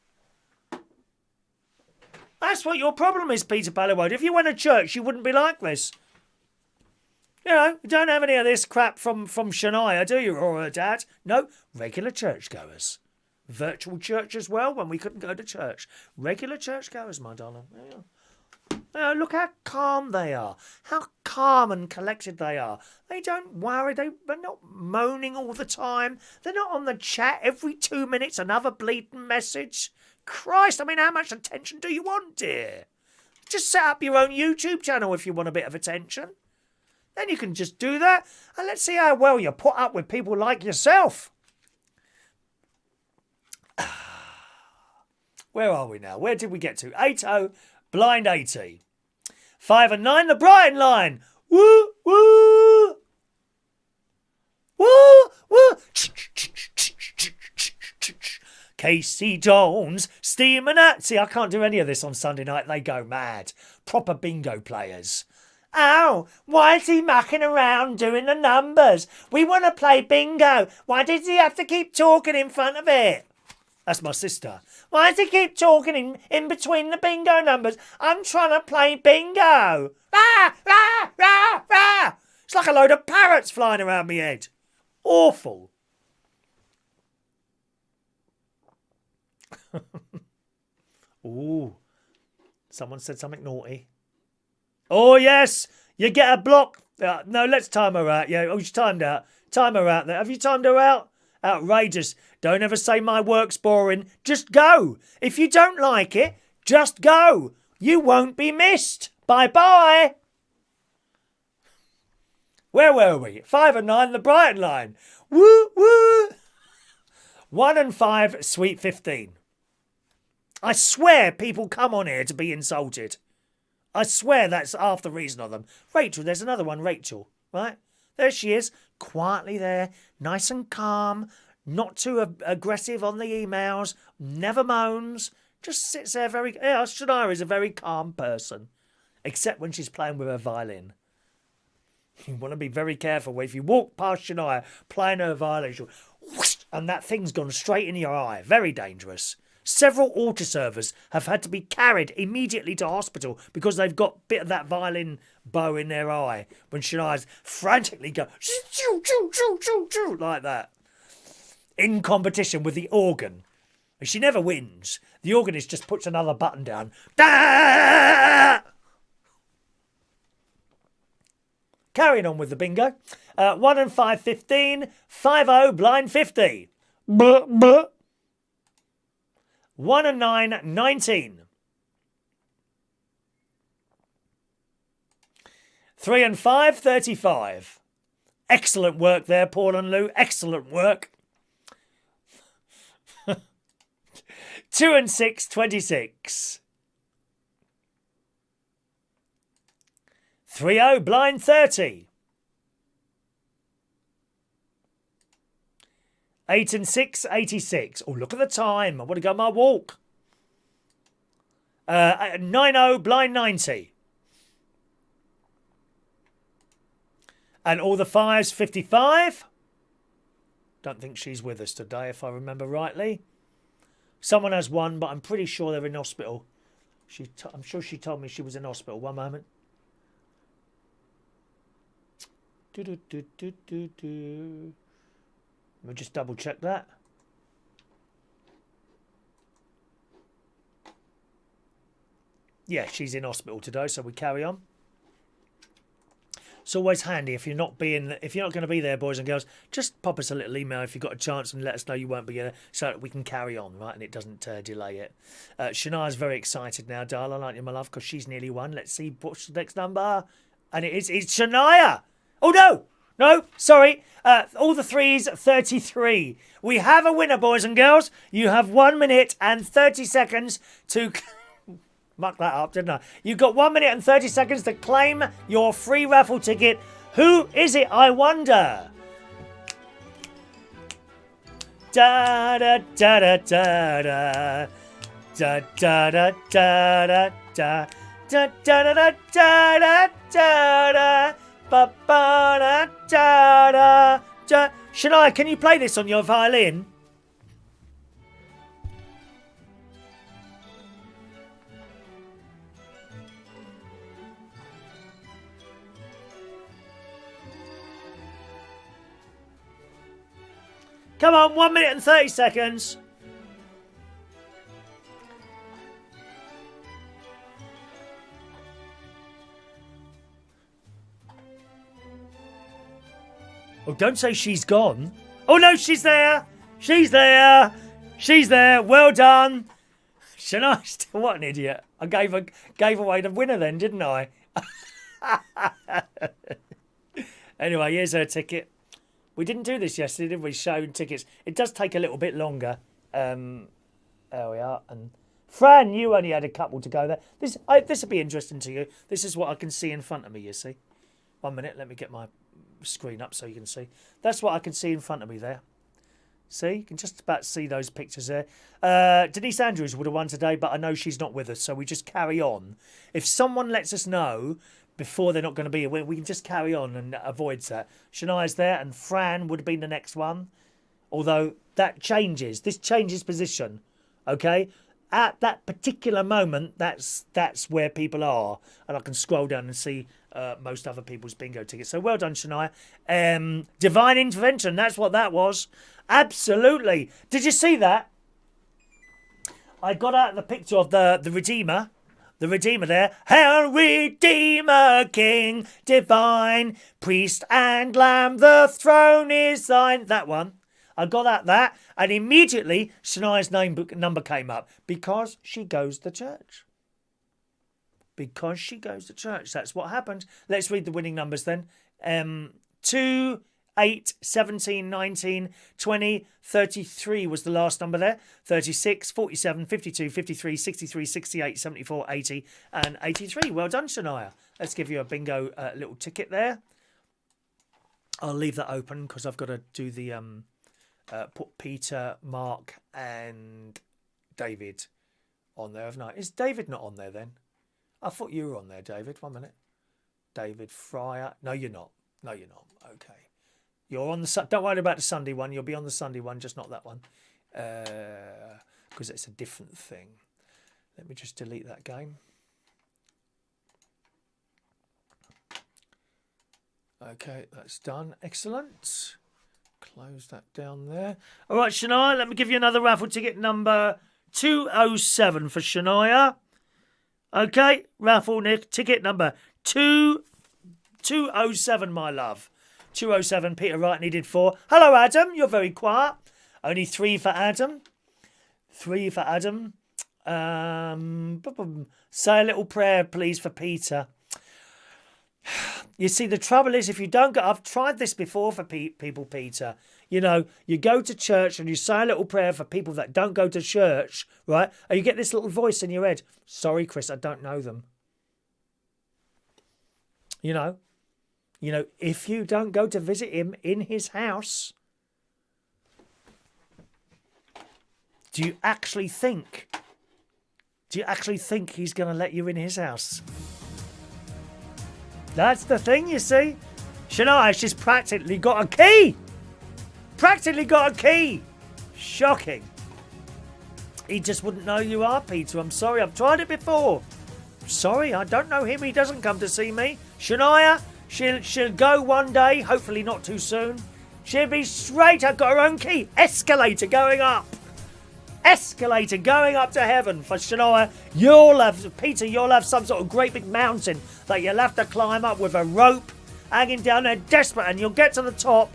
That's what your problem is, Peter Pallowode. If you went to church, you wouldn't be like this. You know, you don't have any of this crap from Shania, do you, or her dad? No, regular churchgoers. Virtual church as well, when we couldn't go to church. Regular churchgoers, my darling. Yeah. Look how calm they are. How calm and collected they are. They don't worry. They're not moaning all the time. They're not on the chat every 2 minutes, another bleeding message. Christ, I mean, how much attention do you want, dear? Just set up your own YouTube channel if you want a bit of attention. Then you can just do that, and let's see how well you put up with people like yourself. Where are we now? Where did we get to? 8-0, blind 80. 5 and 9, the Brighton line. Woo, woo. Woo, woo. Casey Jones, steaming at. See, I can't do any of this on Sunday night. They go mad. Proper bingo players. Oh, why is he mucking around doing the numbers? We want to play bingo. Why does he have to keep talking in front of it? That's my sister. Why does he keep talking in between the bingo numbers? I'm trying to play bingo. Rah, rah, rah, rah. It's like a load of parrots flying around my head. Awful. Ooh. Someone said something naughty. Oh, yes. You get a block. No, let's time her out. Yeah, oh, she's timed out. Time her out there. Have you timed her out? Outrageous. Don't ever say my work's boring. Just go. If you don't like it, just go. You won't be missed. Bye-bye. Where were we? 5 and 9, the Brighton line. Woo, woo. 1 and 5, Sweet 15. I swear people come on here to be insulted. I swear that's half the reason of them. Rachel, there's another one, Rachel, right? There she is, quietly there, nice and calm, not too aggressive on the emails, never moans, just sits there very... Yeah, Shania is a very calm person, except when she's playing with her violin. You want to be very careful. If you walk past Shania playing her violin, she'll whoosh, and that thing's gone straight in your eye. Very dangerous. Several altar servers have had to be carried immediately to hospital because they've got a bit of that violin bow in their eye when Shania's frantically go like that in competition with the organ. And she never wins. The organist just puts another button down. Da! Carrying on with the bingo. 1 and 5, 15. 5-0, blind 50. Buh, buh. 1 and 9, 19. 3 and 5, 35. Excellent work there, Paul and Lou. Excellent work. 2 and 6, 26. 3-0, blind 30. 8 and 6, 86. Oh, look at the time. I want to go on my walk. 9-0, blind 90. And all the 5s, 55. Don't think she's with us today, if I remember rightly. Someone has one, but I'm pretty sure they're in hospital. I'm sure she told me she was in hospital. One moment. Let me just double check that. Yeah, she's in hospital today, so we carry on. It's always handy if you're not going to be there, boys and girls. Just pop us a little email if you've got a chance and let us know you won't be there, so that we can carry on, right? And it doesn't delay it. Shania's very excited now, darling, aren't you, my love? Because she's nearly won. Let's see what's the next number, and it's Shania. Oh no, sorry. All the 3s, 33. We have a winner, boys and girls. You have 1 minute and 30 seconds to. Muck that up, didn't I? You've got 1 minute and 30 seconds to claim your free raffle ticket. Who is it, I wonder? Da da da da da da da da da da da da da da da da da da ba ba da da da da. Shania, can you play this on your violin? Come on, 1 minute and 30 seconds. Oh, don't say she's gone. Oh, no, she's there. She's there. She's there. Well done. Shania, what an idiot. I gave away the winner then, didn't I? Anyway, here's her ticket. We didn't do this yesterday, did we? Showing tickets. It does take a little bit longer. There we are. And Fran, you only had a couple to go there. This will be interesting to you. This is what I can see in front of me, you see. 1 minute, let me get my screen up so you can see. That's what I can see in front of me there. See? You can just about see those pictures there. Denise Andrews would have won today, but I know she's not with us, so we just carry on. If someone lets us know before they're not going to be here, we can just carry on and avoid that. Shania's there, and Fran would have been the next one. Although that changes. This changes position. Okay? At that particular moment, that's where people are. And I can scroll down and see most other people's bingo tickets. So well done, Shania. Divine intervention, that's what that was. Absolutely. Did you see that? I got out the picture of the Redeemer. The Redeemer there. Hail Redeemer, King, Divine, Priest and Lamb, the throne is thine. That one. I got that, and immediately Shania's number came up because she goes to church. Because she goes to church. That's what happened. Let's read the winning numbers then. 2, 8, 17, 19, 20, 33 was the last number there. 36, 47, 52, 53, 63, 68, 74, 80 and 83. Well done, Shania. Let's give you a bingo little ticket there. I'll leave that open because I've got to do the put Peter, Mark and David on there, haven't I? Is David not on there then? I thought you were on there, David. 1 minute. David Fryer. No, you're not. No, you're not. Okay. You're on the... Don't worry about the Sunday one. You'll be on the Sunday one, just not that one. Because it's a different thing. Let me just delete that game. Okay, that's done. Excellent. Close that down there. All right, Shania, let me give you another raffle ticket number 207 for Shania. Okay, raffle ticket number 207, my love. 207, Peter Wright needed 4. Hello, Adam. You're very quiet. Only 3 for Adam. 3 for Adam. Say a little prayer, please, for Peter. You see, the trouble is, if you don't go... I've tried this before for people, Peter. You know, you go to church and you say a little prayer for people that don't go to church, right? And you get this little voice in your head. Sorry, Chris, I don't know them. You know, if you don't go to visit him in his house, do you actually think he's going to let you in his house? That's the thing, you see. Shania's just practically got a key. Practically got a key. Shocking. He just wouldn't know you are, Peter. I'm sorry. I've tried it before. Sorry, I don't know him. He doesn't come to see me. Shania, she'll go one day. Hopefully not too soon. She'll be straight. I've got her own key. Escalator going up. Escalator going up to heaven for Shania. Peter, you'll have some sort of great big mountain that you'll have to climb up with a rope hanging down there, desperate, and you'll get to the top.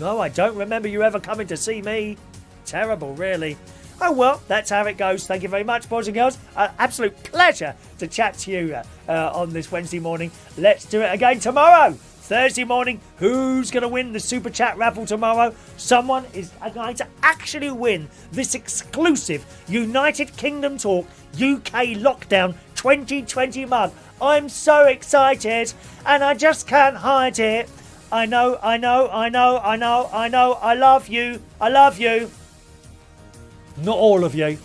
No, I don't remember you ever coming to see me. Terrible, really. Oh, well, that's how it goes. Thank you very much, boys and girls. Absolute pleasure to chat to you on this Wednesday morning. Let's do it again tomorrow. Thursday morning, who's going to win the Super Chat raffle tomorrow? Someone is going to actually win this exclusive United Kingdom Talk UK Lockdown 2020 mug. I'm so excited and I just can't hide it. I know. I love you. Not all of you.